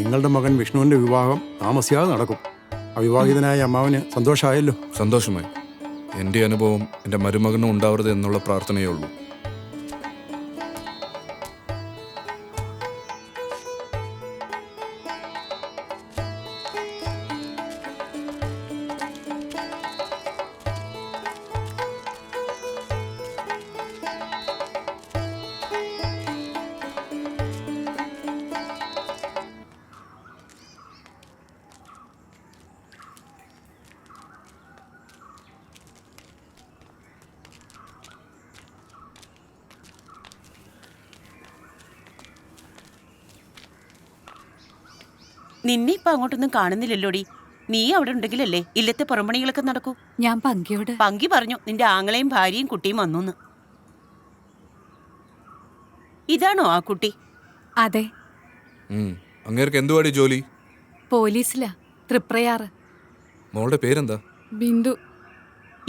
നിങ്ങളുടെ മകൻ വിഷ്ണുവിൻ്റെ വിവാഹം താമസിയാതെ നടക്കും. അവിവാഹിതനായ അമ്മാവന് സന്തോഷമായല്ലോ. സന്തോഷമായി. എൻ്റെ അനുഭവം എൻ്റെ മരുമകനും ഉണ്ടാവരുത് എന്നുള്ള പ്രാർത്ഥനയേ ഉള്ളൂ. നിന്നെ ഇപ്പൊ അങ്ങോട്ടൊന്നും കാണുന്നില്ലല്ലോടി. നീ അവിടെ ഉണ്ടെങ്കിലല്ലേ ഇല്ലത്തെ പുറംപണികളൊക്കെ നടക്കൂ. ഞാൻ പങ്കിയോട് പങ്കി പറഞ്ഞു നിന്റെ ആങ്ങളെയും ഭാര്യയും കുട്ടിയും വന്നു. ഇതാണോ ആ കുട്ടി? അതെ. അങ്ങേർക്ക് എന്തുവാടി ജോലി? പോലീസിലാ, തൃപ്രയാറ്. മോളുടെ പേരെന്താ? ബിന്ദു.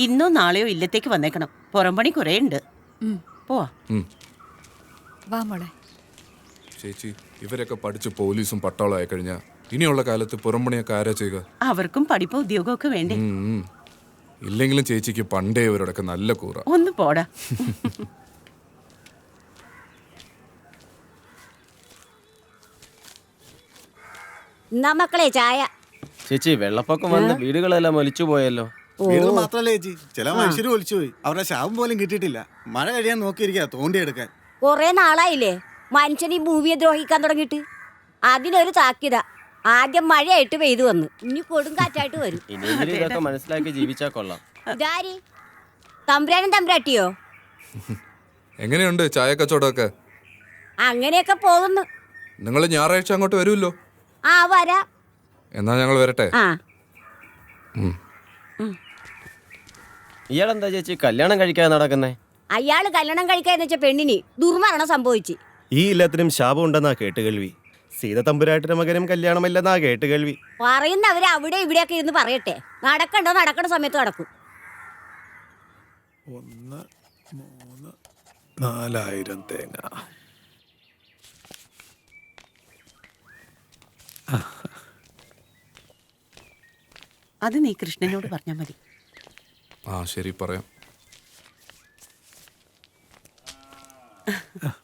ഇന്നോ നാളെയോ ഇല്ലത്തേക്ക് വന്നേക്കണം. പുറംപണി കുറേ ഉണ്ട്. പോവാ. വാ മോളെ. ചേച്ചി, ഇവരൊക്കെ പഠിച്ച് പോലീസും പട്ടാളം ആയി കഴിഞ്ഞാൽ ഇനിയുള്ള കാലത്ത് പുറംപണിയൊക്കെ ആരാ ചെയ്യുക? അവർക്കും പഠിപ്പോ ഉദ്യോഗമൊക്കെ വേണ്ടേ? ഇല്ലെങ്കിലും ചേച്ചിക്ക് പണ്ടേ ഇവരോടൊക്കെ നല്ല കൂറ. ഒന്ന് പോടാ. മക്കളെ ചായ. ചേച്ചി, വെള്ളപ്പൊക്കം വന്ന് വീടുകളെല്ലാം ഒലിച്ചു പോയല്ലോ. വീടുകൾ മാത്രല്ലേ ചേച്ചി, ചില മനുഷ്യര് ഒലിച്ചു പോയി. അവരുടെ ശവം പോലും കിട്ടിയിട്ടില്ല. മഴ കഴിയാൻ നോക്കിയിരിക്കുക തോണ്ടിയെടുക്കാൻ. കൊറേ നാളായില്ലേ മനുഷ്യൻ ഈ ഭൂമിയെ ദ്രോഹിക്കാൻ തുടങ്ങിയിട്ട്. അതിനൊരു താക്കിയത. ആദ്യം മഴയായിട്ട് പെയ്തു വന്നു, ഇനി കൊടുങ്കാറ്റായിട്ട് വരും. ഇനിയെങ്കിലും ഇതൊക്കെ മനസ്സിലാക്കി ജീവിച്ചാ കൊള്ളാം. ഇതാരി തമ്പുരാനും തമ്പുരാട്ടിയോ? എങ്ങനെയുണ്ട് ചായ കച്ചവടമൊക്കെ? അങ്ങനെയൊക്കെ പോകുന്നു. നിങ്ങൾ ഞായറാഴ്ച അങ്ങോട്ട് വരുമല്ലോ? ആ വരാ. എന്നാ ഞങ്ങൾ വരട്ടെ. ആ ഇയാളെന്താ ചേച്ചി കല്യാണം കഴിക്കാതെ നടക്കുന്നേ? അയാള് കല്യാണം കഴിക്കാന്ന് വെച്ച പെണ്ണിന് ദുർമരണം സംഭവിച്ചു. ഈ എല്ലാത്തിനും ശാപം ഉണ്ടെന്നാ കേട്ടുകേൾവി. സീത തമ്പുരാട്ടിന്റെ മകനും കല്യാണമില്ലെന്നാ കേട്ടുകേൾവി. പറയുന്നവര് അവിടെ ഇവിടെയൊക്കെ ഇരുന്ന് പറയട്ടെ. നടക്കണ്ട സമയത്ത് നടക്കും. 1, 3, 4000 തേങ്ങ. അത് നീ കൃഷ്ണനോട് പറഞ്ഞാൽ മതി. ആ ശരി, പറയാം.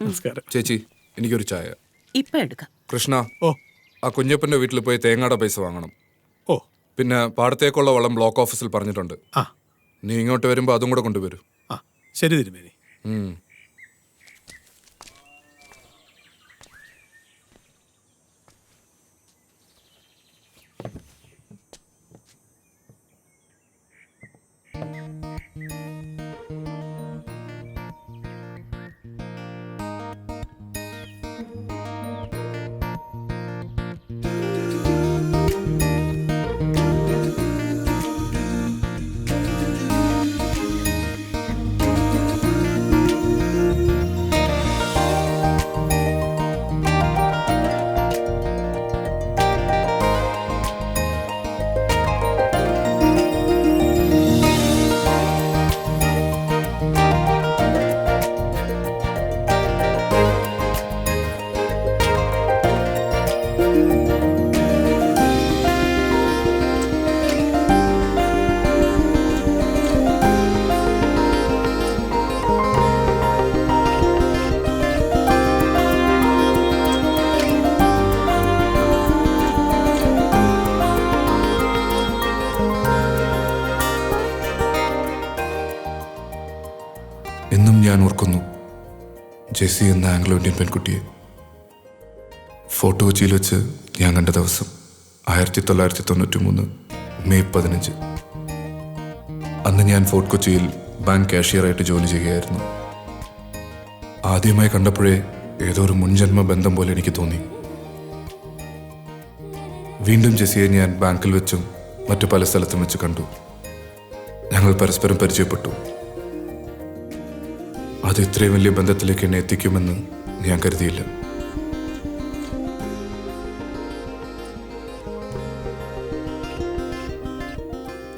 നമസ്കാരം ചേച്ചി, എനിക്കൊരു ചായ. ഇപ്പൊ എടുക്കാം. കൃഷ്ണ, ഓ ആ കുഞ്ഞപ്പന്റെ വീട്ടിൽ പോയി തേങ്ങയുടെ പൈസ വാങ്ങണം. ഓ പിന്നെ പാടത്തേക്കുള്ള വളം ബ്ലോക്ക് ഓഫീസിൽ പറഞ്ഞിട്ടുണ്ട്. ആ നീ ഇങ്ങോട്ട് വരുമ്പോ അതും കൂടെ കൊണ്ടുവരൂ. ആ ശരി തിരുമേനി. എന്നും ഞാൻ ഓർക്കുന്നു ജെസ്സി എന്ന ആംഗ്ലോ ഇന്ത്യൻ പെൺകുട്ടിയെ. ഫോർട്ട് കൊച്ചിയിൽ വെച്ച് ഞാൻ കണ്ട ദിവസം 1993 മെയ് 15. അന്ന് ഞാൻ ഫോർട്ട് കൊച്ചിയിൽ ബാങ്ക് കാഷ്യറായിട്ട് ജോലി ചെയ്യുകയായിരുന്നു. ആദ്യമായി കണ്ടപ്പോഴേ ഏതോ ഒരു മുൻജന്മ ബന്ധം പോലെ എനിക്ക് തോന്നി. വീണ്ടും ജെസ്സിയെ ഞാൻ ബാങ്കിൽ വെച്ചും മറ്റു പല സ്ഥലത്തും വെച്ച് കണ്ടു. ഞങ്ങൾ പരസ്പരം പരിചയപ്പെട്ടു. അത് ഇത്രയും വലിയ ബന്ധത്തിലേക്ക് എന്നെ എത്തിക്കുമെന്ന് ഞാൻ കരുതിയില്ല.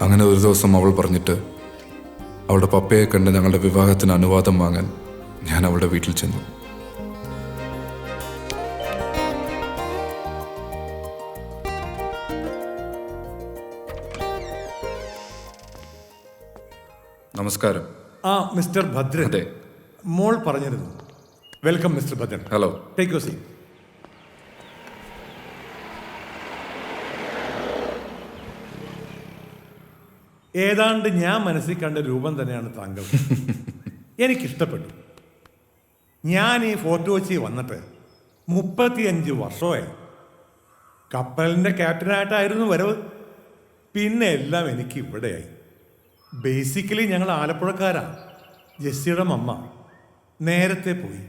അങ്ങനെ ഒരു ദിവസം അവൾ പറഞ്ഞിട്ട് അവളുടെ പപ്പയെ കണ്ട് ഞങ്ങളുടെ വിവാഹത്തിന് അനുവാദം വാങ്ങാൻ ഞാൻ അവളുടെ വീട്ടിൽ ചെന്നു. നമസ്കാരം. ആ മിസ്റ്റർ ഭദ്രൻ. അതെ. മോൾ പറഞ്ഞിരുന്നു. Welcome mister Bhadran. Hello. Take you seat. ഏതാണ്ട് ഞാൻ മനസ്സിൽ കണ്ട രൂപം തന്നെയാണ് താങ്കൾ. എനിക്കിഷ്ടപ്പെട്ടു. ഞാൻ ഈ ഫോർട്ട് കൊച്ചി വന്നിട്ട് 35 വർഷമായി. കപ്പലിൻ്റെ ക്യാപ്റ്റനായിട്ടായിരുന്നു വരവ്. പിന്നെ എല്ലാം എനിക്ക് ഇവിടെയായി. ബേസിക്കലി ഞങ്ങൾ ആലപ്പുഴക്കാരാണ്. ജെസ്സിയുടെ മമ്മ നേരത്തെ പോയി,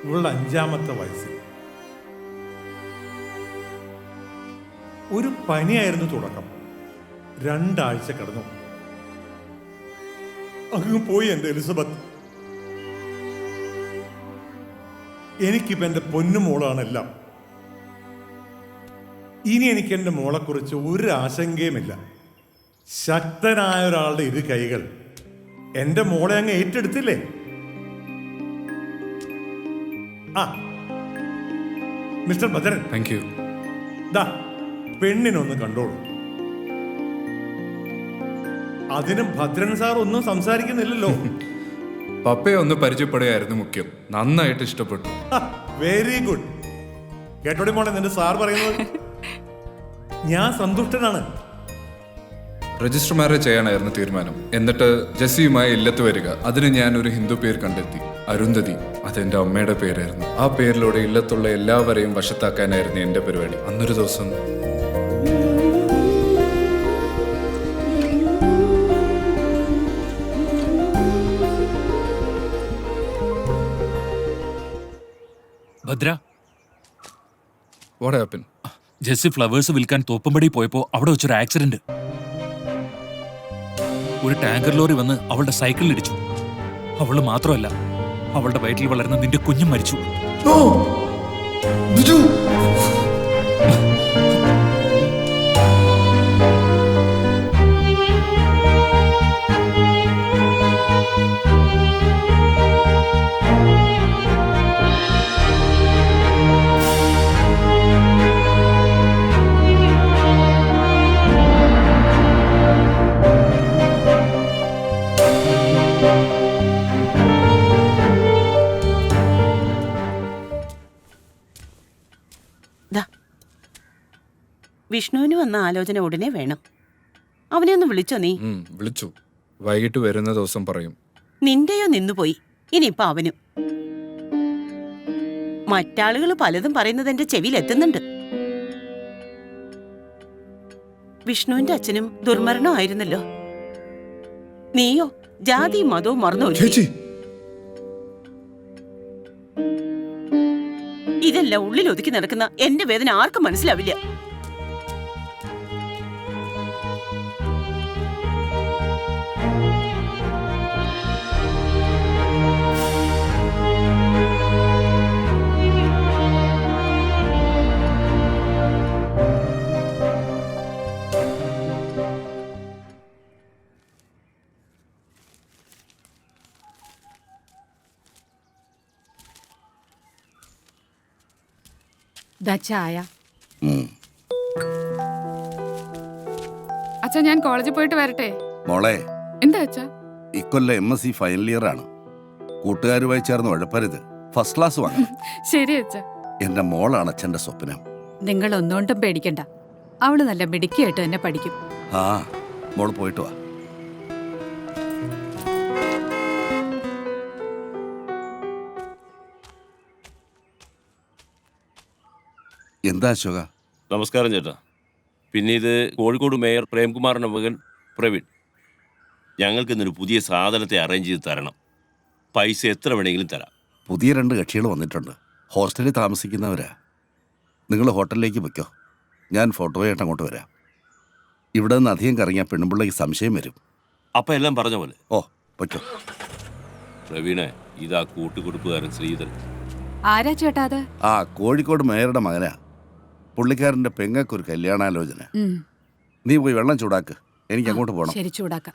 ഇവളുടെ 5ാമത്തെ വയസ്സിൽ. ഒരു പനിയായിരുന്നു തുടക്കം. 2 ആഴ്ച കിടന്നു. അങ്ങ് പോയി എൻ്റെ എലിസബത്ത്. എനിക്കിപ്പോൾ എൻ്റെ പൊന്നുമോളാണെല്ലാം. ഇനി എനിക്ക് എൻ്റെ മോളെക്കുറിച്ച് ഒരു ആശങ്കയുമില്ല. ശക്തനായ ഒരാളുടെ 2 കൈകൾ എൻ്റെ മോളെ അങ്ങ് ഏറ്റെടുത്തില്ലേ? ആ മിസ്റ്റർ ഭദ്രൻ, താങ്ക് യു. ദാ പെണ്ണിനൊന്ന് കണ്ടോളൂ. അതിനും ഭദ്രൻ സാർ ഒന്നും സംസാരിക്കുന്നില്ലല്ലോ. പപ്പയെ ഒന്ന് പരിചയപ്പെടുകയായിരുന്നു മുഖ്യം. നന്നായിട്ട് ഇഷ്ടപ്പെട്ടു. Very good. കേട്ടോടി മോളെ നിന്റെ സാർ പറയുന്നത്. ഞാൻ സന്തുഷ്ടനാണ്. രജിസ്റ്റർ മാരേജ് ചെയ്യാനായിരുന്നു തീരുമാനം. എന്നിട്ട് ജെസ്സിയുമായി ഇല്ലത്ത് വരിക. അതിന് ഞാൻ ഒരു ഹിന്ദു പേര് കണ്ടെത്തി, അരുന്ധതി. അതെന്റെ അമ്മയുടെ പേരായിരുന്നു. ആ പേരിലൂടെ ഇല്ലത്തുള്ള എല്ലാവരെയും വശത്താക്കാനായിരുന്നു എന്റെ പരിപാടി. അന്നൊരു ദിവസം Bhadra, what happen? Jessy flowers വിൽക്കാൻ തോപ്പുംപടി പോയപ്പോ അവിടെ വെച്ചൊരു ആക്സിഡന്റ്. ഒരു ടാങ്കർ ലോറി വന്ന് അവളുടെ സൈക്കിളിൽ ഇടിച്ചു. അവള് മാത്രമല്ല, അവളുടെ വയറ്റിൽ വളർന്ന നിന്റെ കുഞ്ഞും മരിച്ചു. വിഷ്ണുവിന് വന്ന ആലോചന ഉടനെ വേണം. അവനെ ഒന്ന് വിളിച്ചോ നീ? വിളിച്ചു. വൈകിട്ട് വരുന്ന ദിവസം പറയും. നിന്റെയോ നിന്നുപോയി, ഇനിയിപ്പൊ അവനും. മറ്റാളുകൾ പലതും പറയുന്നത് എന്റെ ചെവിയിൽ എത്തുന്നുണ്ട്. വിഷ്ണുവിന്റെ അച്ഛനും ദുർമരണമായിരുന്നല്ലോ. നീയോ ജാതിയും മതവും മറന്നു. ഇതെല്ലാം ഉള്ളിൽ ഒതുക്കി നടക്കുന്ന എന്റെ വേദന ആർക്കും മനസ്സിലാവില്ല. ചായ. അച്ഛാ, ഞാൻ കോളേജിൽ പോയിട്ട് വരട്ടെ. മോളെ, എന്താ അച്ഛാ? ഇക്കൊല്ലം MSc ഫൈനൽ ഇയർ ആണ്. കൂട്ടുകാരുമായി ചേർന്ന് ഉഴപ്പരുത്. ഫസ്റ്റ് ക്ലാസ് വാങ്ങണം. ശരി അച്ഛാ. എന്റെ മോളാണ് അച്ഛന്റെ സ്വപ്നം. നിങ്ങൾ ഒന്നുകൊണ്ടും പേടിക്കണ്ട. അവള് നല്ല മിടുക്കിയായിട്ട് തന്നെ പഠിക്കും. ആ, മോള് പോയിട്ട് വാ. എന്താ അശോക? നമസ്കാരം ചേട്ടാ. പിന്നെ ഇത് കോഴിക്കോട് മേയർ പ്രേംകുമാറിൻ്റെ മകൻ പ്രവീൺ. ഞങ്ങൾക്ക് ഇന്നൊരു പുതിയ സാധനത്തെ അറേഞ്ച് ചെയ്ത് തരണം. പൈസ എത്ര വേണമെങ്കിലും തരാം. പുതിയ 2 കക്ഷികൾ വന്നിട്ടുണ്ട്. ഹോസ്റ്റലിൽ താമസിക്കുന്നവരാ. നിങ്ങൾ ഹോട്ടലിലേക്ക് വയ്ക്കോ. ഞാൻ ഫോട്ടോയായിട്ട് അങ്ങോട്ട് വരാം. ഇവിടെ നിന്ന് അധികം കറങ്ങിയാൽ പെണ്ണുപിള്ളയ്ക്ക് സംശയം വരും. അപ്പം എല്ലാം പറഞ്ഞ പോലെ. ഓ, വയ്ക്കോ. പ്രവീണേ, ഇതാ കൂട്ടുകൊടുപ്പുകാരൻ ശ്രീധരൻ. ആരാ ചേട്ടാ അത്? ആ, കോഴിക്കോട് മേയറുടെ മകനാ. പുള്ളിക്കാരൻ്റെ പെങ്ങൾക്കൊരു കല്യാണാലോചന. നീ പോയി വെള്ളം ചൂടാക്ക്. എനിക്ക് അങ്ങോട്ട് പോകണം. ശരി, ചൂടാക്കാം.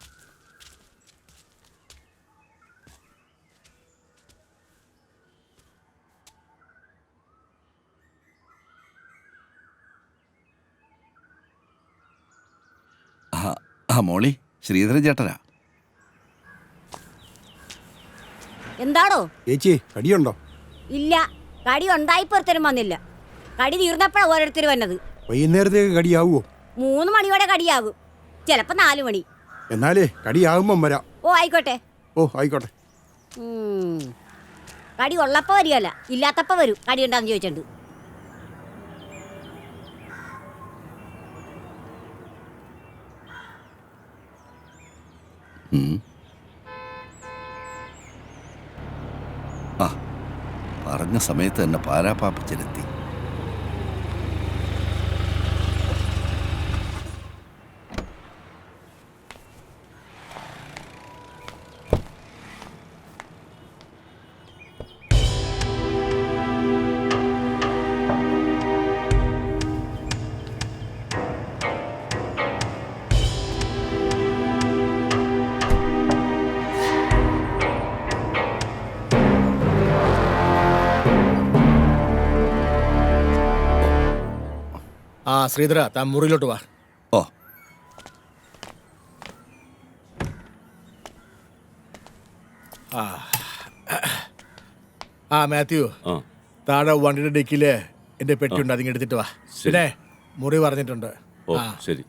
മോളി, ശ്രീധരൻ ചേട്ടനാ. എന്താണോ? ചേച്ചി കടിയുണ്ടോ? ഇല്ല, കടി ഉണ്ടായിപ്പോ ഒരുത്തരും വന്നില്ല. കടി തീർന്നപ്പോഴാണ് ഓരോരുത്തർ വന്നത്. വൈകുന്നേരത്തേക്ക് കടിയാവുമോ? 3 മണിയോടെ കടിയാകും, ചിലപ്പോ 4 മണി. എന്നാലേ കടിയാകുമ്പം വരാം. ഓ ആയിക്കോട്ടെ. ഓ ആയിക്കോട്ടെ. കടി ഉള്ളപ്പോ വരികയല്ല, ഇല്ലാത്തപ്പോ വരും. കടി ഉണ്ടാന്ന് ചോദിച്ചിട്ടുണ്ട്. ആ പറഞ്ഞ സമയത്ത് തന്നെ പാരാപ്പാപ്പച്ചനെത്തി. ആ ശ്രീധര, താൻ മുറിയിലോട്ട് വാ. ഓ ആ മാത്യു, താഴെ വണ്ടിയുടെ ഡിക്കില് എന്റെ പെട്ടിയുണ്ട്, അതിങ്ങ് എടുത്തിട്ട് വാ. പിന്നെ മുറി പറഞ്ഞിട്ടുണ്ട്. ഓ ശരി.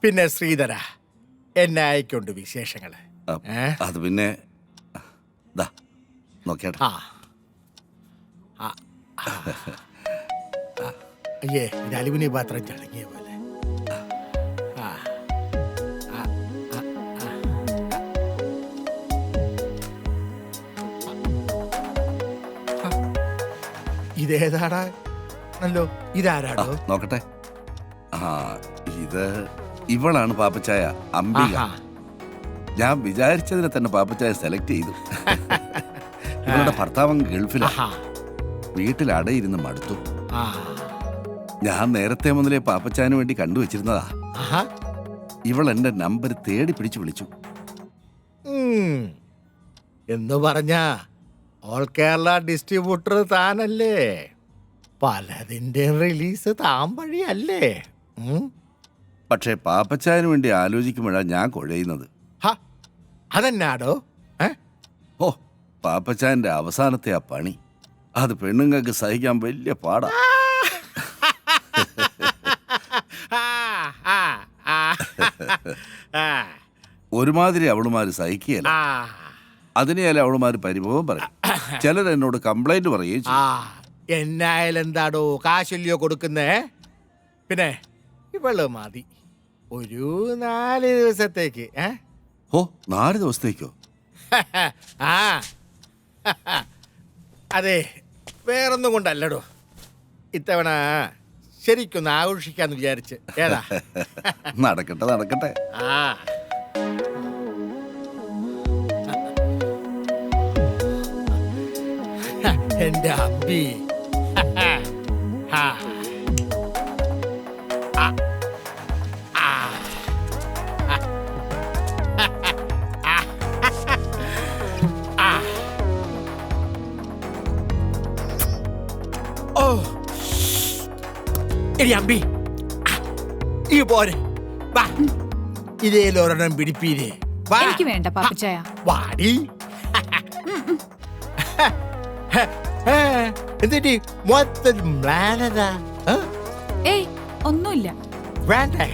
പിന്നെ ശ്രീധര, എന്നെ അയക്കൊണ്ട് വിശേഷങ്ങള്. അത് പിന്നെ നോക്കിയാട്ടെ. അയ്യേ, ഇത് അലുമിനിയം പാത്രം ചടങ്ങിയ പോലെ. ഇതേതാടാ? അല്ലോ, ഇതാരാടോ? നോക്കട്ടെ. ഇത് ഇവളാണ് പാപ്പച്ചായ, അംബിക. ഞാൻ വിചാരിച്ചതിനെ തന്നെ പാപ്പച്ചായ സെലക്ട് ചെയ്തു. ഇവളുടെ ഭർത്താവ് ഗൾഫിലാണ്, വീട്ടിൽ അടയിരുന്ന് മടുത്തു. ഞാൻ നേരത്തെ മുതലേ പാപ്പച്ചായന് വേണ്ടി കണ്ടുവച്ചിരുന്നതാ. ഇവൾ എന്റെ നമ്പർ തേടി പിടിച്ചു വിളിച്ചു. എന്ന് പറഞ്ഞ ഓൾ കേരള ഡിസ്ട്രിബ്യൂട്ടർ താനല്ലേ? പലതിന്റെ റിലീസ് താൻ വഴിയല്ലേ? പക്ഷേ പാപ്പച്ചായന് വേണ്ടി ആലോചിക്കുമ്പോഴാണ് ഞാൻ കുഴയുന്നത്. അതെന്നാടോ? ഓ, പാപ്പച്ചായന്റെ അവസാനത്തെ ആ പണി, അത് പെണ്ണുങ്ങൾക്ക് സഹിക്കാൻ വലിയ പാടാ. ഒരുമാതിരി അവളുമാര് സഹിക്കുകയല്ല. അതിനെയല്ല അവളുമാര് പരിഭവം പറയും. ചിലർ എന്നോട് കംപ്ലൈന്റ് പറയുകയും ചെയ്യും. എന്നായാലും എന്താടോ, കാശല്യോ കൊടുക്കുന്നേ? പിന്നെ ഇവള് മതി ഒരു 4 ദിവസത്തേക്ക്. ഓ, 4 ദിവസത്തേക്കോ? അതെ, വേറൊന്നും കൊണ്ടല്ലടോ. ഇത്തവണ ശരിക്കൊന്ന് ആഘോഷിക്കാന്ന് വിചാരിച്ച്. ഏതാ? നടക്കട്ടെ നടക്കട്ടെ. എന്റെ അമ്പി. എടി അമ്പി, ഈ പോരെ, വാ, ഇതേലൊരെണ്ണം പിടിപ്പീരേ. എനിക്ക് വേണ്ട പാപ്പച്ചായ. വാടി. എന്നിട്ട് മൊത്തം മ്ലാനതാ. ഏയ്, ഒന്നുമില്ല. വേണ്ടേ?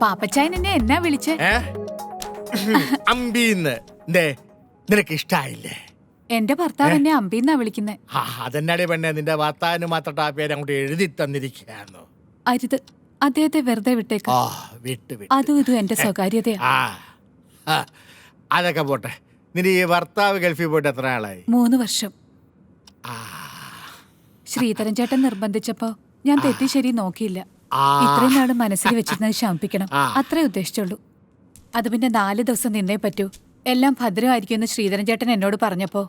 പാപ്പച്ചായൻ എന്നെ എന്നാ വിളിച്ചേ? അമ്പീന്ന്. നിനക്ക് ഇഷ്ടായില്ലേ? എന്റെ ഭർത്താവ് എന്നെ അമ്പീന്നാ വിളിക്കുന്നേ. അതെന്നാടി പെണ്ണെ, നിന്റെ ഭർത്താവിന് മാത്രം ആ പേര് അങ്ങോട്ട് എഴുതി തന്നിരിക്കുകയായിരുന്നു. അരുത്, അദ്ദേഹത്തെ വെറുതെ വിട്ടേക്ക്. അതും ഇതും എന്റെ സ്വകാര്യതയാ. അതൊക്കെ പോട്ടെ. നിന്റെ ഈ ഭർത്താവ് ഗൾഫിൽ പോയിട്ട് എത്ര ആളായി? 3 വർഷം. ശ്രീധരൻ ചേട്ടൻ നിർബന്ധിച്ചപ്പോ ഞാൻ തെറ്റി ശരി നോക്കിയില്ല. ഇത്രയും നാളും മനസ്സിൽ വെച്ചിരുന്നത് ശമിപ്പിക്കണം, അത്രേ ഉദ്ദേശിച്ചുള്ളൂ. അത് പിന്നെ 4 ദിവസം നിന്നേ പറ്റൂ. എല്ലാം ഭദ്രമായിരിക്കുമെന്ന് ശ്രീധരൻ ചേട്ടൻ എന്നോട് പറഞ്ഞപ്പോ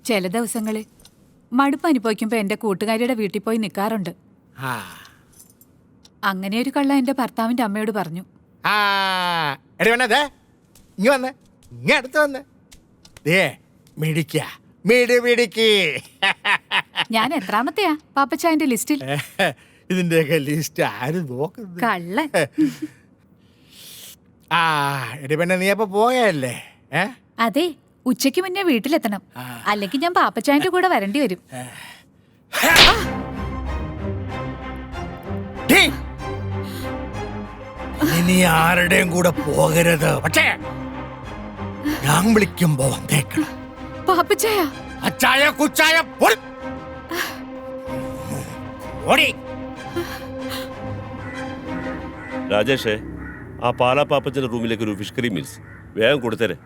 ചില ദിവസങ്ങളിൽ മടുപ്പ് അനുഭവിക്കുമ്പോ എന്റെ കൂട്ടുകാരിയുടെ വീട്ടിൽ പോയി നിൽക്കാറുണ്ട്. അങ്ങനെ ഒരു കള്ള എന്റെ ഭർത്താവിന്റെ അമ്മയോട് പറഞ്ഞു. ഇങ്ങ് വന്നേ, ഇങ്ങ് അടുത്ത് വന്നേ. ദേ മിടിക്ക മിടിക്ക്. ഞാൻ എത്രാമത്തെയാ പാപ്പച്ചായന്റെ ലിസ്റ്റിൽ? ഇതിന്റെയൊക്കെ ലിസ്റ്റ് ആരും നോക്കുന്നത്? കള്ളൻ. ആ എടി പെണ്ണെ, നീ അപ്പൊ പോയല്ലേ? അതെ, ഉച്ചയ്ക്ക് മുന്നേ വീട്ടിലെത്തണം, അല്ലെങ്കിൽ ഞാൻ പാപ്പച്ചായന്റെ കൂടെ വരേണ്ടി വരും. ഇനി ആരുടെയും കൂടെ പോകരുത്, പക്ഷേ ഞാൻ വിളിക്കുമ്പോ വന്നേക്കണം. പാപ്പച്ചായ, അച്ചായ കുച്ചായ ഓടി. രാജേഷേ, ആ പാലാ പാപ്പച്ചന്റെ റൂമിലേക്ക് ഒരു ഫിഷ് കറി മീൽസ് വേഗം കൊടുത്തേരെ.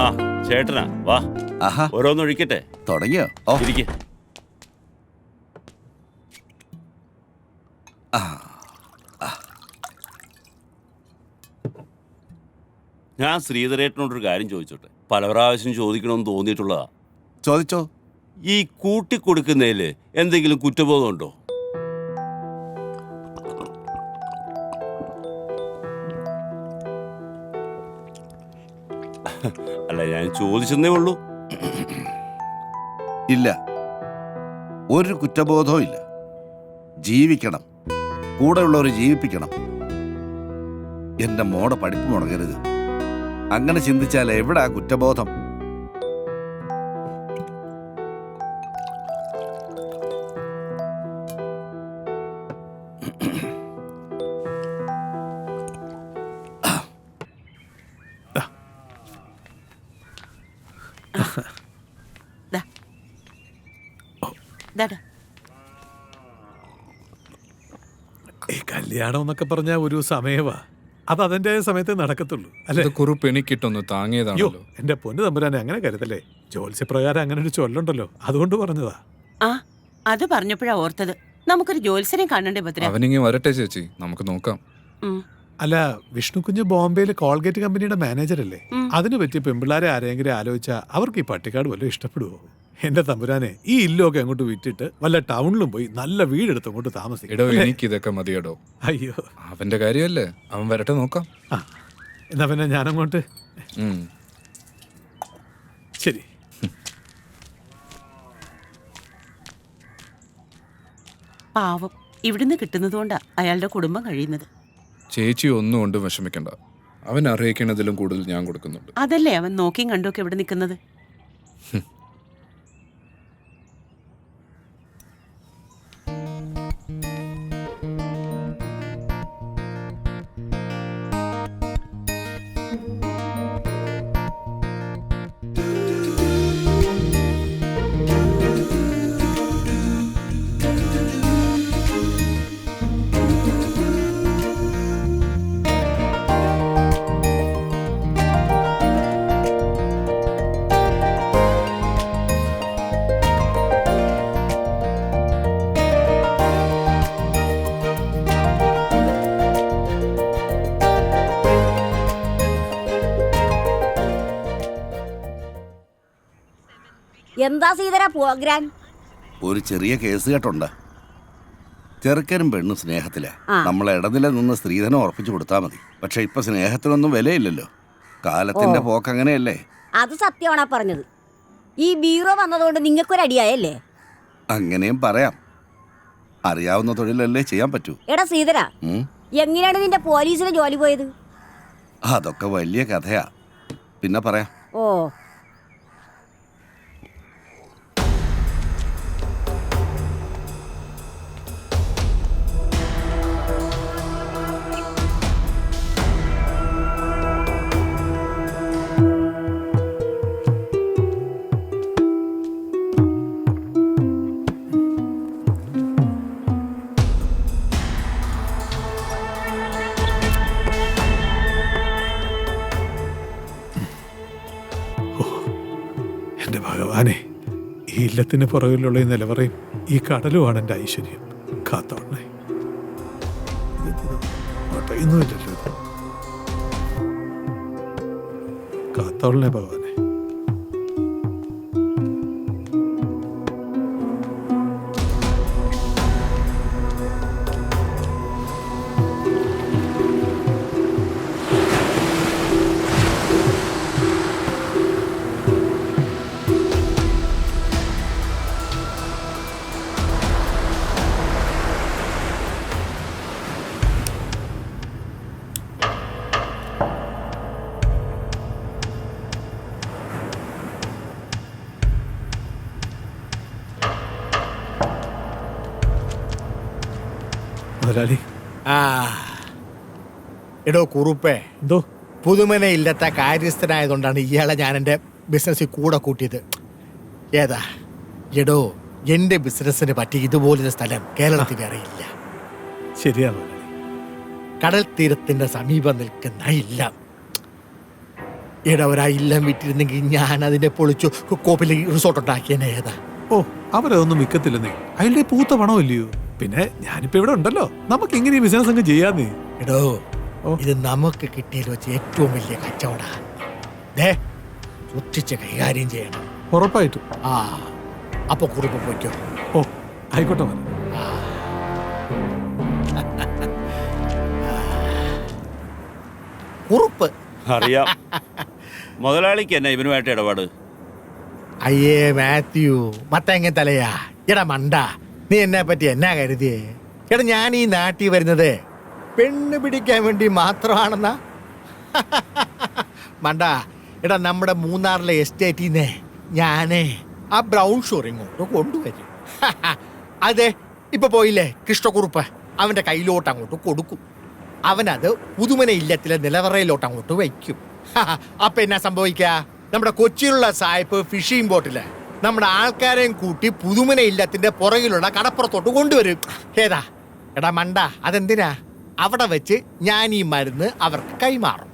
ആ ചേട്ടനാ, വാ. ആഹാ, ഓരോന്നൊഴിക്കട്ടെ. തുടങ്ങിയോ? ഓ, ഇരിക്കെ. ഞാൻ ശ്രീധരേട്ടനോടൊരു കാര്യം ചോദിച്ചോട്ടെ? പല പ്രാവശ്യം ചോദിക്കണമെന്ന് തോന്നിയിട്ടുള്ളതാ. ചോദിച്ചോ. ഈ കൂട്ടിക്കൊടുക്കുന്നതിൽ എന്തെങ്കിലും കുറ്റബോധമുണ്ടോ? അല്ല, ഞാൻ ചോദിച്ചെന്നേ ഉള്ളൂ. ഇല്ല, ഒരു കുറ്റബോധവും ഇല്ല. ജീവിക്കണം, കൂടെയുള്ളവർ ജീവിപ്പിക്കണം. എന്റെ മോടെ പഠിപ്പ് മുടങ്ങരുത്. അങ്ങനെ ചിന്തിച്ചാൽ എവിടാ കുറ്റബോധം? ഈ കല്യാണം എന്നൊക്കെ പറഞ്ഞ ഒരു സമയവാ, അത് അതിന്റെ സമയത്ത് നടക്കത്തുള്ളൂ അല്ലെ? കുറിപ്പ് എനിക്കിട്ടൊന്ന് താങ്ങിയതാണല്ലോ. എന്റെ പൊന്നു തമ്പുരാനെ, അങ്ങനെ കരുതല്ലേ. ജ്യോത്സ്യപ്രകാരം അങ്ങനെ ഒരു ചൊല്ലുണ്ടല്ലോ, അതുകൊണ്ട് പറഞ്ഞതാ. ആ, അത് പറഞ്ഞപ്പോഴാ ഓർത്തത്. നമുക്കൊരു ജ്യോത്സ്യനെ കാണണ്ടേ ഭദ്ര? അവനിങ്ങി വരട്ടെ ചേച്ചി, നമുക്ക് നോക്കാം. അല്ല, വിഷ്ണു കുഞ്ഞ് ബോംബെയിലെ കോൾഗേറ്റ് കമ്പനിയുടെ മാനേജർ അല്ലേ? അതിന് പറ്റിയ പെമ്പിള്ളാരെ ആരെങ്കിലും ആലോചിച്ചാ അവർക്ക് ഈ പട്ടിക്കാട് വല്ലതും ഇഷ്ടപ്പെടുവോ? എന്റെ തമ്പുരാനെ, ഈ ഇല്ലൊക്കെ അങ്ങോട്ട് വിറ്റിട്ട് വല്ല ടൗണിലും പോയി നല്ല വീടെടുത്ത് അങ്ങോട്ട് താമസിക്കും. എടോ, എനിക്കിതൊക്കെ മതിയടോ. അയ്യോ, അവന്റെ കാര്യമല്ലേ, അവൻ വരട്ടെ, നോക്കാം. എന്നാ പിന്നെ ഞാനങ്ങോട്ട്. ശരി. പാവം, ഇവിടുന്ന് കിട്ടുന്നതുകൊണ്ടാ അയാളുടെ കുടുംബം കഴിയുന്നത്. ചേച്ചി ഒന്നും കൊണ്ട് വിഷമിക്കണ്ട. അവൻ അറിയിക്കണതിലും കൂടുതൽ ഞാൻ കൊടുക്കുന്നുണ്ട്. അതല്ലേ അവൻ നോക്കിയും കണ്ടൊക്കെ ഇവിടെ നിൽക്കുന്നത്. എന്താ സീതര പ്രോഗ്രാം? ഒരു ചെറിയ കേസ് കേട്ടുണ്ട്. ചെറുക്കനും പെണ്ണും സ്നേഹത്തിലാ. നമ്മളെ ഇടനില നിന്ന് സ്ത്രീധനം ഉറപ്പിച്ചു കൊടുത്താൽ മതി. പക്ഷെ ഇപ്പൊ സ്നേഹത്തിനൊന്നും വിലയില്ലല്ലോ. കാലത്തിന്റെ പോക്ക് അങ്ങനെയല്ലേ? അത് സത്യമാണാ പറഞ്ഞത്. ഈ ബീറോ വന്നതുകൊണ്ട് നിങ്ങൾക്കൊരടിയായല്ലേ? അങ്ങനെയും പറയാം. അറിയാവുന്ന തൊഴിലല്ലേ ചെയ്യാൻ പറ്റൂ. എടാ സീതര, എങ്ങനെയാണ് നിന്റെ പോലീസിന് ജോലി പോയത്? അതൊക്കെ വലിയ കഥയാ, പിന്നെ പറയാം. ഓ, എന്റെ ഭഗവാനെ, ഈ ഇല്ലത്തിന് പുറകിലുള്ള ഈ നിലവറയും ഈ കടലുമാണ് എൻ്റെ ഐശ്വര്യം. കാത്തോണേ. ഒന്നുമില്ലല്ലോ. കാത്തോളനെ ഭഗവാനെ. മുതലാളി. എടോ കുറുപ്പേ, എന്തോ പുതുമന ഇല്ലാത്ത കാര്യസ്ഥനായതുകൊണ്ടാണ് ഇയാളെ ഞാൻ എൻ്റെ ബിസിനസ്സിൽ കൂടെ കൂട്ടിയത്. ഏതാ എടോ, എൻ്റെ ബിസിനസ്സിന് പറ്റി ഇതുപോലൊരു സ്ഥലം കേരളത്തിൽ വേറെ ഇല്ല. ശരിയാ മുതലാളി. കടൽ തീരത്തിന്റെ സമീപം നിൽക്കുന്ന ഇല്ലം. ഇടവരാ ഇല്ലം വിറ്റിരുന്നെങ്കിൽ ഞാൻ അതിനെ പൊളിച്ചു കോപ്പിൽ റിസോർട്ട് ഉണ്ടാക്കിയനെ. ഏതാ ഓ, അവരതൊന്നും മിക്കത്തില്ലെന്നേ. അയാളുടെ പൂത്ത പണമില്ലയോ? പിന്നെ ഞാനിപ്പോ ഇവിടെ ഉണ്ടല്ലോ, നമുക്ക് എങ്ങനെ ഈ ബിസിനസ് അങ്ങ് ചെയ്യാന്നേ. എടോ, ഇത് നമുക്ക് കിട്ടിയതിൽ വെച്ച് ഏറ്റവും വലിയ കച്ചവടാ. ദേ, സൂക്ഷിച്ച് കൈകാര്യം ചെയ്യണം. ഉറപ്പായിട്ടും. അപ്പൊ കുറിപ്പ് പോയിക്കോ. ഓ, ആയിക്കോട്ടെ മോനെ. കുറുപ്പ് അറിയാം. മുതലാളിക്ക് എന്നാ ഇവനുമായിട്ട് ഇടപാട്? അയ്യേ മാത്യു, മത്തങ്ങ തലയാ. എടാ മണ്ട, നീ എന്നെ പറ്റി എന്നാ കരുതിയേ? എടാ, ഞാൻ ഈ നാട്ടിൽ വരുന്നത് പെണ്ണ് പിടിക്കാൻ വേണ്ടി മാത്രമാണെന്നാ? മണ്ട, എടാ നമ്മുടെ മൂന്നാറിലെ എസ്റ്റേറ്റിൽ ഞാനേ ആ ബ്രൗൺ ഷുഗർ ഇങ്ങോട്ട് കൊണ്ടുവരും. അതെ, ഇപ്പൊ പോയില്ലേ കൃഷ്ണക്കുറുപ്പ്, അവന്റെ കയ്യിലോട്ട് അങ്ങോട്ട് കൊടുക്കും. അവനത് പുതുമന ഇല്ലത്തിലെ നിലവറയിലോട്ട് അങ്ങോട്ട് വയ്ക്കും. അപ്പൊ എന്നാ സംഭവിക്ക? നമ്മുടെ കൊച്ചിയിലുള്ള സായിപ്പ് ഫിഷിംഗ് ബോട്ടില് നമ്മുടെ ആൾക്കാരെയും കൂട്ടി പുതുമന ഇല്ലത്തിന്റെ പുറകിലുള്ള കടപ്പുറത്തോട്ട് കൊണ്ടുവരും. ഏതാ എടാ മണ്ട, അതെന്തിനാ? അവിടെ വെച്ച് ഞാൻ ഈ മരുന്ന് അവർക്ക് കൈമാറും.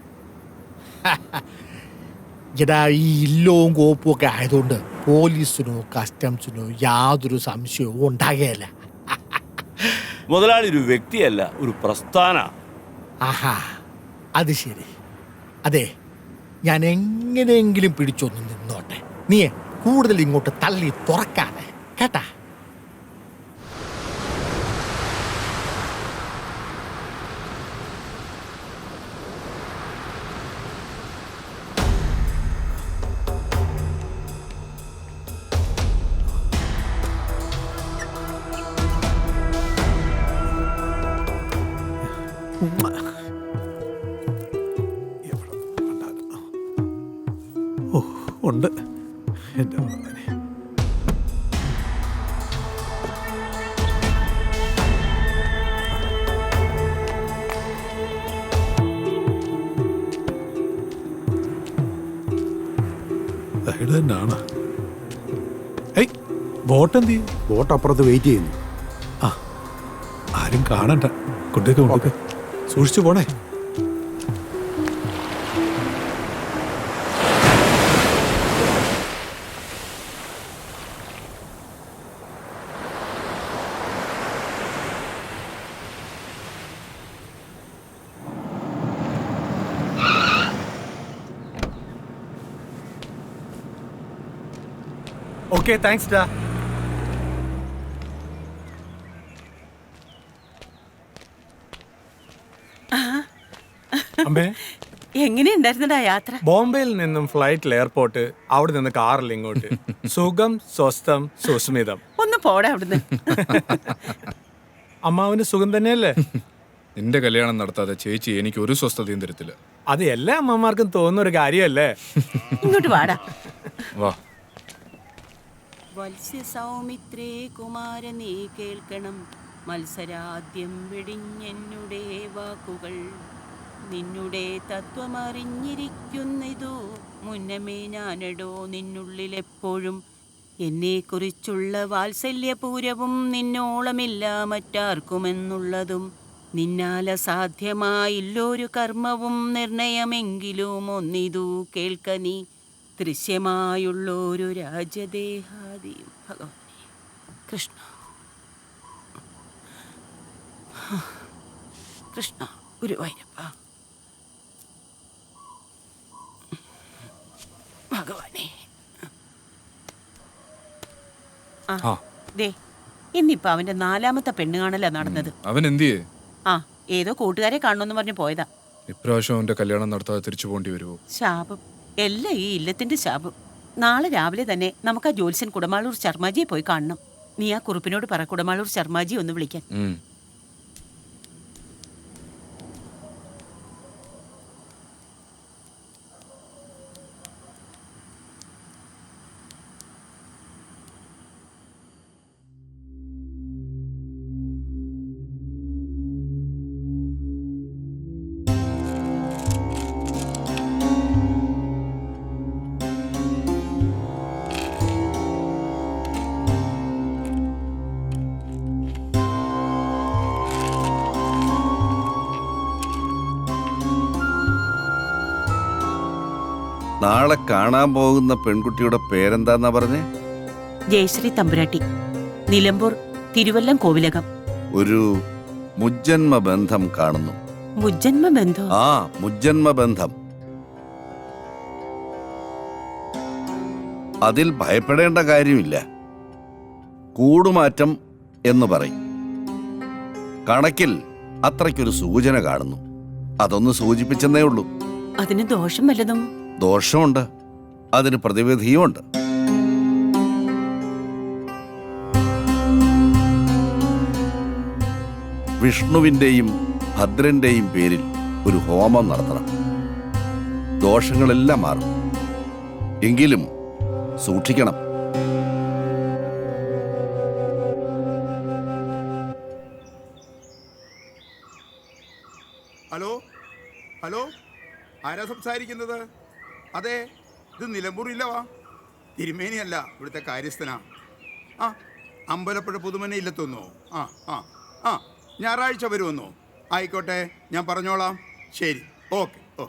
എടാ, ഈ ഇല്ലവും കോപ്പും ഒക്കെ ആയതുകൊണ്ട് പോലീസിനോ കസ്റ്റംസിനോ യാതൊരു സംശയവും ഉണ്ടാകുകയില്ല. മുതലാളി ഒരു വ്യക്തിയല്ല, ഒരു പ്രസ്ഥാന. ആഹാ, അത് ശരി. അതെ, ഞാൻ എങ്ങനെയെങ്കിലും പിടിച്ചൊന്ന് നിന്നോട്ടെ. നീ കൂടുതൽ ഇങ്ങോട്ട് തള്ളി തുറക്കാതെ, കേട്ടാ? ഓ, ഉണ്ട് എൻ്റെ ഭഗവാനെ. സൈഡ് തന്നെയാണ്. ഏയ്, ബോട്ട് എന്ത് ചെയ്യും? ബോട്ട് അപ്പുറത്ത് വെയിറ്റ് ചെയ്യുന്നു. ആരും കാണണ്ട. കൊണ്ടേക്ക് സൂക്ഷിച്ചു പോണേ. ഓക്കെ, താങ്ക്സ് ഡാ. അമ്മേ, എങ്ങനെയുണ്ടായിരുന്നടാ യാത്ര? ബോംബെയിൽ നിന്നും ഫ്ലൈറ്റിൽ എയർപോർട്ട്, അവിടെ നിന്ന് കാറിൽ ഇങ്ങോട്ട്. സുഖം, സ്വസ്ഥം, സുസ്മിതം. ഒന്ന് പോടാ അവിടുന്ന്. അമ്മാവിന് സുഖം തന്നെയല്ലേ? നിന്റെ കല്യാണം നടത്താതെ ചേച്ചി എനിക്ക് ഒരു സ്വസ്ഥതയും തരത്തില്ല. അത് എല്ലാ അമ്മമാർക്കും തോന്നുന്ന ഒരു കാര്യമല്ലേ? ഇങ്ങോട്ട് വാടാ. വാ. വത്സ്യ സൗമിത്രേ കുമാര നീ കേൾക്കണം, മത്സരാദ്യം വെടിഞ്ഞെന്നുടെ വാക്കുകൾ. നിന്നുടെ തത്വമറിഞ്ഞിരിക്കുന്നിതു മുന്നമേ ഞാനടോ നിന്നുള്ളിലെപ്പോഴും. എന്നെക്കുറിച്ചുള്ള വാത്സല്യപൂരവും നിന്നോളമില്ല മറ്റാർക്കുമെന്നുള്ളതും. നിന്നാൽ അസാധ്യമായില്ലൊരു കർമ്മവും നിർണയമെങ്കിലും ഒന്നിതു കേൾക്ക നീ. ദൃശ്യമായുള്ളൊരു രാജ്യദേഹാദിയും. ഭഗവാനെ കൃഷ്ണ കൃഷ്ണ ഗുരുവായൂരപ്പ. ഭഗവാനെ. ആ ദേ ഇന്നിപ്പോ അവന്റെ 4ാമത്തെ പെണ്ണ് കാണലാ നടന്നത്. അവൻ എന്തിയേ? ആ ഏതോ കൂട്ടുകാരെ കാണണമെന്ന് പറഞ്ഞു പോയതാ. ഇപ്രാവശ്യം അവന്റെ കല്യാണം നടത്താതെ തിരിച്ചു പോകേണ്ടി വരുമോ? ശാപം, എല്ലാം ഈ ഇല്ലത്തിന്റെ ശാപം. നാളെ രാവിലെ തന്നെ നമുക്ക് ആ ജോത്സ്യൻ കുടമാളൂർ ശർമാജിയെ പോയി കാണണം. നീ ആ കുറുപ്പിനോട് പറ കുടമാളൂർ ശർമാജി ഒന്ന് വിളിക്കാൻ. നാളെ കാണാൻ പോകുന്ന പെൺകുട്ടിയുടെ പേരെന്താന്നാ പറഞ്ഞേ? ജയശ്രീ തമ്പുരാട്ടി, നിലമ്പൂർ തിരുവല്ലം കോവിലകം. ഒരു മുജ്ജന്മ ബന്ധം കാണുന്നു. മുജ്ജന്മ ബന്ധം? ആ, മുജ്ജന്മ ബന്ധം. അതിൽ ഭയപ്പെടേണ്ട കാര്യമില്ല. കൂടുമാറ്റം എന്ന് പറയും. കണക്കിൽ അത്രയ്ക്കൊരു സൂചന കാണുന്നു. അതൊന്ന് സൂചിപ്പിച്ചെന്നേ ഉള്ളൂ. അതിന് ദോഷം വല്ലതും? ദോഷമുണ്ട്, അതിന് പ്രതിവിധിയുമുണ്ട്. വിഷ്ണുവിന്റെയും ഭദ്രന്റെയും പേരിൽ ഒരു ഹോമം നടത്തണം. ദോഷങ്ങളെല്ലാം മാറും. എങ്കിലും സൂക്ഷിക്കണം. ഹലോ ഹലോ, ആരാ സംസാരിക്കുന്നത്? അതെ, ഇത് നിലമ്പൂരില്ലവാ. തിരുമേനിയല്ല, ഇവിടുത്തെ കാര്യസ്ഥനാ. ആ, അമ്പലപ്പുഴ പുതുമന ഇല്ലെത്തുന്നോ? ആ ആ ആ, ഞായറാഴ്ച വരുമെന്നോ? ആയിക്കോട്ടെ, ഞാൻ പറഞ്ഞോളാം. ശരി, ഓക്കെ. ഓ,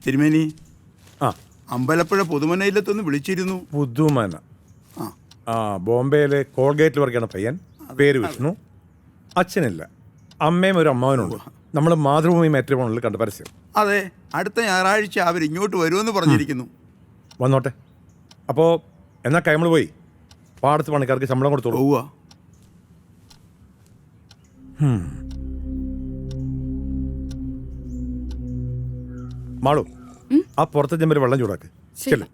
തിരുമേനി, ആ, അമ്പലപ്പുഴ പുതുമന ഇല്ലെത്തൊന്ന് വിളിച്ചിരുന്നു. പുതുമന? ആ, ബോംബെയിലെ കോൾഗേറ്റിൽ വർക്കാണ് പയ്യൻ. പേര് വിഷ്ണു. അച്ഛനില്ല, അമ്മയും ഒരു അമ്മാവനുണ്ട്. നമ്മൾ മാതൃഭൂമി മാട്രിമോണിയിൽ കണ്ട പരസ്യം. അതെ, അടുത്ത ഞായറാഴ്ച അവർ ഇങ്ങോട്ട് വരുമെന്ന് പറഞ്ഞിരിക്കുന്നു. വന്നോട്ടെ. അപ്പോൾ എന്നാ കൈമൾ പോയി പാടത്ത് പണിക്കാർക്ക് ശമ്പളം കൊടുത്തോളൂ. പോവുക. മാളു, ആ പുറത്തെ ചെമ്പര് വെള്ളം ചൂടാക്ക്. ചെല്ലു,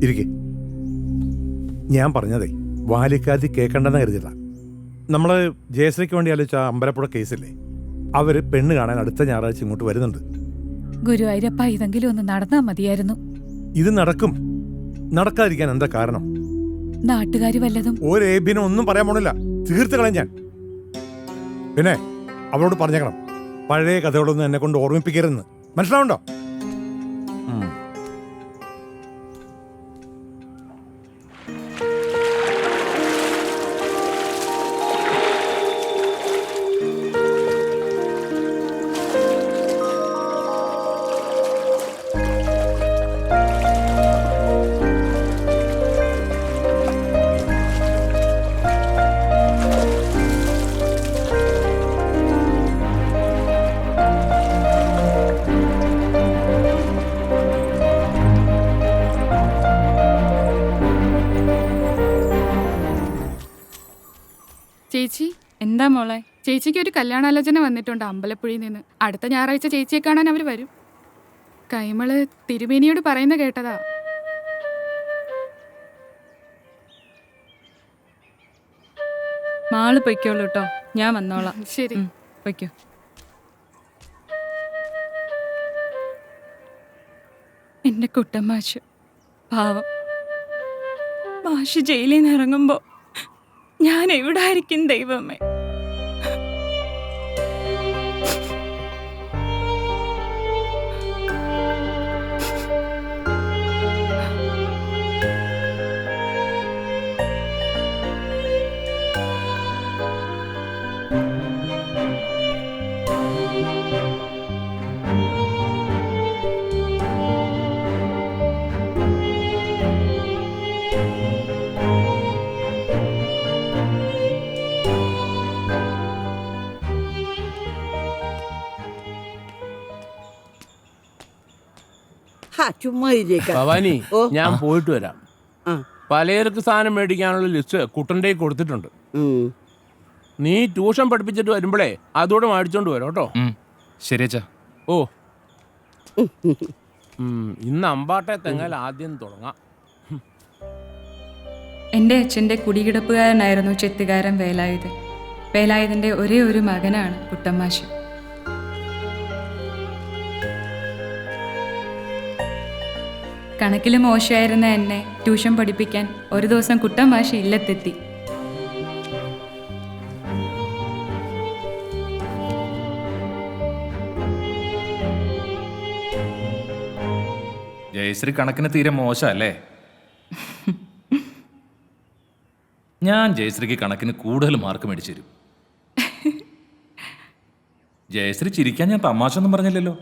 ഇരിക്കെ. ഞാൻ പറഞ്ഞതേ വാലിക്കാതി കേൾക്കണ്ടെന്ന് കരുതിയതാ. നമ്മൾ ജയശ്രീക്ക് വേണ്ടി ആലോചിച്ച അമ്പലപ്പുഴ കേസില്ലേ, അവര് പെണ്ണ് കാണാൻ അടുത്ത ഞായറാഴ്ച ഇങ്ങോട്ട് വരുന്നുണ്ട്. ഗുരുവായൂരപ്പ, ഇതെങ്കിലും ഒന്ന് നടന്നാ മതിയായിരുന്നു. ഇത് നടക്കും. നടക്കാതിരിക്കാൻ എന്താ കാരണം? നാട്ടുകാര് വല്ലതും? ഒരു ഏബിനും ഒന്നും പറയാൻ പോണില്ല, തീർത്ത് കളയാൻ ഞാൻ. പിന്നെ അവളോട് പറഞ്ഞേക്കണം, പഴയ കഥകളൊന്നും എന്നെ കൊണ്ട് ഓർമ്മിപ്പിക്കരുതെന്ന്. മനസ്സിലാവുണ്ടോ? ചേച്ചി, എന്താ മോളെ? ചേച്ചിക്ക് ഒരു കല്യാണാലോചന വന്നിട്ടുണ്ട് അമ്പലപ്പുഴയിൽ നിന്ന്. അടുത്ത ഞായറാഴ്ച ചേച്ചിയെ കാണാൻ അവർ വരും. കൈമള് തിരുമേനിയോട് പറയുന്ന കേട്ടതാ. മാള് പൊയ്ക്കോളൂ കേട്ടോ, ഞാൻ വന്നോളാം. ശരി, പൊയ്ക്കോ. എന്റെ കുട്ടമാഷ് പാവം. മാഷ് ജയിലിൽ നിന്ന് ഇറങ്ങുമ്പോ ഞാൻ എവിടെ ആയിരിക്കും ദൈവമേ? ചുമ്മാ ഇരിക്ക. ഭവാനി ഓ. ഞാൻ പോയിട്ട് വരാം. പലചരക്ക് സാധനം മേടിക്കാനുള്ള ലിസ്റ്റ് കുട്ടൻ്റെ കൊടുത്തിട്ടുണ്ട്. നീ ട്യൂഷൻ പഠിപ്പിച്ചിട്ട് വരുമ്പോഴേ അതോടെ മേടിച്ചോണ്ട് വരാം കേട്ടോ. ശരിയച്ചാ. ഓ ഇന്ന് അമ്പാട്ടെ തെങ്ങൽ ആദ്യം തുടങ്ങാം. എൻ്റെ അച്ഛൻ്റെ കുടികിടപ്പുകാരനായിരുന്നു ചെത്തുകാരൻ വേലായുധൻ. വേലായുധൻ്റെ ഒരേ ഒരു മകനാണ് കുട്ടമ്മാശ്. കണക്കിൽ മോശമായിരുന്ന എന്നെ ട്യൂഷൻ പഠിപ്പിക്കാൻ ഒരു ദിവസം കുട്ടമ്മാശ് ഇല്ലത്തെത്തി. ജയശ്രീ കണക്കിന് തീരെ മോശമല്ലേ? ഞാൻ ജയശ്രീക്ക് കണക്കിന് കൂടുതൽ മാർക്ക് മേടിച്ചു തരും. ജയശ്രീ ചിരിക്കാൻ ഞാൻ തമാശ ഒന്നും പറഞ്ഞില്ലല്ലോ.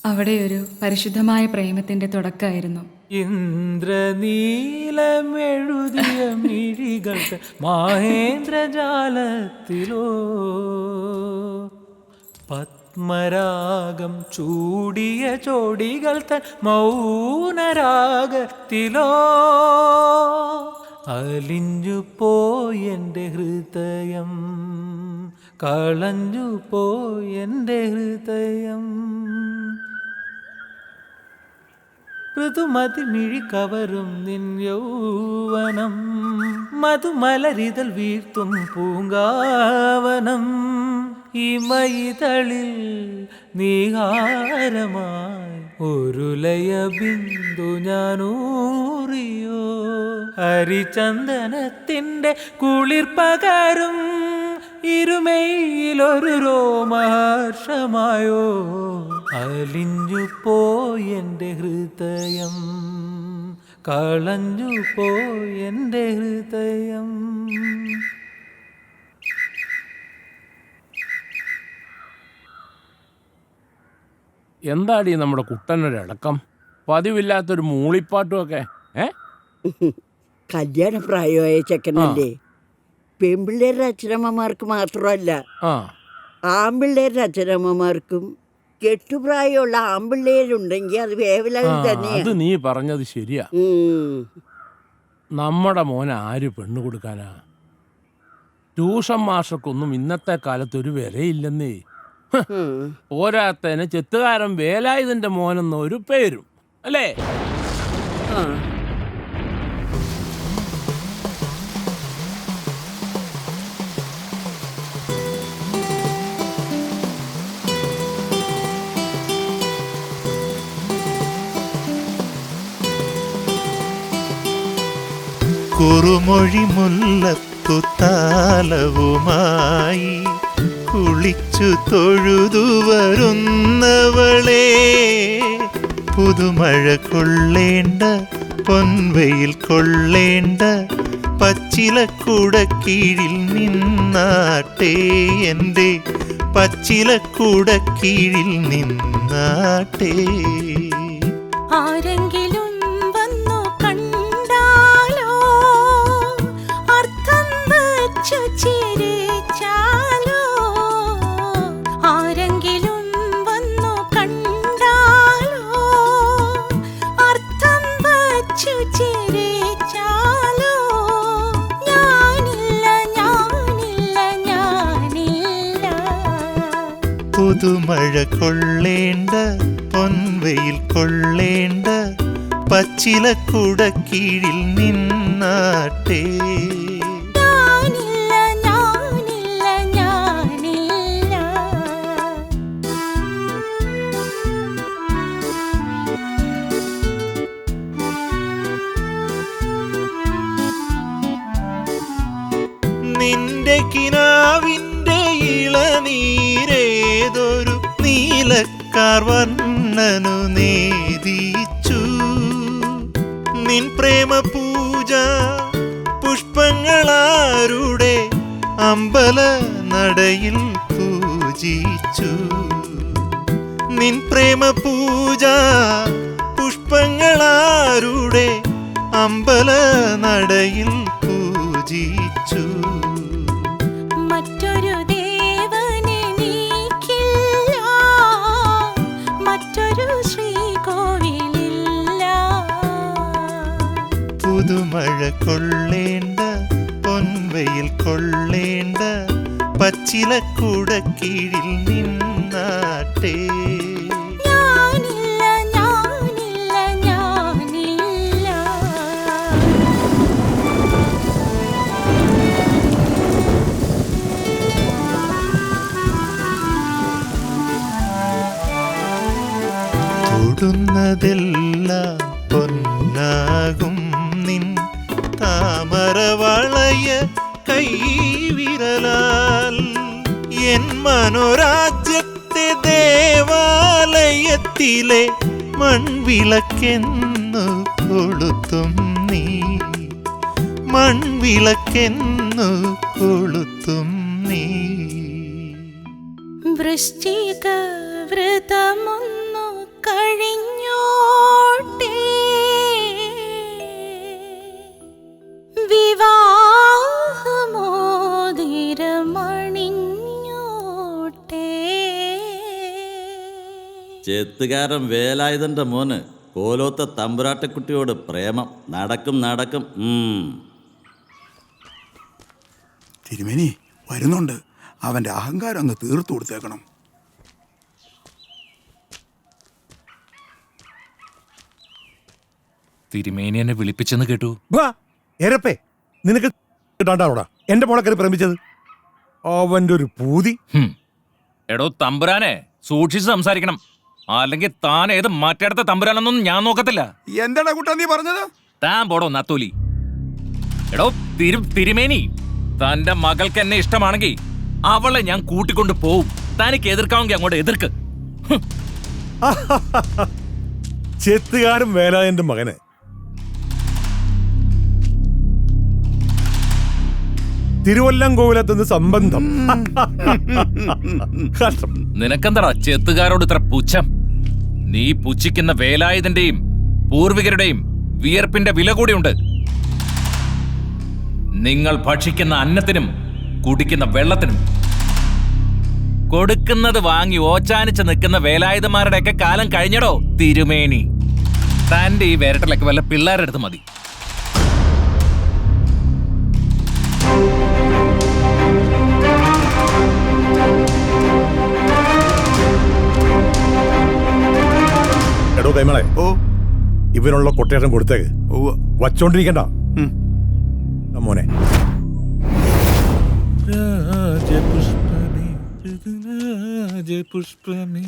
അവിടെ ഒരു പരിശുദ്ധമായ പ്രേമത്തിന്റെ തുടക്കമായിരുന്നു. ഇന്ദ്രനീലമെഴുതിയ മിഴികൾ മഹേന്ദ്രജാലത്തിലോ പത്മരാഗം ചൂടിയ ചോടികൾ തൻ മൗനരാഗത്തിലോ അലിഞ്ഞു പോയെൻ്റെ ഹൃദയം, കളഞ്ഞു പോയെൻ്റെ ഹൃദയം. ഋതുമതി മിഴി കവരും നിൻ യൗവനം, മധുമലരിതൽ വീഴ്ത്തും പൂങ്കാവനം. ഇമയിതളിൽ നീഹാരമായി ഒരു ലയ ബിന്ദു ഞാനൂറിയോ, ഹരിചന്ദനത്തിൻ്റെ കുളിർ പകരും ഇരുമയിലൊരു രോമഹർഷമായോ. അലിഞ്ഞു പോയെൻ്റെ ഹൃദയം, കളഞ്ഞു പോയെൻ്റെ ഹൃദയം. എന്താടി നമ്മുടെ കുട്ടനൊരടക്കം? പതിവില്ലാത്തൊരു മൂളിപ്പാട്ടുമൊക്കെ. കല്യാണ പ്രായമായ ചെക്കനല്ലേ. പെൺപിള്ളേരുടെ അച്ഛനമ്മമാർക്ക് മാത്രമല്ല, ആൺപിള്ളേരുടെ അച്ഛനമ്മമാർക്കും കെട്ടുപ്രായമുള്ള ആൺപിള്ളേരുണ്ടെങ്കിൽ അത് വേവലാതി തന്നെയാ. അത് നീ പറഞ്ഞത് ശരിയാ. നമ്മുടെ മോനെ ആര് പെണ്ണു കൊടുക്കാനാ? ട്യൂഷൻ മാഷക്കൊന്നും ഇന്നത്തെ കാലത്ത് ഒരു വിലയില്ലെന്നേ. പോരാത്തതിന് ചെത്തുകാരൻ വേലായുധന്റെ മോനെന്ന ഒരു പേരും അല്ലേ? കുറുമൊഴി മുല്ലത്തു താലവുമായി കുളിച്ചു തൊഴുതു വരുന്നവളെ, പുതുമഴ കൊള്ളേണ്ട പൊൻവെയിൽ കൊള്ളേണ്ട പച്ചിലക്കുടക്കീഴിൽ നിന്നാട്ടെ, എൻ്റെ പച്ചിലക്കുടക്കീഴിൽ നിന്നാട്ടെ. ആരെങ്കിലും വന്നു കണ്ടാലോ, അർത്ഥം വച്ചു ചിരിച്ചാലോ. ആരെങ്കിലും വന്നു കണ്ടാലോ, അർത്ഥം വച്ചു ചിരിച്ചാലോ. ഞാനില്ല ഞാനില്ല ഞാനില്ല. പുതുമഴ കൊള്ളേണ്ട പൊൻവെയിൽ കൊള്ളേണ്ട പച്ചിലക്കുടക്കീഴിൽ നിന്നാട്ടെ. ഞാനില്ല ഞാനില്ല ഞാനില്ല. നിന്റെ കിനാവിൻ്റെ ഇളനീരേതൊരു നീലക്കാർ വർണ്ണനു നേദിച്ചു. നിൻ പ്രേമ പൂജ പുഷ്പങ്ങളാരുടെ അമ്പല നടയിൽ പൂജിച്ചു. നിൻ പ്രേമ പൂജ പുഷ്പങ്ങളാരുടെ അമ്പല നടയിൽ പൂജിച്ചു. മറ്റൊരു ദേവനെനിക്കില്ല, ചിലക്കുടക്കീഴിൽ നിന്നാട്ടെ. ഞാനില്ല ഞാനില്ല ഞാനില്ല. തൊടുന്നതെല്ലാം പൊന്നാകും നിൻ താമരവളയ കൈവിരലാൽ. എൻ മനോരാജ്യത്തെ ദേവാലയത്തിലെ മൺവിളക്കെന്നു കൊളുത്തും നീ, മൺവിളക്കെന്നു കൊളുത്തും നീ. വൃശ്ചിക വ്രതമൊന്നു കഴിഞ്ഞോട്ടെ, വിവാഹമോതിരമണിഞ്ഞോട്ടെ. ചെത്തുകാരൻ വേലായുധന്റെ മോന് കോലോത്ത തമ്പുരാട്ടക്കുട്ടിയോട് പ്രേമം നടക്കും നടക്കും. തിരുമേനി വരുന്നുണ്ട്. അവന്റെ അഹങ്കാരം ഒന്ന് തീർത്തു കൊടുത്തേക്കണം. തിരുമേനി എന്നെ വിളിപ്പിച്ചെന്ന് കേട്ടു. എരപ്പേ, നിനക്ക് കിട്ടാണ്ടാവടാ എന്റെ മോളെ കയറി പ്രേമിച്ചത്. അവന്റെ ഒരു പൂതി. എടോ തമ്പുരാനെ, സൂക്ഷിച്ച് സംസാരിക്കണം, അല്ലെങ്കിൽ താൻ ഏത് മറ്റേടത്തെ തമ്പുരാനൊന്നും ഞാൻ നോക്കത്തില്ല. എന്താടാ കുട്ടാ നീ പറഞ്ഞത്? താൻ പോടോ നത്തോലി. എടോ തിരുമേനി, തന്റെ മകൾക്ക് എന്നെ ഇഷ്ടമാണെങ്കിൽ അവളെ ഞാൻ കൂട്ടിക്കൊണ്ട് പോവും. തനിക്ക് എതിർക്കാമെങ്കിൽ അങ്ങോട്ട് എതിർക്ക്. ചെത്തുകാരൻ വേലായന്റെ മകനെ തിരുവല്ലംകോവിലത്തുനിന്ന് സംബന്ധം. നിനക്കെന്താ ചെത്തുകാരോട് ഇത്ര പുച്ഛം? നീ പുച്ഛിക്കുന്ന വേലായുധന്റെയും പൂർവികരുടെയും വിയർപ്പിന്റെ വില കൂടിയുണ്ട്. നിങ്ങൾ ഭക്ഷിക്കുന്ന അന്നത്തിനും കുടിക്കുന്ന വെള്ളത്തിനും കൊടുക്കുന്നത് വാങ്ങി ഓച്ചാനിച്ച് നിൽക്കുന്ന വേലായുധന്മാരുടെയൊക്കെ കാലം കഴിഞ്ഞടോ തിരുമേനി. തന്റെ ഈ വേരട്ടലൊക്കെ വല്ല പിള്ളേരുടെ അടുത്ത് മതി. എടോ കൈമളെ, ഇവനുള്ള കൊട്ടേഷൻ കൊടുത്തേക്ക്. വച്ചോണ്ടിരിക്കണ്ട മോനെ. പുഷ്പമേ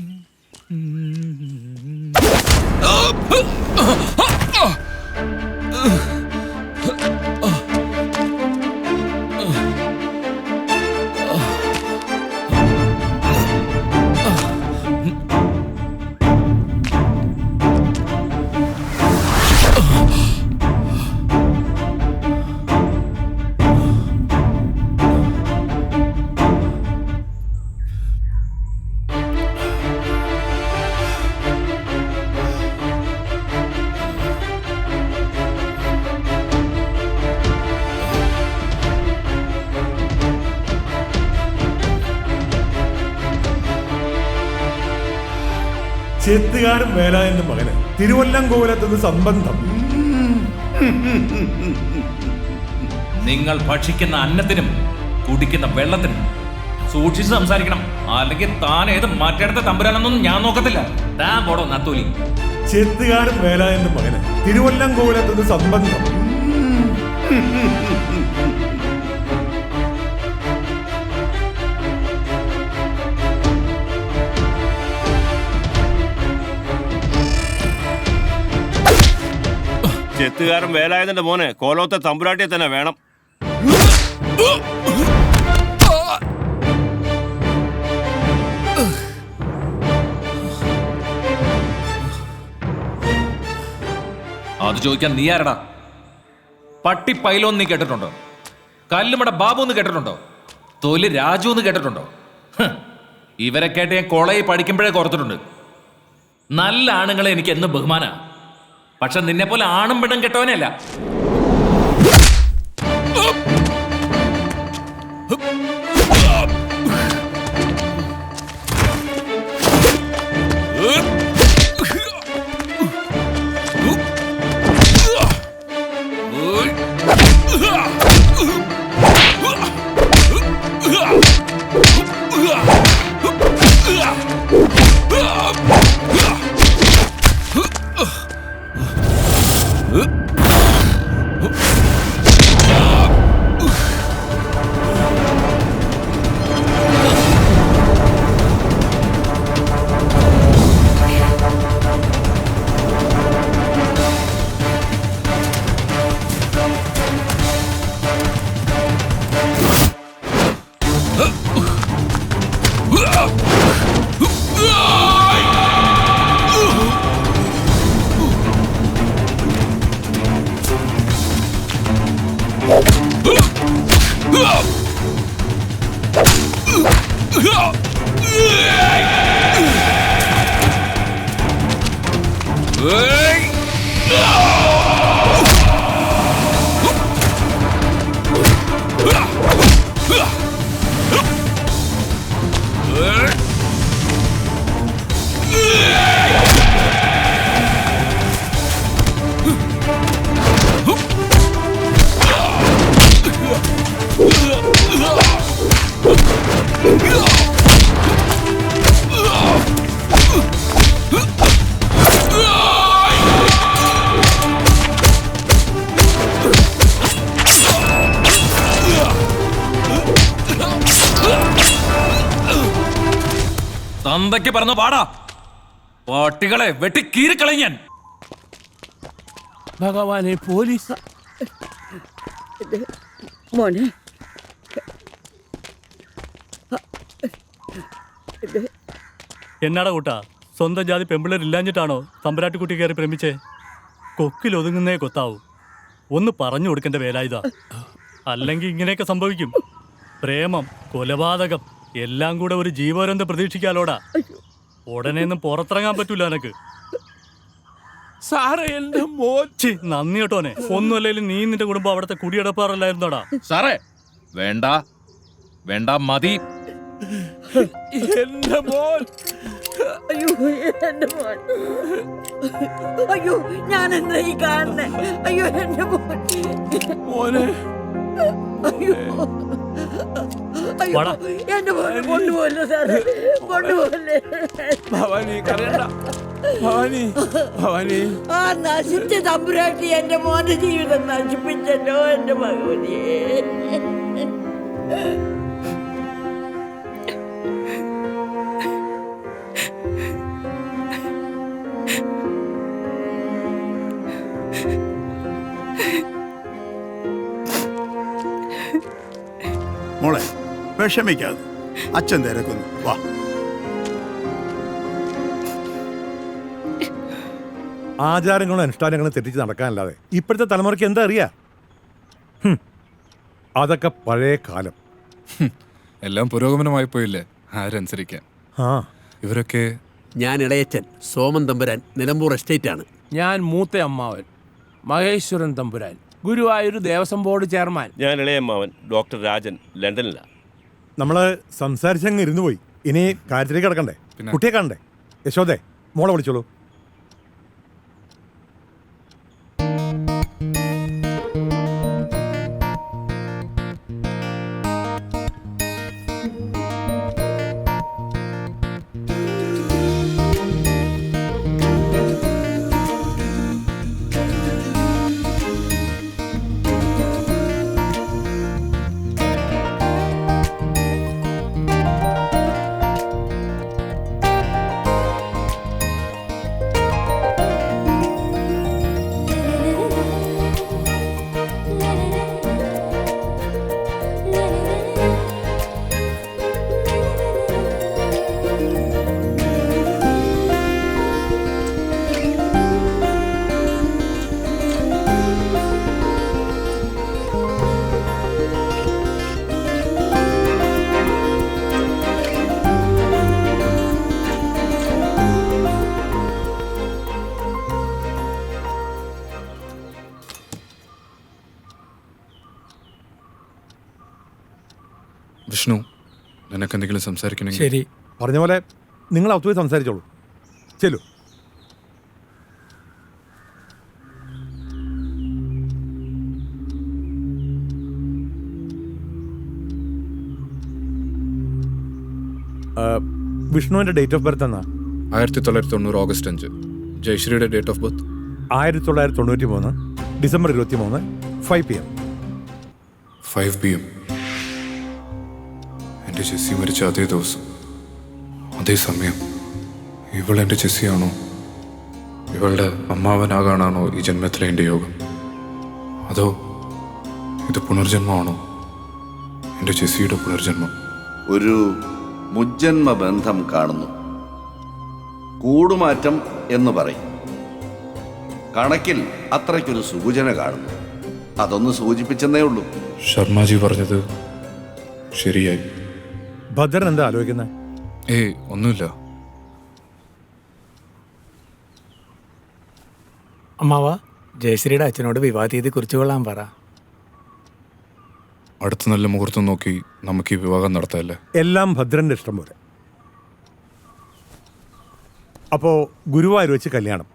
ചെത്തുകാരൻ വേലായന്റെ മകന് തിരുവല്ലംകോവിലത്തുനിന്ന് സംബന്ധം. നിങ്ങൾ ഭക്ഷിക്കുന്ന അന്നത്തിനും കുടിക്കുന്ന വെള്ളത്തിനും സൂക്ഷിച്ച് സംസാരിക്കണം, അല്ലെങ്കിൽ താൻ ഏത് മറ്റേടത്തെ തമ്പുരാനൊന്നും ഞാൻ നോക്കത്തില്ല. താൻ പോടോ നത്തോലി. ചെത്തുകാരൻ വേലായന്റെ മകന് തിരുവല്ലംകോവിലത്തുനിന്ന് സംബന്ധം. ചെത്തുകാരൻ വേലായുധന്റെ മോനെ കോലോത്തെ തമ്പുരാട്ടിയെ തന്നെ വേണം. അത് ചോദിക്കാൻ നീ ആരടാ? പട്ടി പൈലോന്ന് നീ കേട്ടിട്ടുണ്ടോ? കല്ലുമട ബാബു എന്ന് കേട്ടിട്ടുണ്ടോ? തൊലി രാജു എന്ന് കേട്ടിട്ടുണ്ടോ? ഇവരെ കേട്ട് ഞാൻ കോളേജിൽ പഠിക്കുമ്പോഴേ ഓർത്തിട്ടുണ്ട്. നല്ല ആണുങ്ങളെ എനിക്ക് എന്ന് ബഹുമാന. പക്ഷെ നിന്നെ പോലെ ആണും പെണ്ണും കെട്ടവനല്ല. തന്തയ്ക്ക് പറഞ്ഞു പാടാ. പട്ടികളെ വെട്ടി കീറിക്കളയും ഞാൻ. ഭഗവാനെ, പോലീസ്. മോനെ എന്നാടാ കൂട്ടാ, സ്വന്തം ജാതി പെമ്പിള്ളേർ ഇല്ലാഞ്ഞിട്ടാണോ തമ്പുരാട്ടിക്കുട്ടി കയറി പ്രേമിച്ചേ? കൊക്കിലൊതുങ്ങുന്നേ കൊത്താവൂ. ഒന്ന് പറഞ്ഞു കൊടുക്കേണ്ട വേലായുധ. അല്ലെങ്കിൽ ഇങ്ങനെയൊക്കെ സംഭവിക്കും. പ്രേമം, കൊലപാതകം എല്ലാം കൂടെ ഒരു ജീവപര്യന്തം പ്രതീക്ഷിക്കാലോടാ. ഉടനെ ഒന്നും പുറത്തിറങ്ങാൻ പറ്റൂല എനക്ക്. സാറേ, എന്റെ മോൻ. നന്ദി കേട്ടോനെ. ഒന്നുമല്ലെങ്കിലും നീ നിന്റെ കുടുംബം അവിടുത്തെ കുടിയടപ്പാറല്ലായിരുന്നോടാ? സാറേ, വേണ്ട വേണ്ട, മതി. എന്റെ മോൻ. അയ്യോ, എന്റെ മോൻ. അയ്യോ, ഞാൻ എന്താ ഈ കാണുന്നേ? അയ്യോ, എന്റെ മോൻ. മോനെ. അയ്യോ, അയ്യോ, എന്റെ മോനെ കൊണ്ടുപോകല്ലേ സാറേ, കൊണ്ടുപോകല്ലേ. ഭവാനി, കരയണ്ട. ഭവാനി, ഭവാനി. ആ നശിച്ച തമ്പുരാട്ടി എന്റെ മോന്റെ ജീവിതം നശിപ്പിച്ചല്ലോ എന്റെ ഭഗവതിയെ. മോളെ വിഷമിക്കാതെ, അച്ഛൻ തിരക്കുന്നു. വാ. ആചാരങ്ങളും അനുഷ്ഠാനങ്ങളും തെറ്റിച്ച് നടക്കാനല്ലാതെ ഇപ്പോഴത്തെ തലമുറയ്ക്ക് എന്താ അറിയാ? അതൊക്കെ പഴയ കാലം. എല്ലാം പുരോഗമനമായി പോയില്ലേ, ആരനുസരിക്കാൻ. ഇവരൊക്കെ ഞാൻ ഇളയച്ചൻ സോമൻ തമ്പുരാൻ, നിലമ്പൂർ എസ്റ്റേറ്റ് ആണ്. ഞാൻ മൂത്ത അമ്മാവൻ മഹേശ്വരൻ തമ്പുരാൻ, ഗുരുവായൂർ ദേവസ്വം ബോർഡ് ചെയർമാൻ. ഞാൻ ഇളയമ്മാവൻ ഡോക്ടർ രാജൻ, ലണ്ടനിലാണ്. നമ്മള് സംസാരിച്ചങ്ങ് ഇരുന്നു പോയി. ഇനി കാര്യത്തിലേക്ക് കിടക്കണ്ടേ? കുട്ടിയെ കാണണ്ടേ? യശോദേ, മോളെ വിളിച്ചോളൂ. വിഷ്ണു, നിനക്കെന്തെങ്കിലും സംസാരിക്കണമെങ്കിൽ. ശരി, പറഞ്ഞ പോലെ നിങ്ങൾ അകത്ത് പോയി സംസാരിച്ചോളൂ. ചെല്ലു. വിഷ്ണുവിന്റെ ഡേറ്റ് ഓഫ് ബർത്ത് എന്നാ? 1990 ഓഗസ്റ്റ് 5. ജയശ്രീയുടെ date of birth 1993 December 23 5 PM. 5 PM. എൻ്റെ ചെസ്സി മരിച്ച അതേ ദിവസം, അതേ സമയം. ഇവൾ എൻ്റെ ചെസ്സിയാണോ? ഇവളുടെ അമ്മാവനാകാനാണോ ഈ ജന്മത്തിലെ എൻ്റെ യോഗം? അതോ ഇത് പുനർജന്മമാണോ? എൻ്റെ ചെസ്സിയുടെ പുനർജന്മം. ഒരു മുജ്ജന്മ ബന്ധം കാണുന്നു. കൂടുമാറ്റം എന്ന് പറയും. കണക്കിൽ അത്രയ്ക്കൊരു സൂചന കാണുന്നു. അതൊന്ന് സൂചിപ്പിച്ചെന്നേ ഉള്ളൂ. ശർമാജി പറഞ്ഞത് ശരിയായി. ഭദ്രൻ എന്താ ആലോചിക്കുന്നത്? ഏയ്, ഒന്നുമില്ല. അമ്മാവ, ജയശ്രീയുടെ അച്ഛനോട് വിവാഹ തീയതി കുറിച്ചു കൊള്ളാൻ പറ. അടുത്ത നല്ല മുഹൂർത്തം നോക്കി നമുക്ക് ഈ വിവാഹം നടത്താമല്ലേ? എല്ലാം ഭദ്രന്റെ ഇഷ്ടം പോലെ. അപ്പോ ഗുരുവായൂർ വെച്ച് കല്യാണം.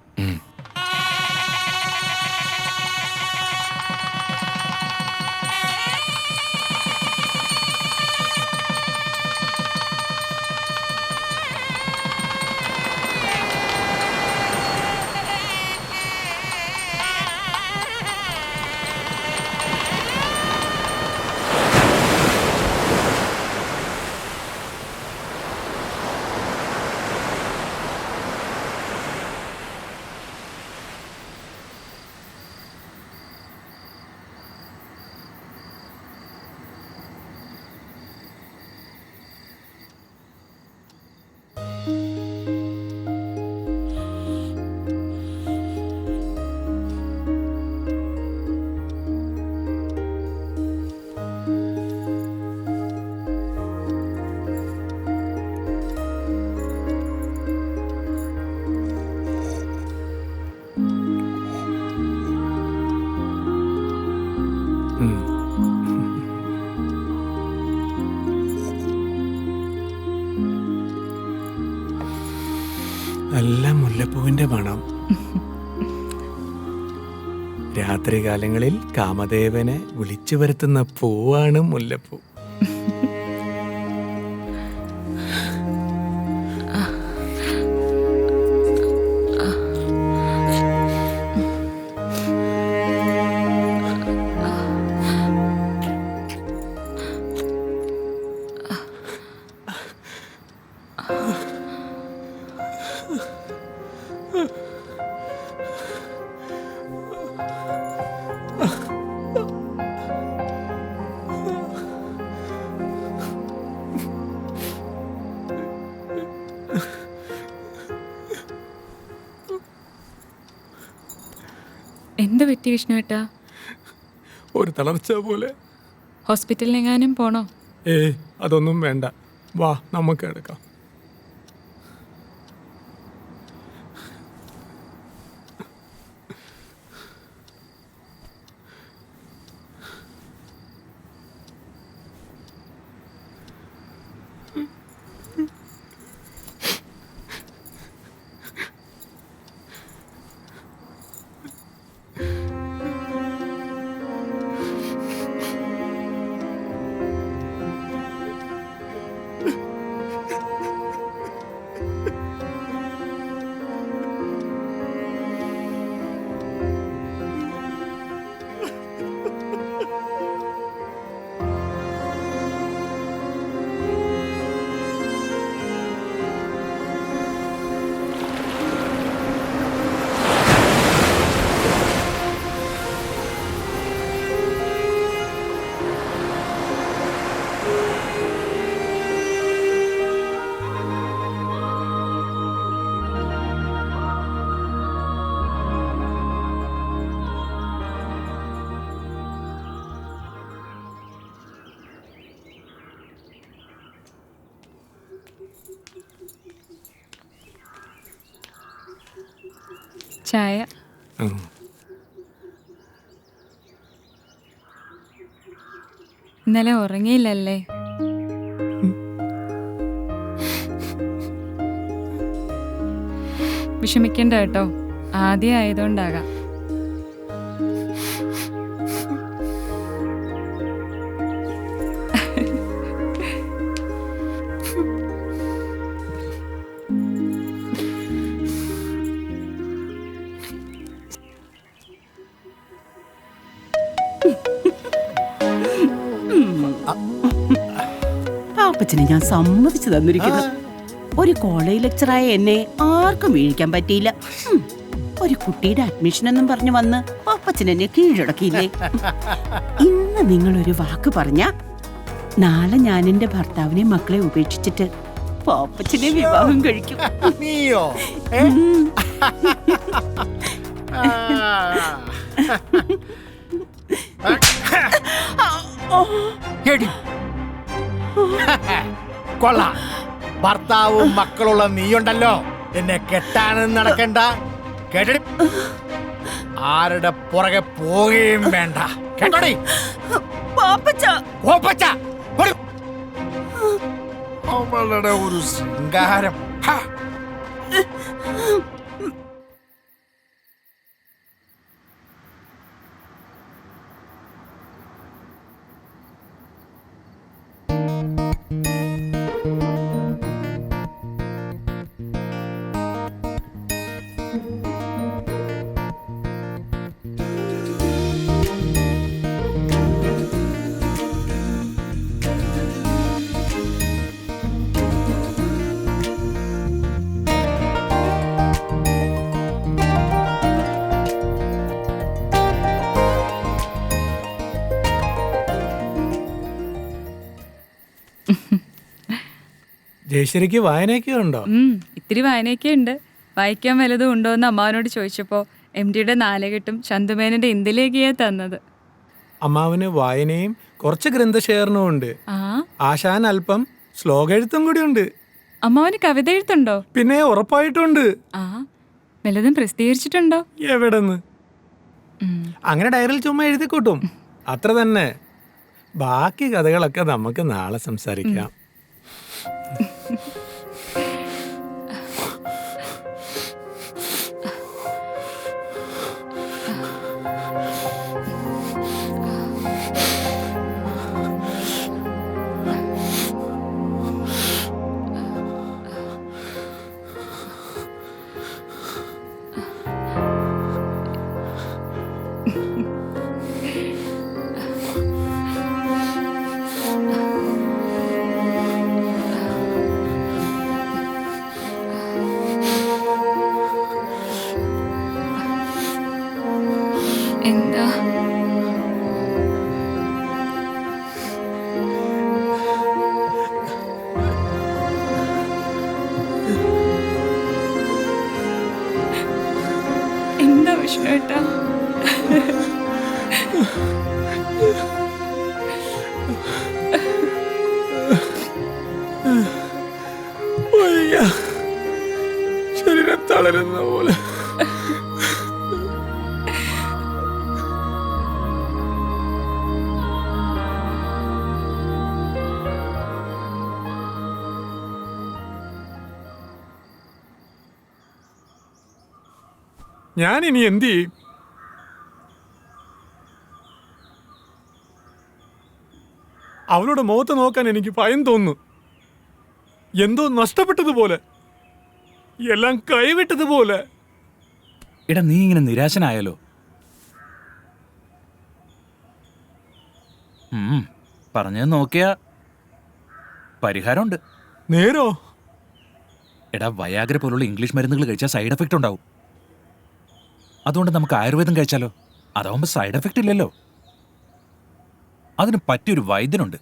നല്ല മുല്ലപ്പൂവിന്റെ മണം. രാത്രികാലങ്ങളിൽ കാമദേവനെ വിളിച്ചു വരുത്തുന്ന പൂവാണ് മുല്ലപ്പൂ. എന്ത് പറ്റി വിഷ്ണുവേട്ടാ? ഒരു തളർച്ച പോലെ. ഹോസ്പിറ്റലിലെങ്ങാനും പോണോ? അതൊന്നും വേണ്ട, വാ നമുക്ക് എടുക്കാം. ചായ. ഇന്നലെ ഉറങ്ങിയില്ലല്ലേ? വിഷമിക്കണ്ട കേട്ടോ, ആദ്യം ആയതുകൊണ്ടാകാം. പാപ്പച്ചനെ ഞാൻ സമ്മതിച്ചു തന്നിരിക്കുന്നു. ഒരു കോളേജ് ലെക്ചറായ എന്നെ ആർക്കും വീഴിക്കാൻ പറ്റിയില്ല. ഒരു കുട്ടിയുടെ അഡ്മിഷൻ എന്നും പറഞ്ഞു വന്ന് പാപ്പച്ചൻ എന്നെ കീഴടക്കിയില്ലേ? ഇന്ന് നിങ്ങളൊരു വാക്ക് പറഞ്ഞ നാളെ ഞാൻ എന്റെ ഭർത്താവിനെ മക്കളെ ഉപേക്ഷിച്ചിട്ട് പാപ്പച്ചനെ വിവാഹം കഴിക്കും. നീയോ? കൊള്ളാം, ഭർത്താവും മക്കളുള്ള നീയുണ്ടല്ലോ, എന്നെ കെട്ടാനും നടക്കണ്ട, കേട്ടടി, ആരുടെ പുറകെ പോവുകയും വേണ്ട, കേട്ടോടി. അവളുടെ ഒരു ശൃംഗാരം. ജയശ്രീക്ക് വായനയൊക്കെ ഉണ്ടോ? ഇത്തിരി വായനയൊക്കെ ഉണ്ട്. വായിക്കാൻ വല്ലതും ഉണ്ടോ എന്ന് അമ്മാവനോട് ചോദിച്ചപ്പോൾ MDയുടെ നാലുകെട്ടും ചന്തുമേനന്റെ ഇന്ത്യയിലേക്കാ തന്നത്. അമ്മാവന് വായനയും കുറച്ച് ഗ്രന്ഥശേഖരണവും ഉണ്ട്. ആശാൻ അല്പം ശ്ലോകെഴുത്തും കൂടി ഉണ്ട്. അമ്മാവന് കവിത എഴുത്തുണ്ടോ? പിന്നെ ഉറപ്പായിട്ടുണ്ട്. വല്ലതും പ്രസിദ്ധീകരിച്ചിട്ടുണ്ടോ? എവിടെന്ന്? അങ്ങനെ ഡയറിയിൽ ചുമ്മാ എഴുതി കൂട്ടും, അത്ര തന്നെ. ബാക്കി കഥകളൊക്കെ നമുക്ക് നാളെ സംസാരിക്കാം. എന്താ എന്താ വിഷ്ണു ഏട്ടാ? ശരീരം തളരുന്ന പോലെ. ഞാൻ ഇനി എന്ത് ചെയ്യും? അവളുടെ മുഖത്ത് നോക്കാൻ എനിക്ക് ഭയം തോന്നുന്നു. എന്തോ നഷ്ടപ്പെട്ടതുപോലെ, എല്ലാം കൈവിട്ടതുപോലെ. എടാ നീ ഇങ്ങനെ നിരാശനായാലോ? പറഞ്ഞത് നോക്കിയാ പരിഹാരമുണ്ട്. നേരോ? എടാ വയാഗ്ര പോലുള്ള ഇംഗ്ലീഷ് മരുന്നുകൾ കഴിച്ചാൽ സൈഡ് എഫക്റ്റ് ഉണ്ടാവും. അതുകൊണ്ട് നമുക്ക് ആയുർവേദം കഴിച്ചാലോ? അതാവുമ്പോൾ സൈഡ് എഫക്റ്റ് ഇല്ലല്ലോ. അതിന് പറ്റിയൊരു വൈദ്യനുണ്ട്,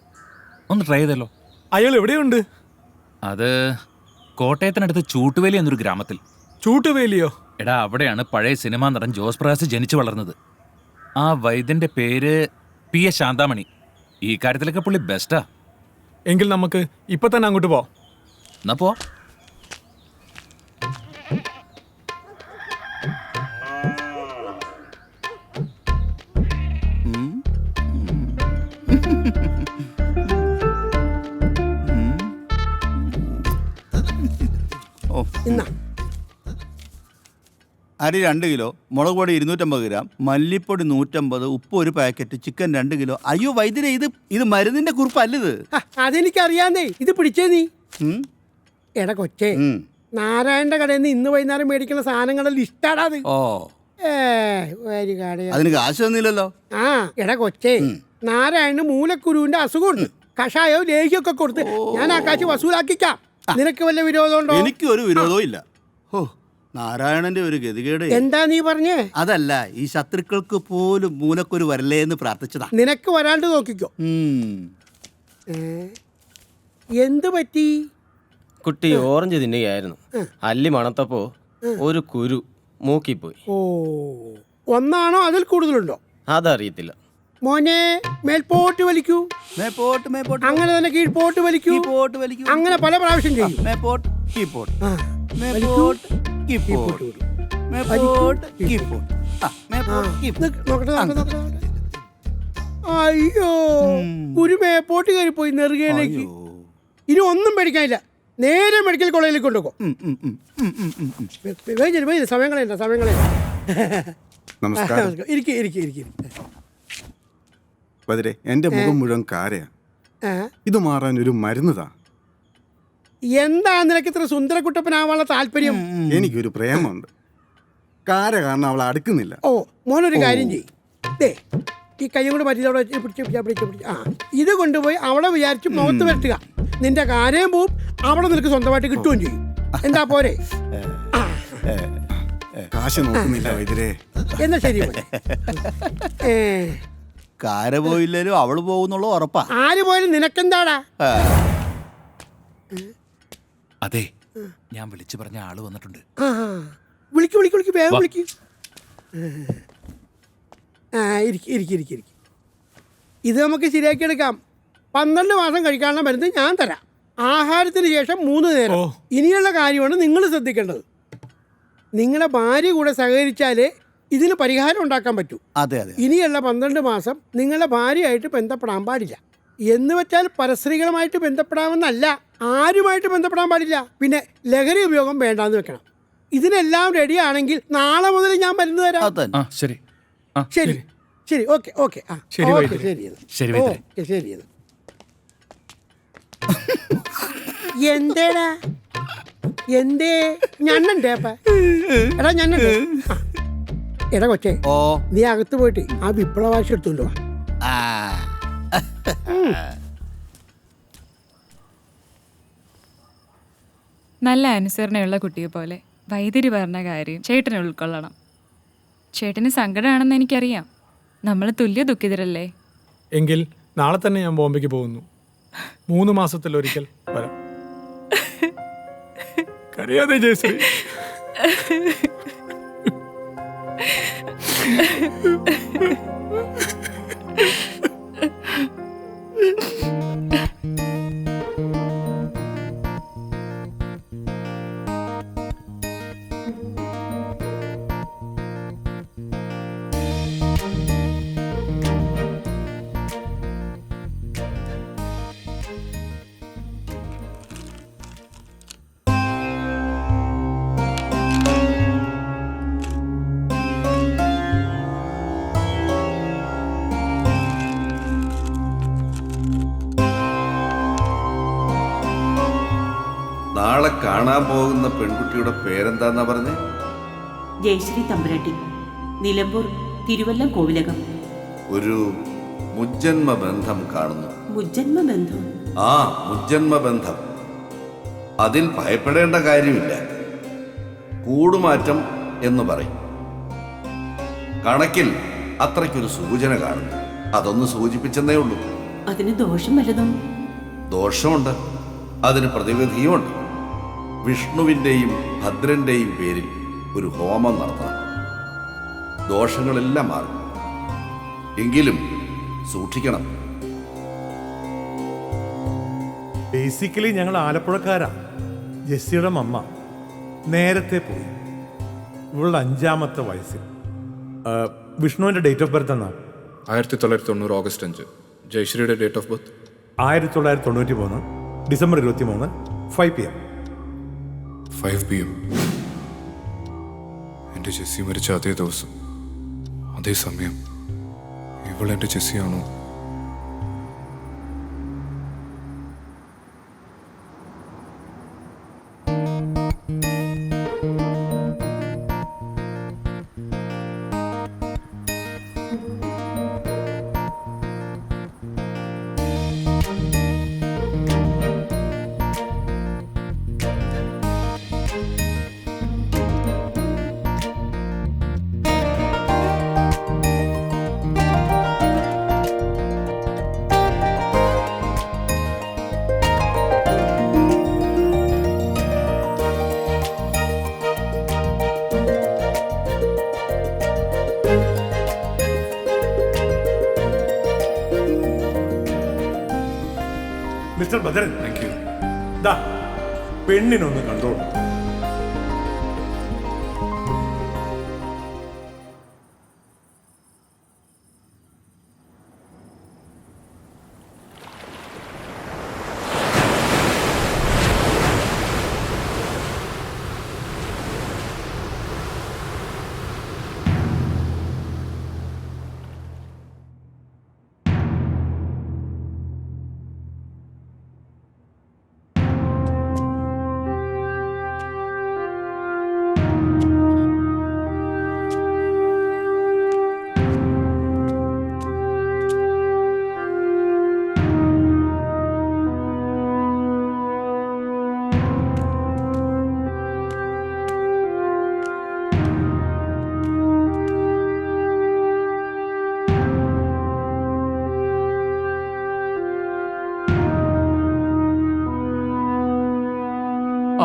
ഒന്ന് ട്രൈ ചെയ്തല്ലോ. അയാൾ എവിടെയുണ്ട്? അത് കോട്ടയത്തിനടുത്ത് ചൂട്ടുവേലി എന്നൊരു ഗ്രാമത്തിൽ. ചൂട്ടുവേലിയോ? എടാ അവിടെയാണ് പഴയ സിനിമാ നടൻ ജോസ് പ്രകാശ് ജനിച്ചു വളർന്നത്. ആ വൈദ്യന്റെ പേര് P.A. ശാന്താമണി. ഈ കാര്യത്തിലൊക്കെ പുള്ളി ബെസ്റ്റാ. എങ്കിൽ നമുക്ക് ഇപ്പൊ തന്നെ അങ്ങോട്ട് പോവാം. എന്നാ പോ. അരി 2 കിലോ, മുളക് പൊടി 250 ഗ്രാം, മല്ലിപ്പൊടി 150, ഉപ്പ് 1 പാക്കറ്റ്, ചിക്കൻ 2 കിലോ. അയ്യോ വൈദ്യരെ, ഇത് മരുന്നിന്റെ കുറിപ്പല്ലത്. അതെനിക്കറിയാന്നേ. ഇത് പിടിച്ചേ നീ. എടാ കൊച്ചേ, നാരായണന്റെ കടയിൽ നിന്ന് ഇന്ന് വൈകുന്നേരം മേടിക്കുന്ന സാധനങ്ങളുടെ ലിസ്റ്റാടാ അത്. അതിന് കാശ് തന്നില്ലല്ലോ. ആ എടാ കൊച്ചേ, നാരായണന് മൂലക്കുരുവിന്റെ അസുഖമുണ്ട്. കഷായോ ലേഹ്യമൊക്കെ കൊടുത്ത് ഞാൻ ആ കാശ് വസൂലാക്കിക്കാം. നിനക്ക് വല്ല വിരോധമുണ്ടോ? എനിക്ക് ഒരു വിരോധവും ഇല്ല. ഓ, നാരായണന്റെ ഒരു ഗതികേട്. എന്താ നീ പറഞ്ഞേ? അതല്ല, ഈ ശത്രുക്കൾക്ക് പോലും മൂലക്കൊരു വരല്ലേ എന്ന് പ്രാർത്ഥിച്ചതാ. നിനക്ക് വരാണ്ട് നോക്കിക്കോ. എന്ത് പറ്റി? കുട്ടി ഓറഞ്ച് തിന്നുകയായിരുന്നു. അല്ലി മണത്തപ്പോ ഒരു കുരു മൂക്കിപ്പോയി. ഓ, ഒന്നാണോ അതിൽ കൂടുതലുണ്ടോ? അതറിയത്തില്ല മോനെ. മേൽപോട്ട് വലിക്കൂ. മേപ്പോട്ട് മേപ്പോട്ട്. അങ്ങനെ തന്നെ കീഴ്പോട്ട് വലിക്കൂ. കീഴ്പോട്ട് വലിക്കൂ. അങ്ങനെ പല പ്രാവശ്യം ചെയ്യും. മേപ്പോട്ട് കീഴ്പോട്ട്. മേപ്പോട്ട് കീഴ്പോട്ട്. മേപ്പോട്ട് കീഴ്പോട്ട്. നോക്കട്ടെ. അയ്യോ, ഒരു മേപ്പോട്ട് കയറിപ്പോയി നെറുകയിലേക്ക്. ഇനി ഒന്നും പേടിക്കാനില്ല. നേരെ മെഡിക്കൽ കോളേജിലേക്ക് കൊണ്ടുപോകും. സമയങ്ങളെ നമസ്കാരം. പതിരെ, എന്റെ മുഖം മുഴുവൻ കാരയാ. ഇത് മാറാൻ ഒരു മരുന്നതാ. എന്താ നിനക്ക് ഇത്ര സുന്ദരക്കുട്ടപ്പനാവാനുള്ള താല്പര്യം? എനിക്കൊരു പ്രേമുണ്ട്. കാര കാരണം അവളെ അടുക്കുന്നില്ല. ഓ, മോനൊരു കാര്യം ചെയ്യേ. ഈ കൈ കൊണ്ട് പറ്റി പിടിച്ച് ഇത് കൊണ്ടുപോയി അവളെ വിചാരിച്ച് മുഖത്ത് വരട്ടുക. നിന്റെ കാര്യം പോവും, അവിടെ നിനക്ക് സ്വന്തമായിട്ട് കിട്ടുകയും ചെയ്യും. എന്താ പോരെ? കാശ് നോക്കുന്നില്ല വൈദ്യരെ. എന്നാ ശരി. കാര പോയില്ലേലും അവള് പോകുന്നുള്ള ഉറപ്പാ. ആര് പോയാലും നിനക്കെന്താടാ? അതെ, ഞാൻ വിളിച്ചു പറഞ്ഞ ആള് വന്നിട്ടുണ്ട്. വിളിക്ക് വേഗം വിളിക്ക്. ഇത് നമുക്ക് ശരിയാക്കി എടുക്കാം. 12 മാസം കഴിക്കാനുള്ള മരുന്ന് ഞാൻ തരാം. ആഹാരത്തിന് ശേഷം 3 നേരം. ഇനിയുള്ള കാര്യമാണ് നിങ്ങൾ ശ്രദ്ധിക്കേണ്ടത്. നിങ്ങളുടെ ഭാര്യ കൂടെ സഹകരിച്ചാലേ ഇതിന് പരിഹാരം ഉണ്ടാക്കാൻ പറ്റൂ. അതെ അതെ. ഇനിയുള്ള 12 മാസം നിങ്ങളുടെ ഭാര്യയായിട്ട് ബന്ധപ്പെടാൻ പാടില്ല. എന്ന് വെച്ചാൽ പരസ്ത്രീകളുമായിട്ട് ബന്ധപ്പെടാമെന്നല്ല, ആരുമായിട്ട് ബന്ധപ്പെടാൻ പാടില്ല. പിന്നെ ലഹരി ഉപയോഗം വേണ്ടാന്ന് വെക്കണം. ഇതിനെല്ലാം റെഡി ആണെങ്കിൽ നാളെ മുതൽ ഞാൻ മരുന്ന് തരാം. ശരി ശരി ശരി. Okay okay. ശരി. എന്തേടാ എന്തേ ഞണ്ണണ്ടേ? എടാ ഞണ്ണണ്ടേ? എടാ കൊച്ചേ, നീ അകത്ത് പോയിട്ട് ആ വിപ്ലവാശി എടുത്തോണ്ട് വാ. നല്ല അനുസരണയുള്ള കുട്ടിയെ പോലെ വൈദ്യര് പറഞ്ഞ കാര്യം ചേട്ടനെ ഉൾക്കൊള്ളണം. ചേട്ടന് സങ്കടമാണെന്ന് എനിക്കറിയാം. നമ്മൾ തുല്യ ദുഃഖിതരല്ലേ? എങ്കിൽ നാളെ തന്നെ ഞാൻ ബോംബെക്ക് പോകുന്നു. 3 മാസത്തിലൊരിക്കൽ വരാം. കരയാതെ ജയശ്രീ. നാളെ കാണാൻ പോകുന്ന പെൺകുട്ടിയുടെ പേരെന്താന്നാ പറഞ്ഞേ? ജയശ്രീ തമ്പുരാട്ടി, നിലമ്പൂർ തിരുവല്ലം കോവിലകം. ഒരു മുജ്ജന്മ ബന്ധം കാണുന്നു. മുജ്ജന്മ ബന്ധം? ആ, മുജ്ജന്മ ബന്ധം. അതിൽ ഭയപ്പെടേണ്ട കാര്യമില്ല. കൂടുമാറ്റം എന്ന് പറയും. കണക്കിൽ അത്രയ്ക്കൊരു സൂചന കാണുന്നു. അതൊന്ന് സൂചിപ്പിച്ചെന്നേ ഉള്ളൂ. അതിന് ദോഷം വല്ലതും? ദോഷമുണ്ട്, അതിന് പ്രതിവിധിയുമുണ്ട്. വിഷ്ണുവിൻ്റെയും ഭദ്രൻ്റെയും പേരിൽ ഒരു ഹോമം നടത്തണം. ദോഷങ്ങളെല്ലാം മാറും. എങ്കിലും സൂക്ഷിക്കണം. ബേസിക്കലി ഞങ്ങൾ ആലപ്പുഴക്കാരാ. ജെസ്സിയുടെ മമ്മ നേരത്തെ പോയി, ഇവളുടെ 5ാമത്തെ വയസ്സിൽ. വിഷ്ണുവിൻ്റെ ഡേറ്റ് ഓഫ് ബർത്ത് എന്നാ? 1990 ഓഗസ്റ്റ് 5. ജയശ്രീയുടെ date of birth 1993 December 23 5 PM. 5 PM. എൻ്റെ ജെസ്സി മരിച്ച അതേ ദിവസം, അതേ സമയം. ഇവൾ എൻ്റെ ജെസ്സിയാണോ? Mister Bhadran, thank you. ദാ പെണ്ണിനൊന്ന് കണ്ടോളൂ.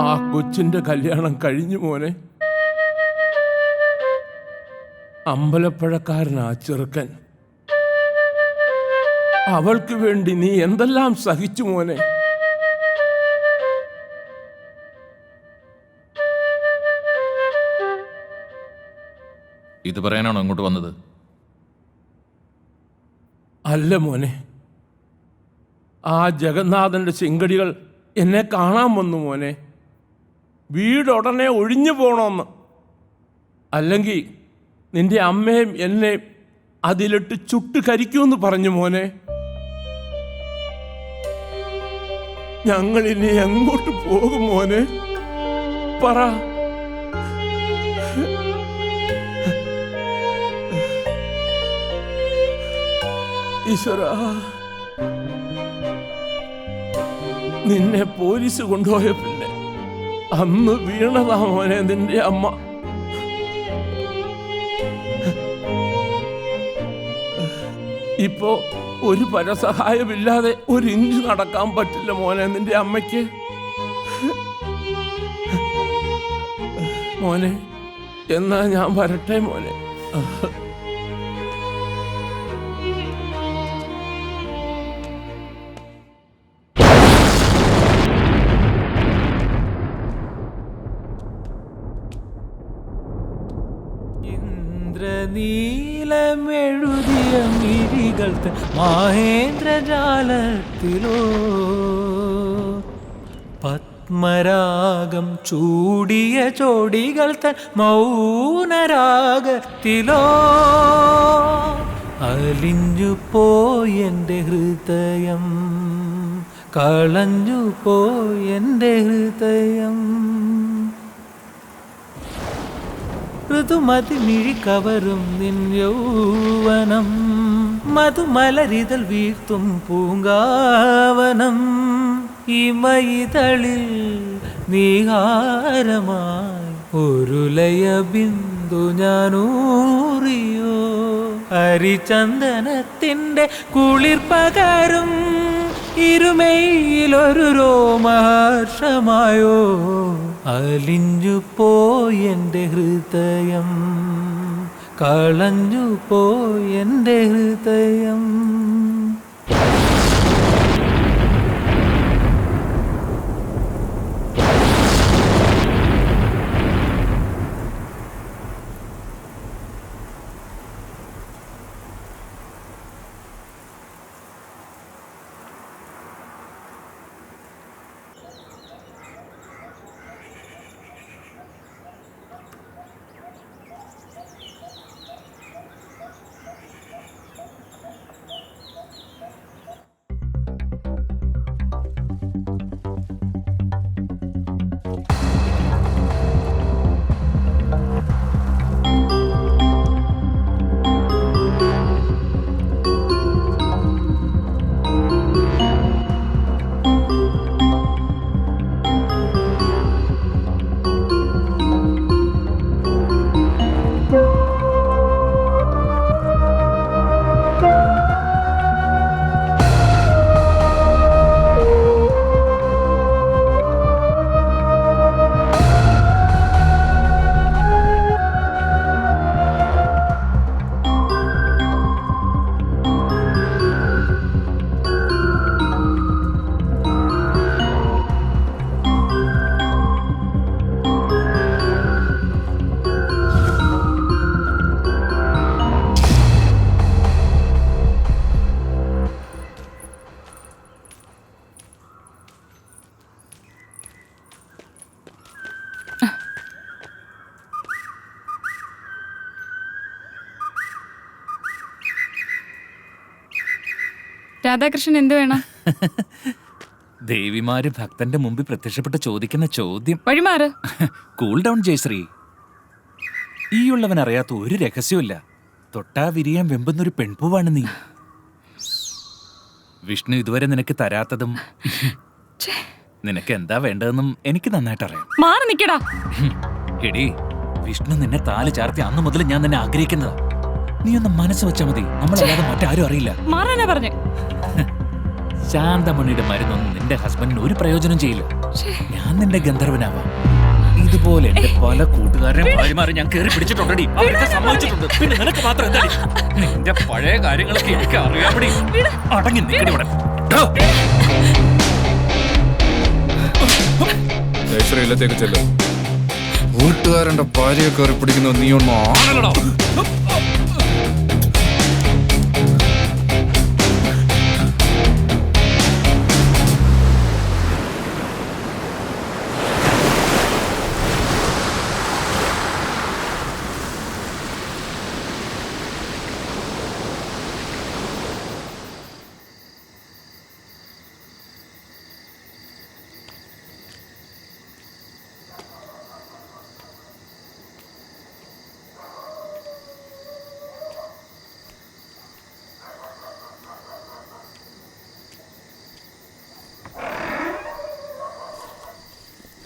ആ കൊച്ചിന്റെ കല്യാണം കഴിഞ്ഞു മോനെ. അമ്പലപ്പുഴക്കാരനാ ചെറുക്കൻ. അവൾക്ക് വേണ്ടി നീ എന്തെല്ലാം സഹിച്ചു മോനെ. ഇത് പറയാനാണോ ഇങ്ങോട്ട് വന്നത്? അല്ല മോനെ, ആ ജഗന്നാഥന്റെ ചെങ്കടികൾ എന്നെ കാണാൻ വന്നു മോനെ. വീടുടനെ ഒഴിഞ്ഞു പോണമെന്ന്. അല്ലെങ്കിൽ നിന്റെ അമ്മയും എന്നെ അതിലിട്ട് ചുട്ട് കരിക്കുമെന്ന് പറഞ്ഞു മോനെ. ഞങ്ങളിനി എങ്ങോട്ട് പോകും മോനെ? പറ. ഈശ്വരാ, നിന്നെ പോലീസ് കൊണ്ടുപോയ പിന്നെ അന്ന് വീണതാ മോനെ നിന്റെ അമ്മ. ഇപ്പോ ഒരു പരസഹായമില്ലാതെ ഒരു ഇഞ്ച് നടക്കാൻ പറ്റില്ല മോനെ നിന്റെ അമ്മയ്ക്ക്. മോനെ എന്നാ ഞാൻ വരട്ടെ മോനെ. നീലമെഴുതിയ മിഴികൾ മഹേന്ദ്രജാലത്തിലോ പത്മരാഗം ചൂടിയ ചോടികൾ തൻ മൗനരാഗത്തിലോ അലിഞ്ഞു പോയെൻ്റെ ഹൃദയം, കളഞ്ഞു പോയെൻ്റെ ഹൃദയം. ഋതുമതി മിഴി കവറും നിൻ യൗവനം, മധുമലരിതൽ വീഴ്ത്തും പൂങ്കാവനം. ഇമയിതളിൽ നീഹാരമായി ഒരു ലയ ബിന്ദു ഞാനൂറിയോ, ഹരിചന്ദനത്തിൻ്റെ കുളിർ പകരും ഇരുമയിലൊരു രോമഹർഷമായോ. അലിഞ്ഞു പോയെൻ്റെ ഹൃദയം, കളഞ്ഞു പോയെൻ്റെ ഹൃദയം. രാധാകൃഷ്ണൻ എന്ത് വേണം? ദേവിമാര് ഭക്തന്റെ മുമ്പിൽ പ്രത്യക്ഷപ്പെട്ട് ചോദിക്കുന്ന ചോദ്യം. വഴിമാറ്. Cool down Jayashree. ഈയുള്ളവൻ അറിയാത്ത ഒരു രഹസ്യമില്ല. തൊട്ടാ വിരിയാൻ വെമ്പുന്നൊരു പെൺപൂവാണ് നീ. വിഷ്ണു ഇതുവരെ നിനക്ക് തരാത്തതും നിനക്ക് എന്താ വേണ്ടതെന്നും എനിക്ക് നന്നായിട്ട് അറിയാം. മാറി നിക്കടാ. എടി, വിഷ്ണു നിന്നെ താല് ചാർത്തി അന്നു മുതൽ ഞാൻ നിന്നെ ആഗ്രഹിക്കുന്നതാ. നീ ഒന്ന് മനസ്സ് വെച്ചാ മതി, നമ്മളല്ലാതെ മറ്റാരും അറിയില്ല. മാറാനാ പറഞ്ഞു. ശാന്തമണിയുടെ മരുന്നൊന്നും നിന്റെ ഹസ്ബൻഡിന് ഒരു പ്രയോജനം ചെയ്യില്ല. ഞാൻ നിന്റെ ഗന്ധർവനാവാം. ഇതുപോലെ എന്റെ പല കൂട്ടുകാരെയും ഭാര്യമാരെ ഞാൻ കയറി പിടിച്ചിട്ടുണ്ടടി. അവരൊക്കെ സമ്മതിച്ചിട്ടുണ്ട്. പിന്നെ നിനക്ക് മാത്രം എന്താടി? നിന്റെ പഴയ കാര്യങ്ങളൊക്കെ എനിക്ക് അറിയാമടി. അടങ്ങി നിൽക്കടി ഇവിടെ. ഇല്ലത്തേക്ക് ചെല്ലും. വീട്ടുകാരന്റെ ഭാര്യയെ കയറി പിടിക്കുന്നത് നീ ഒന്നും ആണല്ലോ.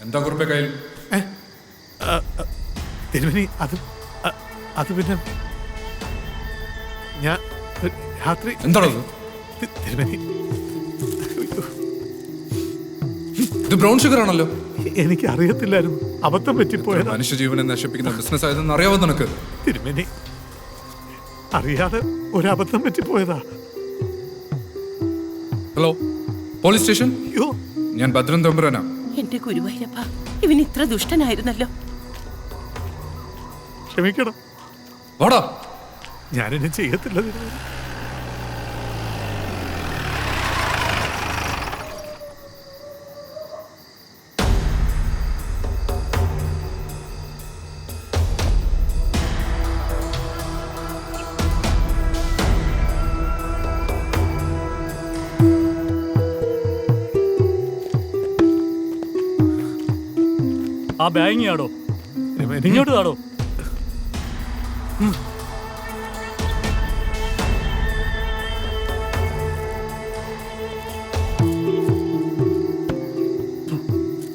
എന്താ കുറിപ്പേ കയ്യിൽ? തിരുമേനി അത് പിന്നെ രാത്രി എന്താണത്? തിരുമേനി, ഇത് ബ്രൗൺ ഷുഗർ ആണല്ലോ. എനിക്ക് അറിയത്തില്ലായിരുന്നു, അബദ്ധം പറ്റിപ്പോയത്. മനുഷ്യജീവനെ നശിപ്പിക്കുന്ന ബിസിനസ് ആയതെന്ന് അറിയാവോ നിനക്ക്? തിരുമേനി, അറിയാതെ ഒരബദ്ധം പറ്റിപ്പോയതാ. Hello, police station. അയ്യോ, ഞാൻ ഭദ്രൻ തമ്പുരാനാ. എന്റെ ഗുരുവായൂരപ്പ, ഇവൻ ഇത്ര ദുഷ്ടനായിരുന്നല്ലോ. ക്ഷമിക്കണം, വാടാ. ഞാനിനി ചെയ്യത്തില്ല തിരുമേനി. ആ ബാഗിങ് ആടോ, ഇങ്ങോട്ട് താടോ.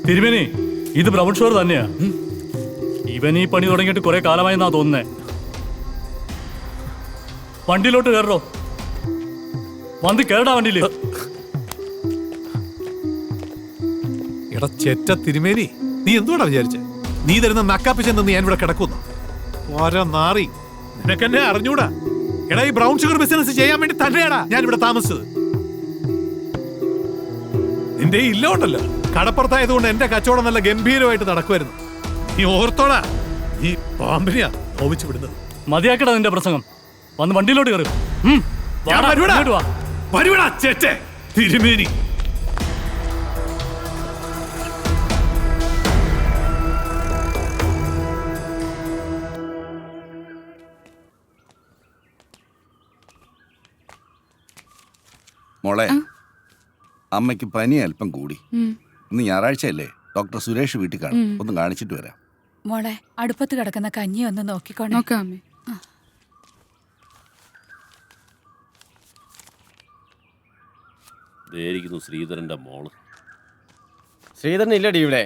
തിരുമേനി, ഇത് ബ്രൗൺ ഷുഗർ തന്നെയാ. ഇവൻ ഈ പണി തുടങ്ങിയിട്ട് കുറെ കാലമായെന്നാ തോന്നുന്നേ. വണ്ടിയിലോട്ട് കയറോ, വന്ന് കേടാ വണ്ടിയില്. എടാ ചെറ്റ തിരുമേനി, നീ എന്തുകൊണ്ടാ വിചാരിച്ചേ നീ തരുന്ന നക്കാപ്പിച്ചെന്ന് ഞാൻ ഇവിടെ കിടക്കുന്നു? ഓരോ നാറി, നിനക്കെന്നെ അറിഞ്ഞൂടാ. എടാ, ഈ ബ്രൗൺ ഷുഗർ ബിസിനസ് ചെയ്യാൻ വേണ്ടി തന്നെയാടാ ഞാൻ ഇവിടെ താമസിച്ചത്. നിന്റെ ഈ ഇല്ലോണ്ടല്ലോ, കടപ്പുറത്തായതുകൊണ്ട് എന്റെ കച്ചവടം നല്ല ഗംഭീരമായിട്ട് നടക്കുമായിരുന്നു. നീ ഓർത്തോടാ, ഈ പാമ്പിനെയാ ഓവിച്ചു വിടുന്നത്. മതിയാക്കടാ നിന്റെ പ്രസംഗം, വന്ന് വണ്ടിയിലോട്ട് കയറും. വരുവടാ ചേച്ചേ തിരുമേനി. മോളെ, അമ്മയ്ക്ക് പനി അല്പം കൂടി. ഇന്ന് ഞായറാഴ്ചയല്ലേ, ഡോക്ടർ സുരേഷ് വീട്ടിൽ കാണും. ഒന്ന് കാണിച്ചിട്ട് വരാം. മോളെ, അടുപ്പത്ത് കിടക്കുന്ന കഞ്ഞി ഒന്ന് നോക്കിക്കോണേ. നോക്കാമേ. ഇതായിരിക്കുന്നു ശ്രീധരന്റെ മോള്. ശ്രീധരൻ ഇല്ലടി ഇവിടെ.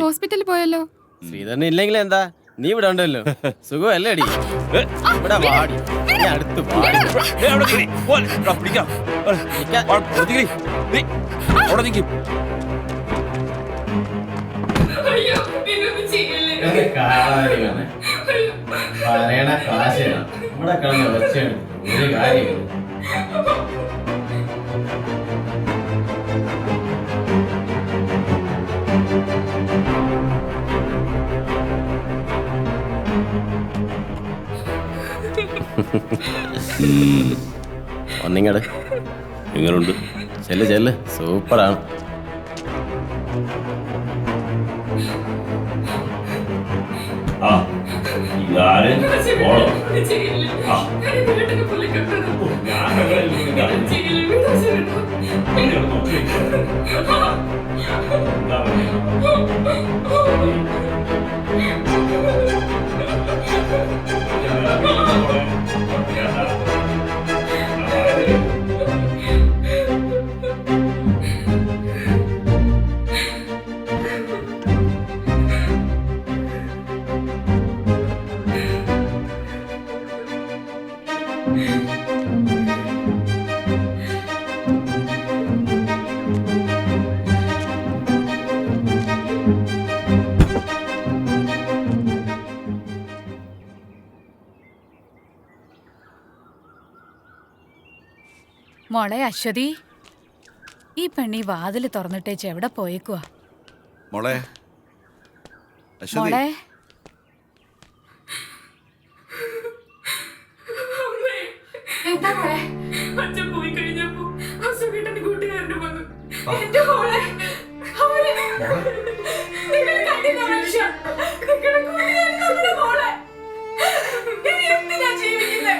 ഹോസ്പിറ്റലിൽ പോയല്ലോ. ശ്രീധരൻ ഇല്ലെങ്കിൽ എന്താ, നീ ഇവിടെ ഉണ്ടല്ലോ. സുഖമല്ലേ അടി? ഇവിടെ വാടി, അടുത്ത് പറയണ കാശിനാ ഇവിടെ കിടന്ന് വെച്ചാണ് ഒരു കാര്യം. ഒന്നിങ്ങട് എങ്ങനുണ്ട്? ചെല്ല് ചെല്ല്, സൂപ്പറാണ്. മോളെ അശ്വതി, ഈ പെണ്ണി വാതിൽ തുറന്നിട്ടേച്ച് എവിടെ പോയേക്കുവാ? മോളെ മോളെ, എന്താ മോളെ? അച്ഛൻ പോയി കഴിഞ്ഞപ്പോ അസുഖേട്ടന്റെ കൂട്ടുകാരന് വന്നു. എന്റെ മോളെ, നിങ്ങൾ കണ്ടില്ല മനുഷ്യ, നിങ്ങളുടെ കൂട്ടുകാരൻ നമ്മുടെ മോളെ. ഇനി എന്തിനാ ജീവിക്കുന്നേ?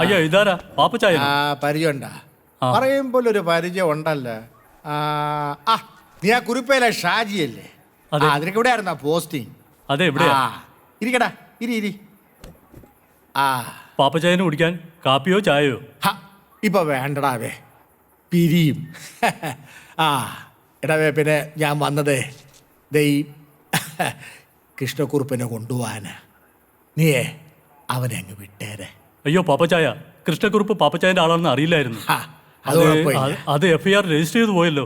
അയ്യോ ഇതാരാ പാപ്പച്ചായ പരിചയമുണ്ടാ പറയുമ്പോൾ ഒരു പരിചയം ഉണ്ടല്ലോ. നീ ആ കുറിപ്പയിലെ ഷാജിയല്ലേ? അതിനൊക്കെ ഇവിടെ ആയിരുന്നാ പോസ്റ്റിംഗ്? അതെ എവിടെയാ? ഇരിക്കടാ, ഇരി. പാപ്പച്ചായന് കുടിക്കാൻ കാപ്പിയോ ചായയോ? ഇപ്പൊ വേണ്ടടാവേ, പിരിയും. എടാവേ, പിന്നെ ഞാൻ വന്നതേ ഈ കൃഷ്ണക്കുറുപ്പിനെ കൊണ്ടുപോവാനാ. നീയേ അവനെ അങ്ങ് വിട്ടേരെ. അയ്യോ പാപ്പച്ചായ, കൃഷ്ണക്കുറുപ്പ് പാപ്പച്ചായന്റെ ആളാണെന്ന് അറിയില്ലായിരുന്നു. അത് FIR രജിസ്റ്റർ ചെയ്ത് പോയല്ലോ.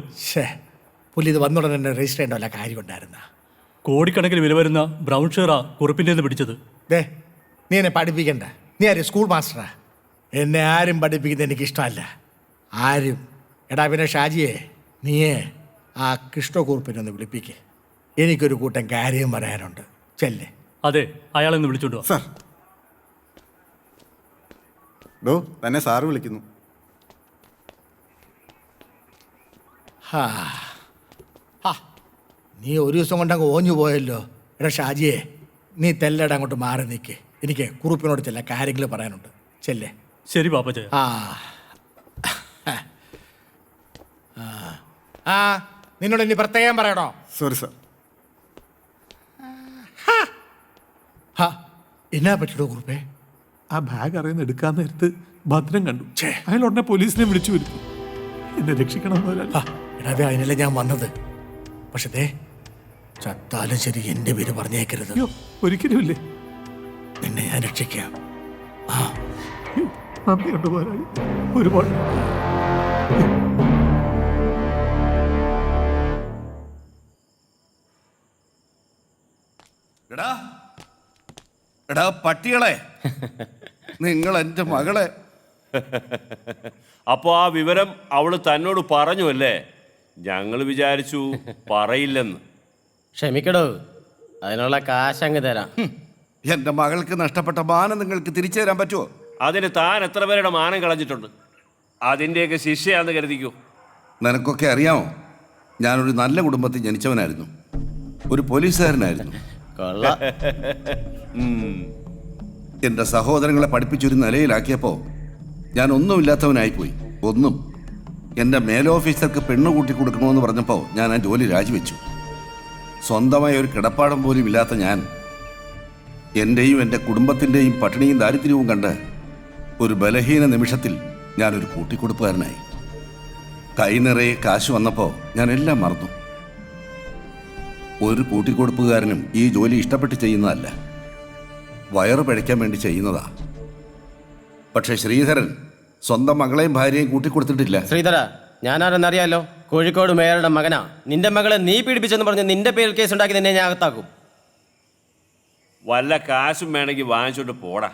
പുള്ളി ഇത് വന്നുടനെ തന്നെ രജിസ്റ്റർ ചെയ്യേണ്ട വല്ല കാര്യം ഉണ്ടായിരുന്ന? കോടിക്കണക്കിന് വില വരുന്ന ബ്രൗൺ ഷെയറാ കുറുപ്പിൻ്റെ പിടിച്ചത്. നീ എന്നെ പഠിപ്പിക്കണ്ട. നീ ആര് സ്കൂൾ മാസ്റ്ററാ? എന്നെ ആരും പഠിപ്പിക്കുന്നത് എനിക്കിഷ്ടമല്ല, ആരും. എടാ പിന്നെ ഷാജിയെ, നീയേ ആ കൃഷ്ണക്കുറുപ്പിനെ ഒന്ന് വിളിപ്പിക്കേ. എനിക്കൊരു കൂട്ടം കാര്യം പറയാനുണ്ട്. ചെല്ലേ. അതെ, അയാളെന്ന് വിളിച്ചോണ്ടോ. സാർ തന്നെ സാറ് വിളിക്കുന്നു. നീ ഒരു ദിവസം കൊണ്ടങ്ങ് ഓഞ്ഞു പോയല്ലോ. എടാ ഷാജിയെ, നീ തെല്ലട അങ്ങോട്ട് മാറി നിൽക്കേ. എനിക്ക് കുറുപ്പിനോട് ചില കാര്യങ്ങൾ പറയാനുണ്ട്. ചെല്ലേ. ശരി പാപ്പച്ചായ. നിന്നോട് ഇനി പ്രത്യേകം പറയണോ? Sorry sir. എന്നാ പറ്റിയോ കുറുപ്പേ? ആ ബാഗ് അറിയുന്ന എടുക്കാൻ നേരത്ത് ഭദ്രം കണ്ടു. അയാൾ ഉടനെ പോലീസിനെ വിളിച്ചു വരുത്തി. എന്നെ രക്ഷിക്കണം. എടാ അതിനല്ലേ ഞാൻ വന്നത്. പക്ഷേ ചത്താലും ശരി എന്റെ പേര് പറഞ്ഞേക്കരുത്. ഒരിക്കലും ഇല്ലേ. നിന്നെ ഞാൻ രക്ഷിക്കാം. നന്ദിയുണ്ട് പോരാളി, ഒരുപാട്. എടാ പട്ടികളെ, നിങ്ങൾ എൻ്റെ മകളെ. അപ്പോ ആ വിവരം അവള് തന്നോട് പറഞ്ഞു അല്ലേ? ഞങ്ങൾ വിചാരിച്ചു പറയില്ലെന്ന്. ക്ഷമിക്കടോ, അതിനുള്ള കാശങ്ങ് തരാം. എൻ്റെ മകൾക്ക് നഷ്ടപ്പെട്ട മാനം നിങ്ങൾക്ക് തിരിച്ചു തരാൻ പറ്റുമോ? അതിന് താൻ എത്ര പേരുടെ മാനം കളഞ്ഞിട്ടുണ്ട്? അതിൻ്റെയൊക്കെ ശിക്ഷയാന്ന് കരുതിക്കൂ. നിനക്കൊക്കെ അറിയാമോ, ഞാനൊരു നല്ല കുടുംബത്തിൽ ജനിച്ചവനായിരുന്നു. ഒരു പോലീസുകാരനായിരുന്നു. എൻ്റെ സഹോദരങ്ങളെ പഠിപ്പിച്ചൊരു നിലയിലാക്കിയപ്പോൾ ഞാൻ ഒന്നുമില്ലാത്തവനായിപ്പോയി. ഒന്നും. എൻ്റെ മേലോഫീസർക്ക് പെണ്ണ് കൂട്ടി കൊടുക്കണമെന്ന് പറഞ്ഞപ്പോൾ ഞാൻ ആ ജോലി രാജിവെച്ചു. സ്വന്തമായ ഒരു കിടപ്പാടം പോലും ഇല്ലാത്ത ഞാൻ എൻ്റെയും എൻ്റെ കുടുംബത്തിൻ്റെയും പട്ടിണിയും ദാരിദ്ര്യവും കണ്ട് ഒരു ബലഹീന നിമിഷത്തിൽ ഞാനൊരു കൂട്ടിക്കൊടുപ്പുകാരനായി. കൈ നിറയെ കാശ് വന്നപ്പോൾ ഞാൻ എല്ലാം മറന്നു. ഒരു കൂട്ടിക്കൊടുപ്പുകാരനും ഈ ജോലി ഇഷ്ടപ്പെട്ട് ചെയ്യുന്നതല്ല, വയറ് പിഴയ്ക്കാൻ വേണ്ടി ചെയ്യുന്നതാ. പക്ഷെ ശ്രീധരൻ സ്വന്തം മകളെയും ഭാര്യയും കൂട്ടിക്കൊടുത്തിട്ടില്ല. ശ്രീധര, ഞാനാരെന്നറിയാലോ? കോഴിക്കോട് മേയറുടെ മകനാ. നിന്റെ മകളെ നീ പീഡിപ്പിച്ചെന്ന് പറഞ്ഞ് നിന്റെ പേരിൽ കേസ് ഉണ്ടാക്കി നിന്നെ ഞാൻ അകത്താക്കും. വല്ല കാശും വേണമെങ്കിൽ വാങ്ങിച്ചോണ്ട് പോടാ.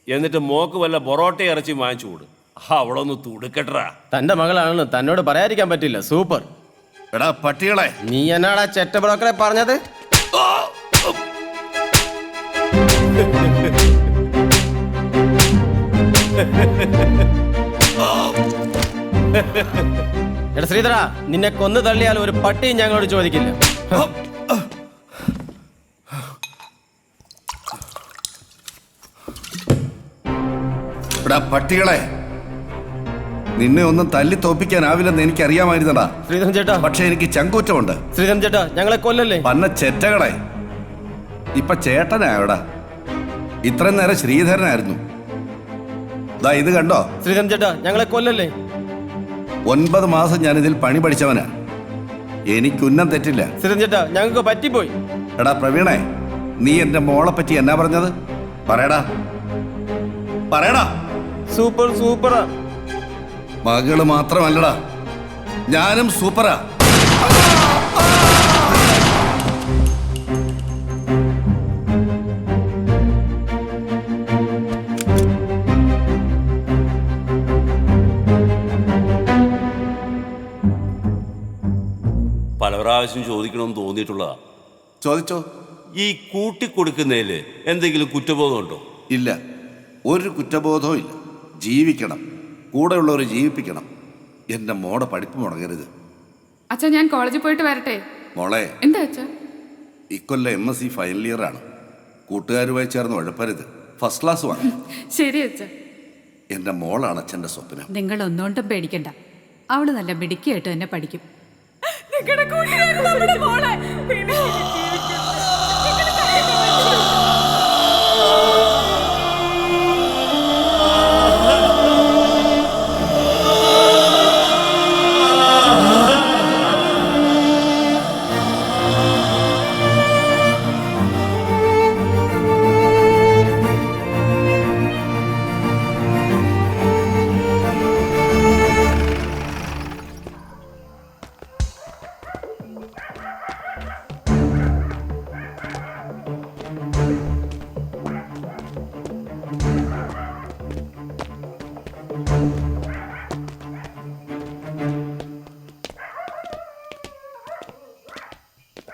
എന്നിട്ട് മോക്ക് വല്ല പൊറോട്ട ഇറച്ചി വാങ്ങിച്ചു കൊടു. അവളൊന്ന് തുടുക്കട്ടാ. തന്റെ മകളാണെന്ന് തന്നോട് പറയാതിരിക്കാൻ പറ്റില്ല. സൂപ്പർ. എടാ പട്ടികളെ, നീ എന്നാടാ ചെറ്റ ബ്രോക്കറെ പറഞ്ഞത്? എടാ ശ്രീധര, നിന്നെ കൊന്നു തള്ളിയാൽ ഒരു പട്ടിയും ഞങ്ങളോട് ചോദിക്കില്ല. എടാ പട്ടികളെ, നിന്നെ ഒന്നും തല്ലി തോപ്പിക്കാനാവില്ലെന്ന് എനിക്കറിയാമായിരുന്നടാ ശ്രീധരൻ ചേട്ടാ. പക്ഷെ എനിക്ക് ചങ്കൂറ്റമുണ്ട്. ശ്രീധരൻ ചേട്ടാ, ഞങ്ങളെ കൊല്ലല്ലേ. പന്ന ചെറ്റകളെ, ഇപ്പൊ ചേട്ടനായോടാ. ഇത്രയും നേരം ശ്രീധരനായിരുന്നു. ദാ ഇത് കണ്ടോ? ശ്രീധരൻ ചേട്ടാ, ഞങ്ങളെ കൊല്ലല്ലേ. 9 മാസം ഞാനിതിൽ പണി പഠിച്ചവനാ. എനിക്കുന്നം തെറ്റില്ല. ശ്രീധരൻ ചേട്ടാ, ഞങ്ങൾക്ക് പറ്റിപ്പോയി. എടാ പ്രവീണേ, നീ എന്റെ മോളെ പറ്റി എന്നാ പറഞ്ഞത്? പറയടാ, പറയടാ. സൂപ്പർ സൂപ്പറാ. മകള് മാത്രമല്ലടാ, ഞാനും സൂപ്പറാ. പല പ്രാവശ്യം ചോദിക്കണമെന്ന് തോന്നിയിട്ടുള്ളതാ. ചോദിച്ചോ. ഈ കൂട്ടിക്കൊടുക്കുന്നതിൽ എന്തെങ്കിലും കുറ്റബോധമുണ്ടോ? ഇല്ല, ഒരു കുറ്റബോധവും ഇല്ല. ജീവിക്കണം, കൂടെയുള്ളവരെ ജീവിപ്പിക്കണം. എൻ്റെ മോടെ പഠിപ്പ് മുടങ്ങരുത്. അച്ഛാ, ഞാൻ കോളേജിൽ പോയിട്ട് വരട്ടെ. മോളെ, എന്താ അച്ഛാ? ഇക്കൊല്ലം MSc ഫൈനൽ ഇയർ ആണ്. കൂട്ടുകാരുമായി ചേർന്ന് ഉഴപ്പരുത്. ഫസ്റ്റ് ക്ലാസ് വാങ്ങി. ശരി അച്ഛ. എൻ്റെ മോളാണ് അച്ഛൻ്റെ സ്വപ്നം. നിങ്ങൾ ഒന്നുകൊണ്ടും പേടിക്കണ്ട, അവള് നല്ല മിടുക്കിയായിട്ട് തന്നെ പഠിക്കും.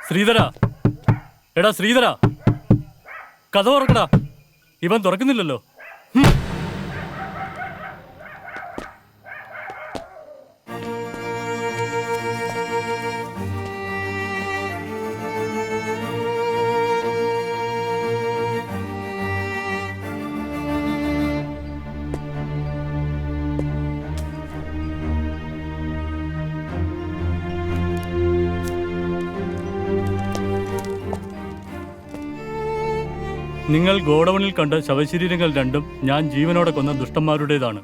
ശ്രീധര, എടാ ശ്രീധര, കഥ തുറക്കടാ. ഇവൻ തുറക്കുന്നില്ലല്ലോ. നിങ്ങൾ ഗോഡൌണിൽ കണ്ട ശവശരീരങ്ങൾ രണ്ടും ഞാൻ ജീവനോടെ കൊന്ന ദുഷ്ടന്മാരുടേതാണ്.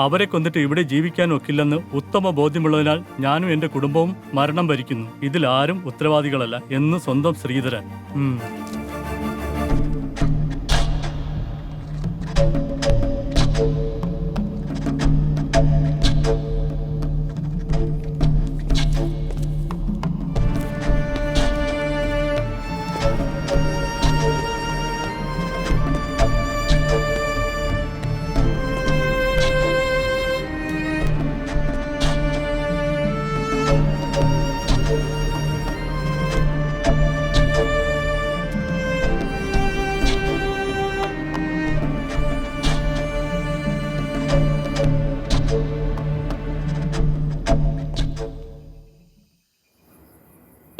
അവരെ കൊന്നിട്ട് ഇവിടെ ജീവിക്കാൻ ഒക്കില്ലെന്ന് ഉത്തമ ബോധ്യമുള്ളതിനാൽ ഞാനും എൻ്റെ കുടുംബവും മരണം വരിക്കുന്നു. ഇതിൽ ആരും ഉത്തരവാദികളല്ല എന്ന് സ്വന്തം ശ്രീധരൻ.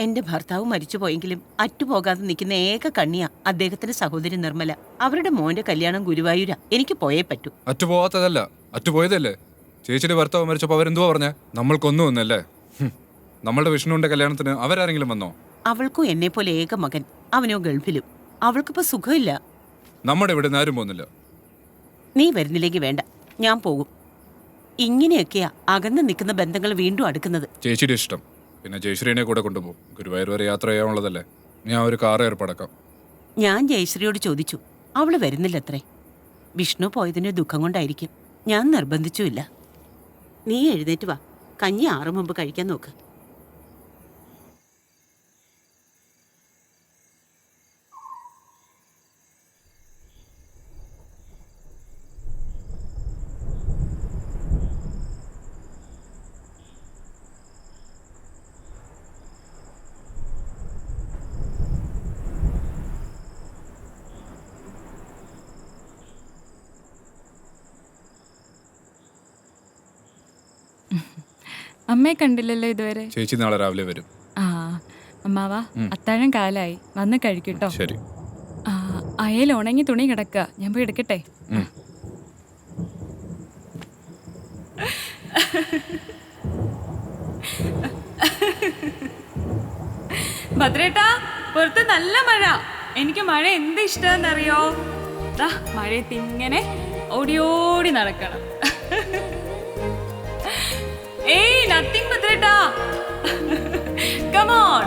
എന്റെ ഭർത്താവ് മരിച്ചുപോയെങ്കിലും അറ്റുപോകാതെ നിൽക്കുന്ന ഏക കണ്ണിയാ അദ്ദേഹത്തിന്റെ സഹോദരി നിർമ്മല. അവരുടെ മോന്റെ കല്യാണം ഗുരുവായൂരാ. എനിക്ക് പോയേ പറ്റൂ. അറ്റുപോകാത്തതല്ല, അറ്റുപോയതല്ലേ. ചേച്ചിയുടെ ഭർത്താവ് മരിച്ചപ്പോ അവരെന്തുവാ പറഞ്ഞേ? നമ്മൾക്കൊന്നും ഒന്നല്ലേ. നമ്മളുടെ വിഷ്ണുവിന്റെ കല്യാണത്തിന് അവരാരെങ്കിലും വന്നോ? അവൾക്കും എന്നെ പോലെ ഏക മകൻ, അവനോ ഗൾഫിലും. അവൾക്കിപ്പോ സുഖമില്ല. നമ്മുടെ ഇവിടെ ആരും പോകുന്നില്ല. നീ വരുന്നില്ലെങ്കിൽ വേണ്ട, ഞാൻ പോകും. ഇങ്ങനെയൊക്കെയാ അകന്ന് നിൽക്കുന്ന ബന്ധങ്ങൾ വീണ്ടും അടുക്കുന്നത്. ചേച്ചിയുടെ ഇഷ്ടം. പിന്നെ ജയശ്രീനെ കൂടെ കൊണ്ടുപോകും. ഗുരുവായൂർ വരെ യാത്ര ചെയ്യാനുള്ളതല്ലേ. ഞാൻ ഒരു കാർ ഏർപ്പാടാക്കാം. ഞാൻ ജയശ്രീയോട് ചോദിച്ചു, അവള് വരുന്നില്ലത്രേ. വിഷ്ണു പോയതിന് ദുഃഖം കൊണ്ടായിരിക്കും. ഞാൻ നിർബന്ധിച്ചുമില്ല. നീ എഴുന്നേറ്റ് വാ, കഞ്ഞി 6 മുമ്പ് കഴിക്കാൻ നോക്ക്. അമ്മയെ കണ്ടില്ലല്ലോ ഇതുവരെ. ചേച്ചി നാളെ രാവിലെ വരും. ആ അമ്മാവാ, അത്താഴം കാലായി, വന്ന് കഴിക്കട്ടോ. ശരി. അയൽ ഉണങ്ങി തുണി കിടക്കുക, ഞാൻ പോയി എടുക്കട്ടെ. ഭദ്രേട്ടാ, പുറത്ത് നല്ല മഴ. എനിക്ക് മഴ എന്ത് ഇഷ്ടമെന്നറിയോ? മഴയത്ത് ഇങ്ങനെ ഓടി ഓടി നടക്കണം. Hey, nothing, Bhadrata. Come on.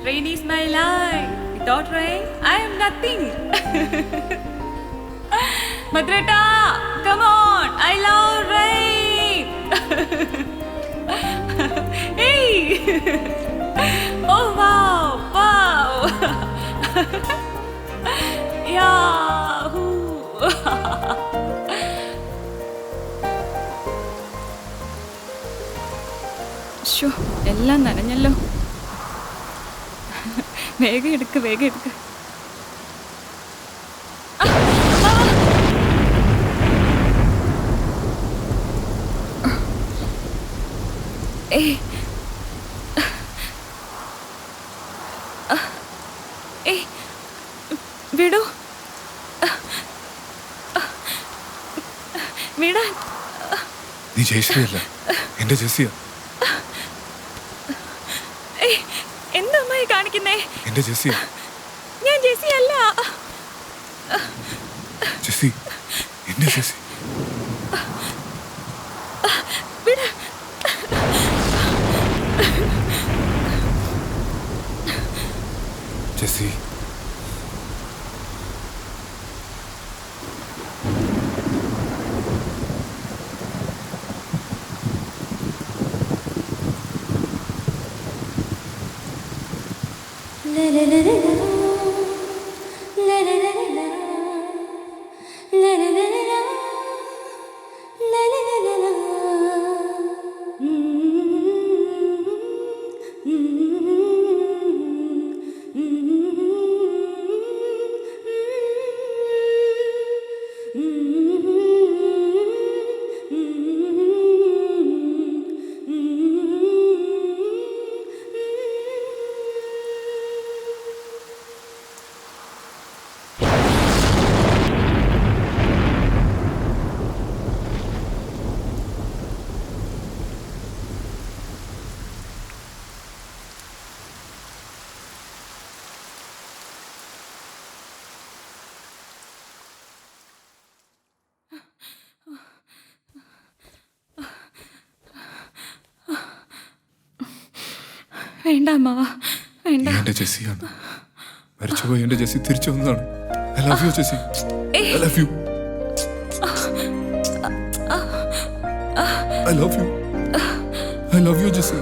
Rain is my life. Without rain, I am nothing. Bhadrata, come on. I love rain. Hey. Oh, wow. Wow. Yahoo. എല്ലാം നനഞ്ഞല്ലോ. വേഗം എടുക്ക്, വേഗം എടുക്ക്. വിടൂ. വിടാൻ. നീ ജയശ്രീ അല്ല, എന്റെ ജെസ്സിയ. എന്താ അമ്മായി കാണിക്കുന്നേ? എന്റെ ജെസ്സിയ. ഞാൻ ജെസ്സി അല്ല. ജെസ്സി, എന്റെ ജെസ്സി. വിട. ജെസ്സി, വേണ്ട അമ്മാവ, വേണ്ട. എന്റെ ജെസ്സിയാണ്. മരിച്ചുപോയി എന്റെ ജെസ്സി തിരിച്ചു വന്നതാണ്. I love you Jessy. I love you. I love you. I love you Jessy.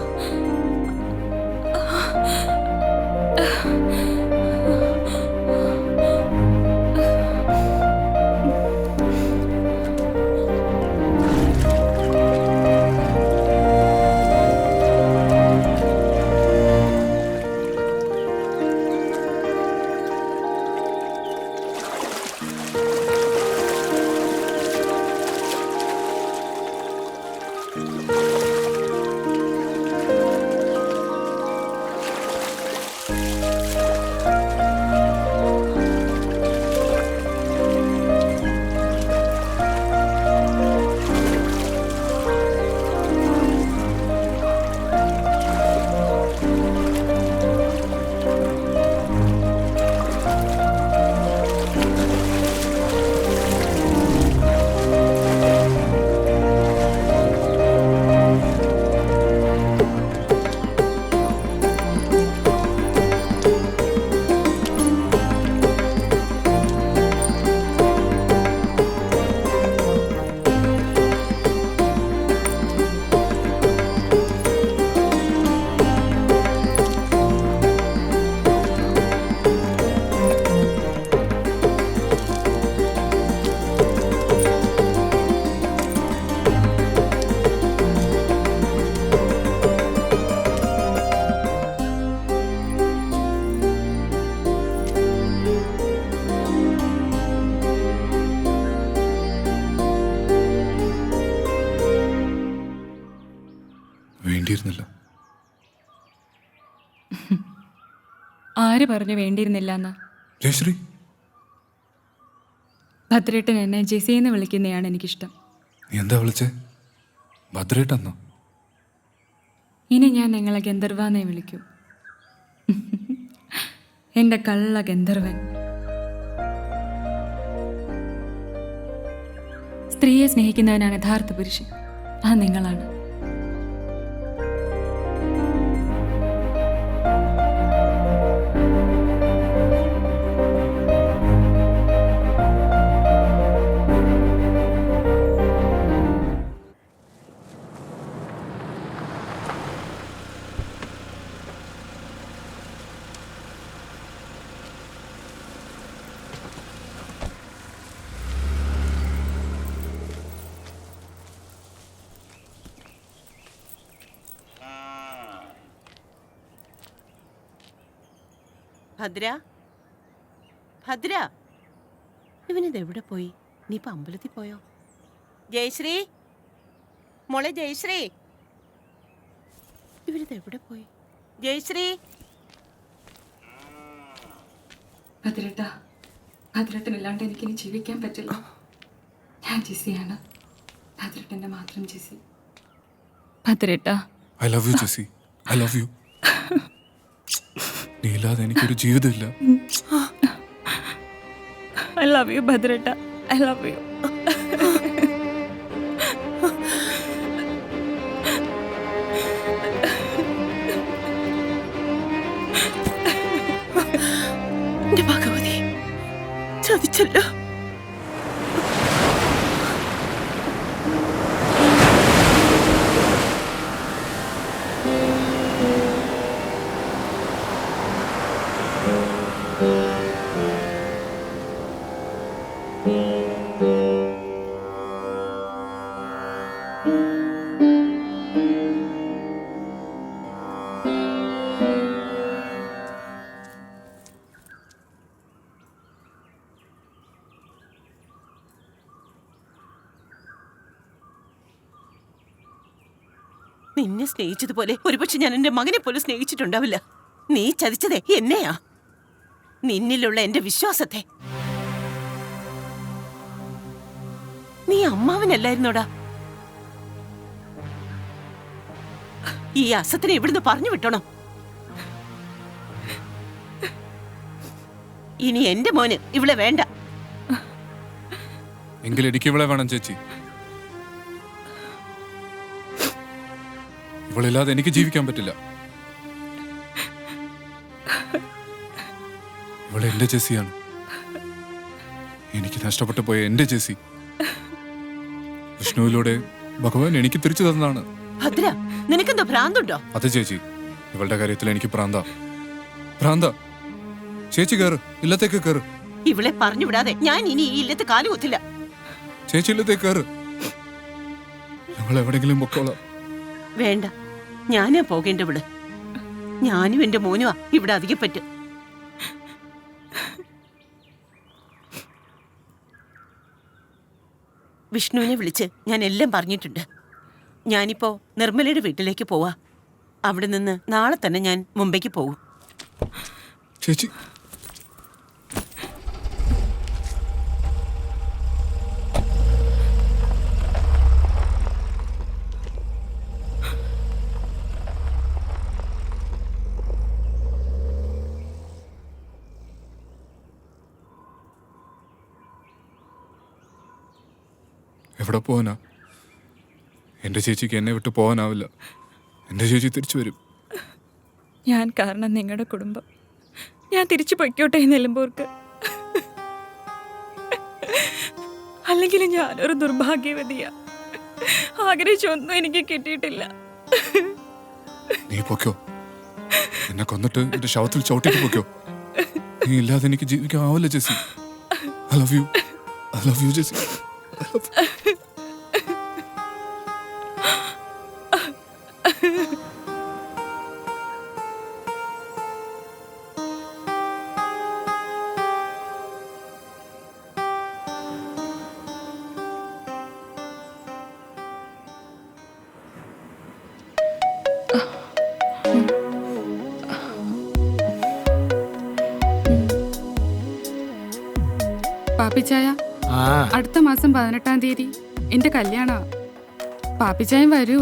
വേണ്ടിയിരുന്നില്ല. ആര് പറഞ്ഞു വേണ്ടിയിരുന്നില്ല എന്ന്? ജയശ്രീ, ഭദ്രേട്ടൻ എന്നെ ജെസ്സിന്ന് വിളിക്കുന്നതാണ് എനിക്കിഷ്ടം. നീ എന്താ വിളിച്ചേ? ഭദ്രേട്ടെന്നോ? ഇനി ഞാൻ നിങ്ങളെ ഗന്ധർവാന്നേ വിളിക്കൂ. എൻ്റെ കള്ള ഗന്ധർവൻ. സ്ത്രീയെ സ്നേഹിക്കുന്നവനാണ് യഥാർത്ഥ പുരുഷൻ. ആ നിങ്ങളാണ്. ഭദ്ര, ഭദ്ര, ഇവനിത് എവിടെ പോയി? നീ ഇപ്പൊ അമ്പലത്തിൽ പോയോ? ജയശ്രീ, മോളെ ജയശ്രീ, ഇവരിത് എവിടെ പോയി? ജയശ്രീ. ഭദ്രേട്ട, ഭദ്രേട്ടനില്ലാണ്ട് എനിക്കിനി ജീവിക്കാൻ പറ്റില്ല. ഞാൻ ജെസ്സിയാണ്. ഭദ്രേട്ടൻ്റെ മാത്രം ജെസ്സി. ഭദ്രേട്ടാ, I love you Jessy, I love you. നീ ഇല്ലാതെ എനിക്കൊരു ജീവിതമില്ല. ഐ ലവ് യു ഭദ്രേട്ടാ, ഐ ലവ് യു. എന്റെ ഭഗവതി, ചതിച്ചല്ലോ. നിന്നെ സ്നേഹിച്ചതുപോലെ ഒരുപക്ഷെ ഞാൻ എന്റെ മകനെ പോലും സ്നേഹിച്ചിട്ടുണ്ടാവില്ല. നീ ചതിച്ചതേ എന്നെയാ, നിന്നിലുള്ള എന്റെ വിശ്വാസത്തെ. നീ അമ്മാവനല്ലായിരുന്നോടാ. ഈ അസത്തിനെ ഇവിടുന്ന് പറഞ്ഞു വിട്ടണം. ഇനി എന്റെ മോന് ഇവളെ വേണ്ട. എങ്കിൽ എനിക്ക് ഇവളെ വേണം ചേച്ചി. ഇവളില്ലാതെ എനിക്ക് ജീവിക്കാൻ പറ്റില്ല. ഇവളെ എന്റെ ജെസ്സിയാണ്, എനിക്ക് നഷ്ടപ്പെട്ടു പോയ എന്റെ ജെസ്സി. വിഷ്ണുവിലൂടെ ഭഗവാൻ എനിക്ക് തിരിച്ചു തന്നതാണ്. ഭദ്ര, നിനക്കെന്തോ ഭ്രാന്തുണ്ടോ? അതെ ചേച്ചി, ഇവളുടെ കാര്യത്തിൽ എനിക്ക് ഭ്രാന്ത. ചേച്ചി കേറ്, ഇല്ലത്തേക്ക് കേറ്. ഇവളെ പറഞ്ഞു വിടാതെ ഞാൻ ഇനി ഈ ഇല്ലത്ത് കാലുകുത്തില്ല. ചേച്ചി ഇല്ലത്തേക്ക് കേറ്, ഞങ്ങൾ എവിടെങ്കിലും പൊക്കോളാം. വേണ്ട, ഞാനാ പോകേണ്ടവിടെ. ഞാനും എന്റെ മോനുമാ ഇവിടെ അധികം പറ്റും. വിഷ്ണുവിനെ വിളിച്ച് ഞാൻ എല്ലാം പറഞ്ഞിട്ടുണ്ട്. ഞാനിപ്പോ നിർമ്മലയുടെ വീട്ടിലേക്ക് പോവാ. അവിടെ നിന്ന് നാളെ തന്നെ ഞാൻ മുംബൈക്ക് പോകും. ചേച്ചി, എവിടെ പോവാനാ? എന്റെ ചേച്ചിക്ക് എന്നെ വിട്ട് പോകാനാവില്ല. എന്റെ ചേച്ചി തിരിച്ചു വരും. ഞാൻ കാരണം നിങ്ങളുടെ കുടുംബം. ഞാൻ തിരിച്ചു പൊയ്ക്കോട്ടെ നിലമ്പൂർക്ക്. അല്ലെങ്കിൽ ഞാനൊരു ദുർഭാഗ്യവതിയാ. ആഗ്രഹിച്ചൊന്നും എനിക്ക് കിട്ടിയിട്ടില്ല. നീ പൊക്കോ, എന്നെ കൊന്നിട്ട് എന്റെ ശവത്തിൽ ചവിട്ടിട്ട് പൊക്കോ. നീ ഇല്ലാതെ എനിക്ക് ജീവിക്കാവില്ല Jessy. I love you Jessy. പാപ്പിച്ചായ, അടുത്ത മാസം 18-ാം തീയതി എന്റെ കല്യാണ. പാപ്പിച്ചായം വരൂ.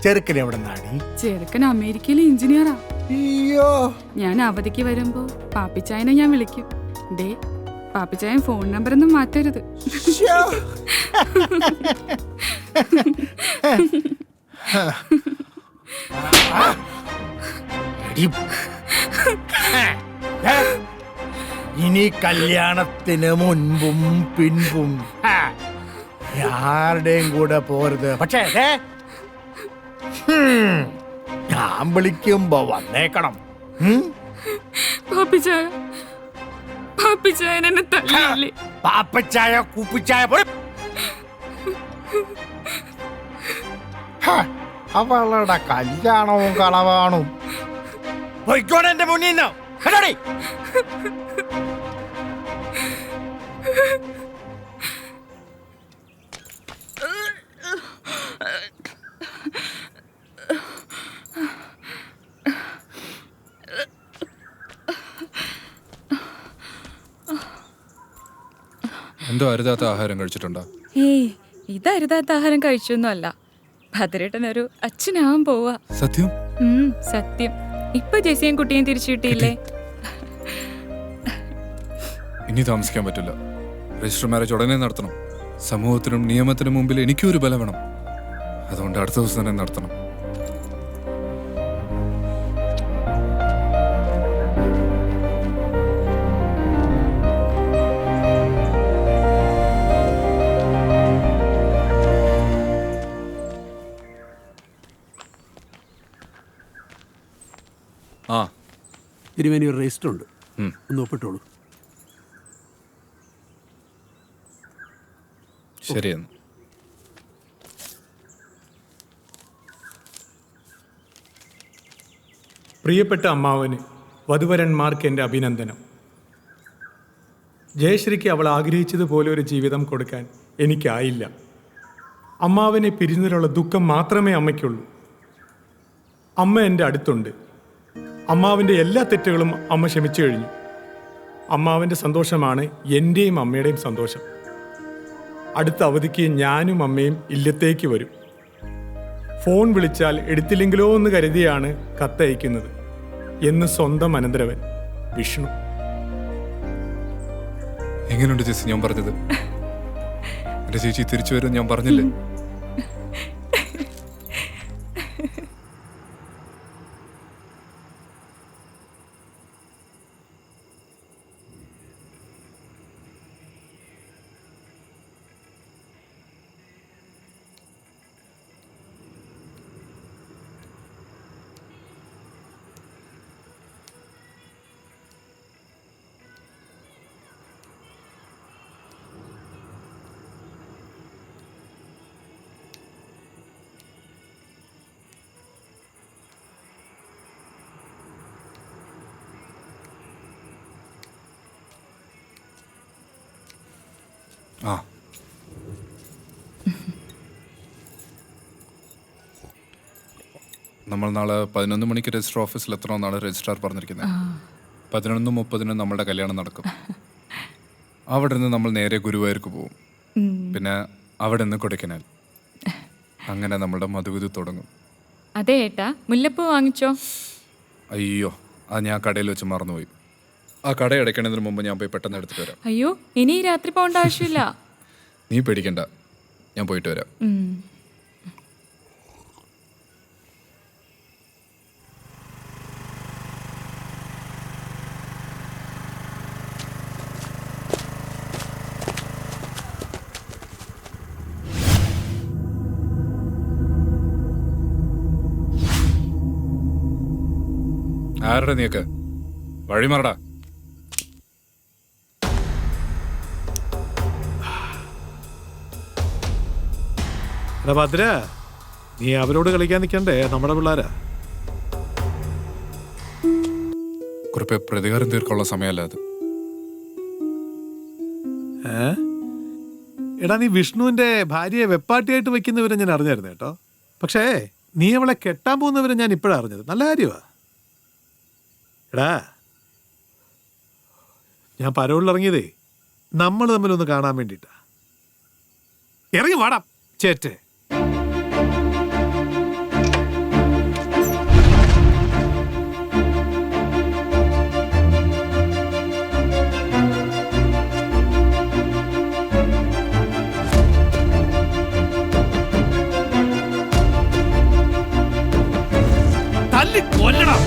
ചെറുക്കൻ എവിടെ നാടി? ചെറുക്കൻ അമേരിക്കയിലെ എഞ്ചിനീയറാ. ഞാൻ അവധിക്ക് വരുമ്പോ പാപ്പിച്ചായനെ ഞാൻ വിളിക്കും. ഡേ, പാപ്പിച്ചായൻ ഫോൺ നമ്പർ ഒന്നും മാറ്റരുത്. ഇനി കല്യാണത്തിന് മുൻപും പിൻപും ആരുടെയും കൂടെ പോരുത്. പക്ഷേ ഞാൻ വിളിക്കുമ്പോ വന്നേക്കണം. പാപ്പച്ചായ കുപ്പിച്ചായ അവളുടെ കല്യാണവും കളവാണും. പോയിക്കോടെ എന്റെ മുന്നിൽ നിന്ന്. എന്തോ അരുതാത്ത ആഹാരം കഴിച്ചിട്ടുണ്ടോ? ഏയ് ഇതരുതാത്ത ആഹാരം കഴിച്ചൊന്നുമല്ല. ഭദ്രേട്ടനൊരു അച്ഛനാവാൻ പോവാ. സത്യം? സത്യം. ഇപ്പൊ ജെസിയും കുട്ടിയും തിരിച്ചു കിട്ടിയില്ലേ? ഇനി താമസിക്കാൻ പറ്റില്ല. രജിസ്റ്റർ മാരേജ് ഉടനെ നടത്തണം. സമൂഹത്തിനും നിയമത്തിനും മുമ്പിൽ എനിക്കും ഒരു ബലം വേണം. അതുകൊണ്ട് അടുത്ത ദിവസം തന്നെ നടത്തണം. തിരുമേനി ഒരു രജിസ്റ്റർ ഉണ്ട്, ഒന്ന് ഒപ്പിട്ടോളൂ. ശരിയെന്ന്. പ്രിയപ്പെട്ട അമ്മാവന് വധുവരന്മാർക്ക് എൻ്റെ അഭിനന്ദനം. ജയശ്രീക്ക് അവൾ ആഗ്രഹിച്ചതുപോലെ ഒരു ജീവിതം കൊടുക്കാൻ എനിക്കായില്ല. അമ്മാവനെ പിരിഞ്ഞതിലുള്ള ദുഃഖം മാത്രമേ അമ്മയ്ക്കുള്ളൂ. അമ്മ എൻ്റെ അടുത്തുണ്ട്. അമ്മാവിൻ്റെ എല്ലാ തെറ്റുകളും അമ്മ ക്ഷമിച്ചു കഴിഞ്ഞു. അമ്മാവൻ്റെ സന്തോഷമാണ് എൻ്റെയും അമ്മയുടെയും സന്തോഷം. അടുത്ത അവധിക്ക് ഞാനും അമ്മയും ഇല്ലത്തേക്ക് വരും. ഫോൺ വിളിച്ചാൽ എടുത്തില്ലെങ്കിലോ എന്ന് കരുതിയാണ് കത്തയക്കുന്നത് എന്ന് സ്വന്തം അനന്തരവൻ വിഷ്ണു. എങ്ങനെയുണ്ട് ചേച്ചി ഞാൻ പറഞ്ഞത്? എന്റെ ചേച്ചി തിരിച്ചു വരും ഞാൻ പറഞ്ഞില്ലേ? ആ നമ്മൾ നാളെ 11 മണിക്ക് രജിസ്റ്റർ ഓഫീസിൽ എത്തണമെന്നാണ് രജിസ്ട്രാർ പറഞ്ഞിരിക്കുന്നത്. 11:30 നമ്മളുടെ കല്യാണം നടക്കും. അവിടെ നിന്ന് നമ്മൾ നേരെ ഗുരുവായൂർക്ക് പോകും. പിന്നെ അവിടെ നിന്ന് കൊടൈക്കനാൽ. അങ്ങനെ നമ്മളുടെ മധുവിധു തുടങ്ങും. അതെ ഏട്ടാ, മുല്ലപ്പൂ വാങ്ങിച്ചോ? അയ്യോ, അത് ഞാൻ കടയിൽ വെച്ച് മറന്നുപോയി. ആ കട അടയ്ക്കണതിന് മുമ്പ് ഞാൻ പോയി പെട്ടെന്ന് എടുത്തിട്ട് വരാം. അയ്യോ, ഇനി രാത്രി പോകേണ്ട ആവശ്യമില്ല. നീ പേടിക്കണ്ട, ഞാൻ പോയിട്ട് വരാം. ആരുടെ നീക്ക് വഴിമാറടാ. ഭദ്ര, നീ അവരോട് കളിക്കാൻ നിൽക്കണ്ടേ? നമ്മുടെ പിള്ളേരാ. കുറിപ്പ് പ്രതികാരം തീർക്കാനുള്ള സമയമല്ല അത്. എടാ, നീ വിഷ്ണുവിന്റെ ഭാര്യയെ വെപ്പാട്ടിയായിട്ട് വെക്കുന്നവരെ ഞാൻ അറിഞ്ഞായിരുന്നു കേട്ടോ. പക്ഷേ നീ അവളെ കെട്ടാൻ പോകുന്നവരെ ഞാൻ ഇപ്പോഴാണ് അറിഞ്ഞത്. നല്ല കാര്യമാ. എടാ, ഞാൻ പരോളിൽ ഇറങ്ങിയതേ നമ്മൾ തമ്മിലൊന്ന് കാണാൻ വേണ്ടിയിട്ടാ. ഇറങ്ങി വാടാ ചേറ്റേ. തല്ലി കൊല്ലണം.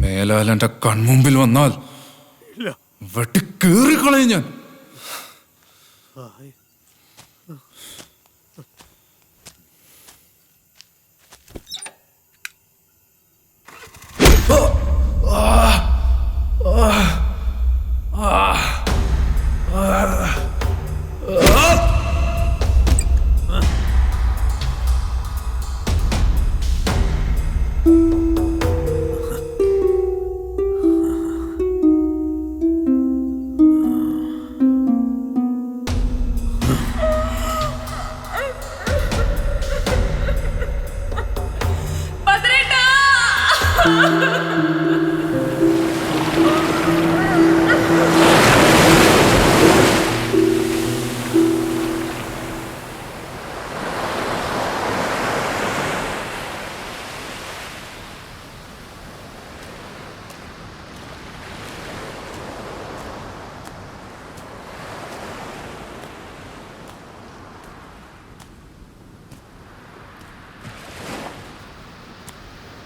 മേലാൽ എന്റെ കൺമുമ്പിൽ വന്നാൽ വെട്ടിക്കേറിക്കളയും ഞാൻ.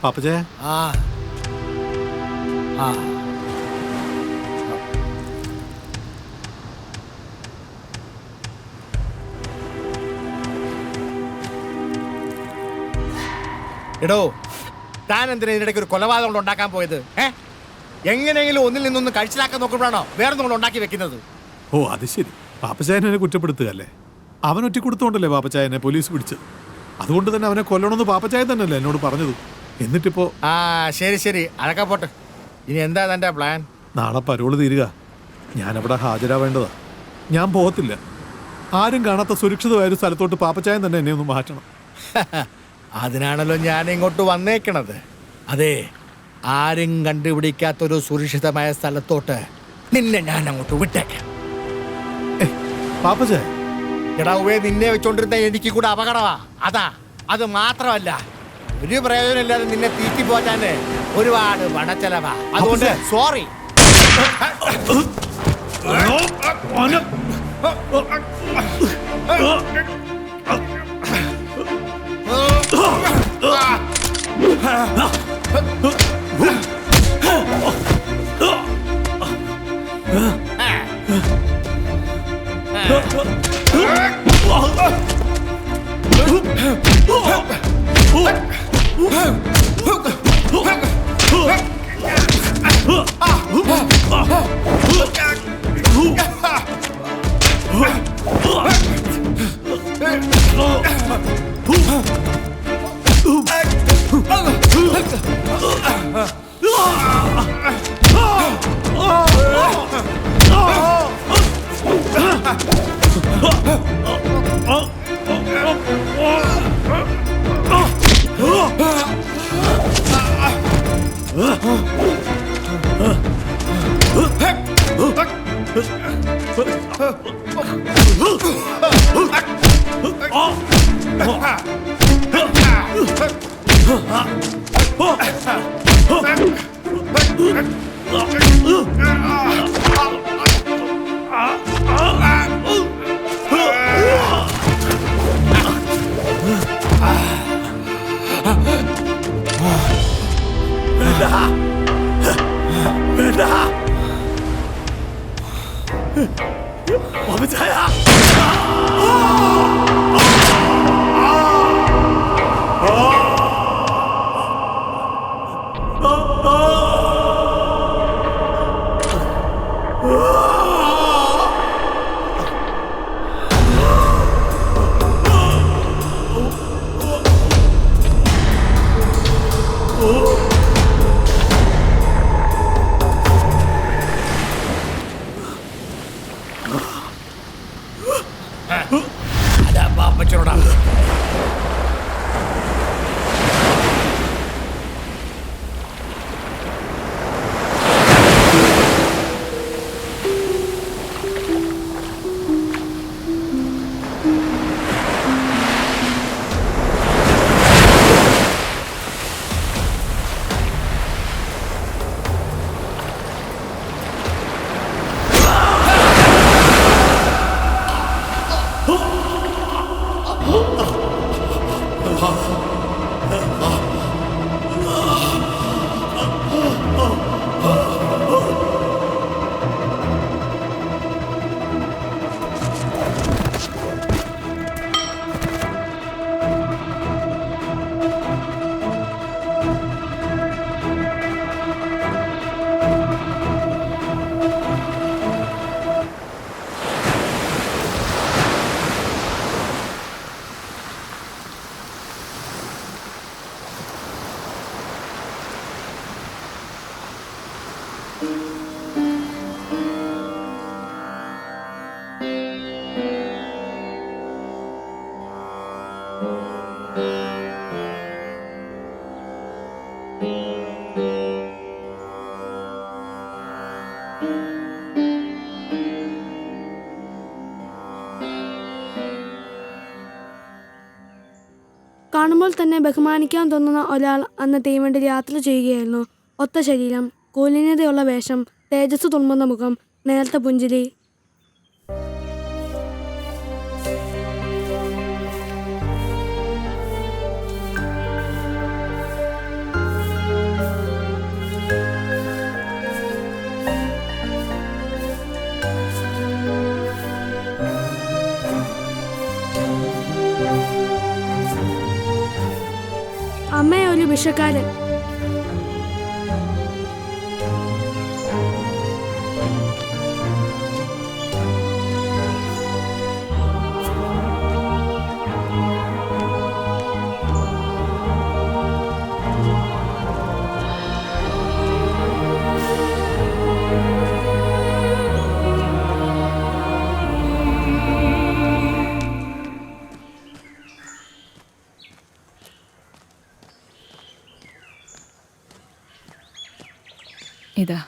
പാപ്പച്ചേ. എടോ, താൻ എന്തിനാ ഇതിനിടയ്ക്ക് ഒരു കൊലപാതകം ഉണ്ടാക്കാൻ പോയത്? എങ്ങനെയെങ്കിലും ഒന്നിൽ നിന്നൊന്ന് കഴിച്ചിലാക്കാൻ നോക്കുമ്പോഴാണോ വേറെ നമ്മൾ ഉണ്ടാക്കി വെക്കുന്നത്? ഓ അത് ശരി, പാപ്പച്ചായനെ കുറ്റപ്പെടുത്തുകയല്ലേ? അവൻ ഒറ്റ കൊടുത്തോണ്ടല്ലേ പാപ്പച്ചായനെ പോലീസ് പിടിച്ചത്. അതുകൊണ്ട് തന്നെ അവനെ കൊല്ലണമെന്ന് പാപ്പച്ചായൻ തന്നെയല്ലേ എന്നോട് പറഞ്ഞത്. എന്നിട്ടിപ്പോ ശരി ശരി, അതൊക്കെ പോട്ടെ. ഇനി എന്താ തന്റെ പ്ലാൻ? നാളെ പരോള് തീരുക, ഞാനവിടെ ഹാജരാവേണ്ടതാ. ഞാൻ പോകത്തില്ല. ആരും കാണാത്ത സുരക്ഷിതമായ ഒരു സ്ഥലത്തോട്ട് പാപ്പച്ചായൻ തന്നെ എന്നെ ഒന്ന് മാറ്റണം. അതിനാണല്ലോ ഞാൻ ഇങ്ങോട്ട് വന്നേക്കണത്. അതെ, ആരും കണ്ടുപിടിക്കാത്തൊരു സുരക്ഷിതമായ സ്ഥലത്തോട്ട് നിന്നെ ഞാൻ അങ്ങോട്ട് വിട്ടേക്കാം. പാപ്പച്ചായ, എടാവേ, നിന്നെ വെച്ചോണ്ടിരുന്ന എനിക്ക് കൂടെ അപകടമാ. അത് മാത്രമല്ല, ഒരു പ്രയോജനമില്ലാതെ നിന്നെ തീറ്റി പോറ്റാന് ഒരുപാട് പണച്ചെലവാ. അതുകൊണ്ട് സോറി. അതാ പാപ്പച്ചനോടാ. കാണുമ്പോൾ തന്നെ ബഹുമാനിക്കാൻ തോന്നുന്ന ഒരാൾ അന്ന് തീവണ്ടിയിൽ യാത്ര ചെയ്യുകയായിരുന്നു. ഒത്ത ശരീരം, കൂലിനതയുള്ള വേഷം, തേജസ് തുളുമ്പുന്ന മുഖം, നേർത്ത പുഞ്ചിരി. അമ്മയെ ഒരു ഭിക്ഷക്കാരൻ. ഇതാ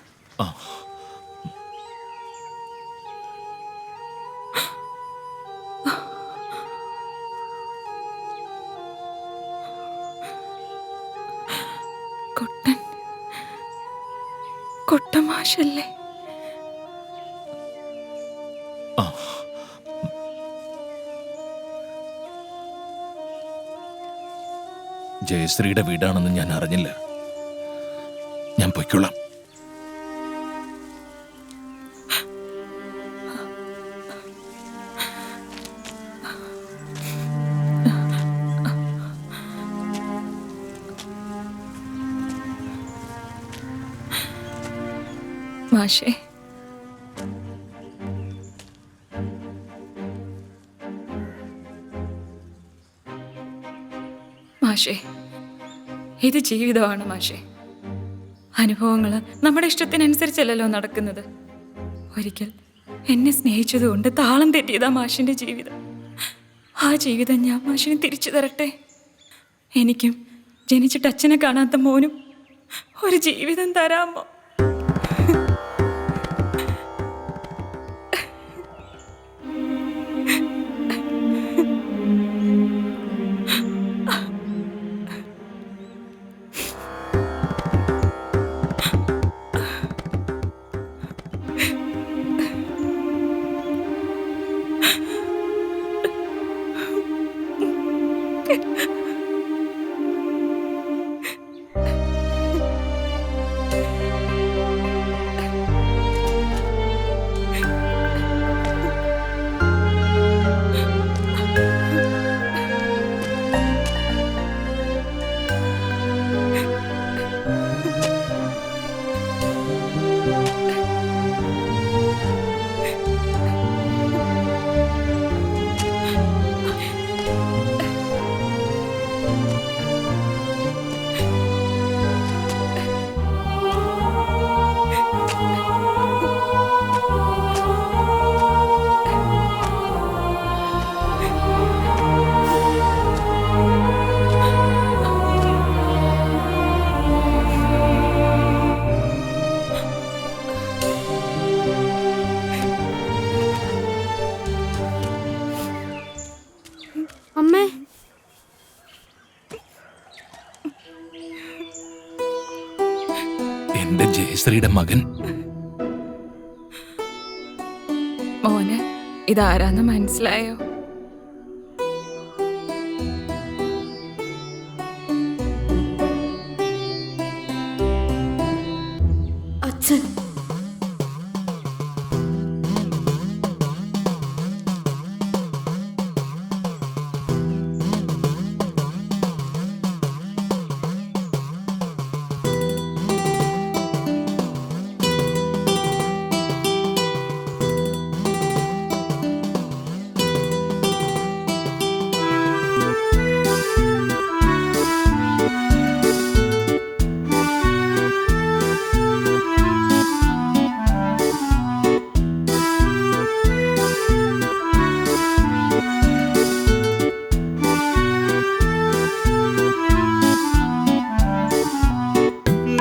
കൊട്ടമാഷല്ലേ? ജയശ്രീയുടെ വീടാണെന്ന് ഞാൻ അറിഞ്ഞില്ല. ഞാൻ പൊയ്ക്കൊള്ളാം. മാഷേ, മാഷേ, ഇത് ജീവിതമാണ് മാഷേ. അനുഭവങ്ങൾ നമ്മുടെ ഇഷ്ടത്തിനനുസരിച്ചല്ലല്ലോ നടക്കുന്നത്. ഒരിക്കൽ എന്നെ സ്നേഹിച്ചതുകൊണ്ട് താളം തെറ്റിയതാ മാഷിന്റെ ജീവിതം. ആ ജീവിതം ഞാൻ മാഷിന് തിരിച്ചു തരട്ടെ. എനിക്കും ജനിച്ചിട്ട് അച്ഛനെ കാണാത്ത മോനും ഒരു ജീവിതം തരാമോ? ജയശ്രീയുടെ മകൻ. മോന് ഇതാരാന്ന് മനസ്സിലായോ? അച്ഛൻ.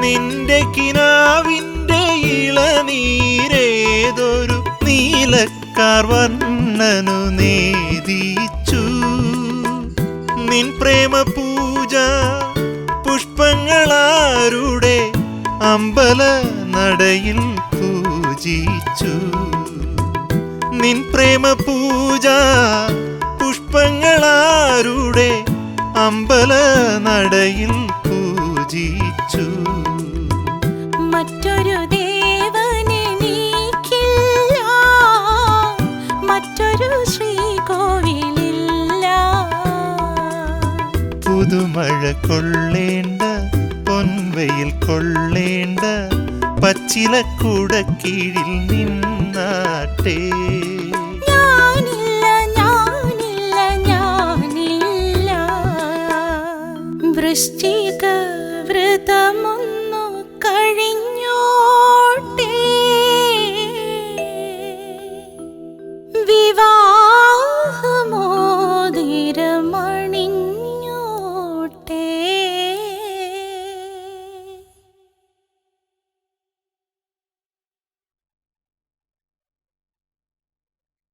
നിന്റെ കിനാവിന്റെ ഇളനീരേതൊരു നീലക്കാർ വർണ്ണനു നേദിച്ചു. നിൻ പ്രേമ പൂജ പുഷ്പങ്ങളാരുടെ അമ്പല നടയിൽ പൂജിച്ചു. നിൻ പ്രേമ പൂജ പുഷ്പങ്ങളാരുടെ അമ്പല നടയിൽ പൂജിച്ചു. മറ്റൊരു ദേവനെനിക്കില്ല, മറ്റൊരു ശ്രീകോവിലില്ല. പുതുമഴ കൊള്ളേണ്ട, പൊൻവയിൽ കൊള്ളേണ്ട, പച്ചിലക്കൂട കീഴിൽ നിന്നാട്ടേ. ഞാനില്ല, ഞാനില്ല, ഞാനില്ല. വൃഷ്ടി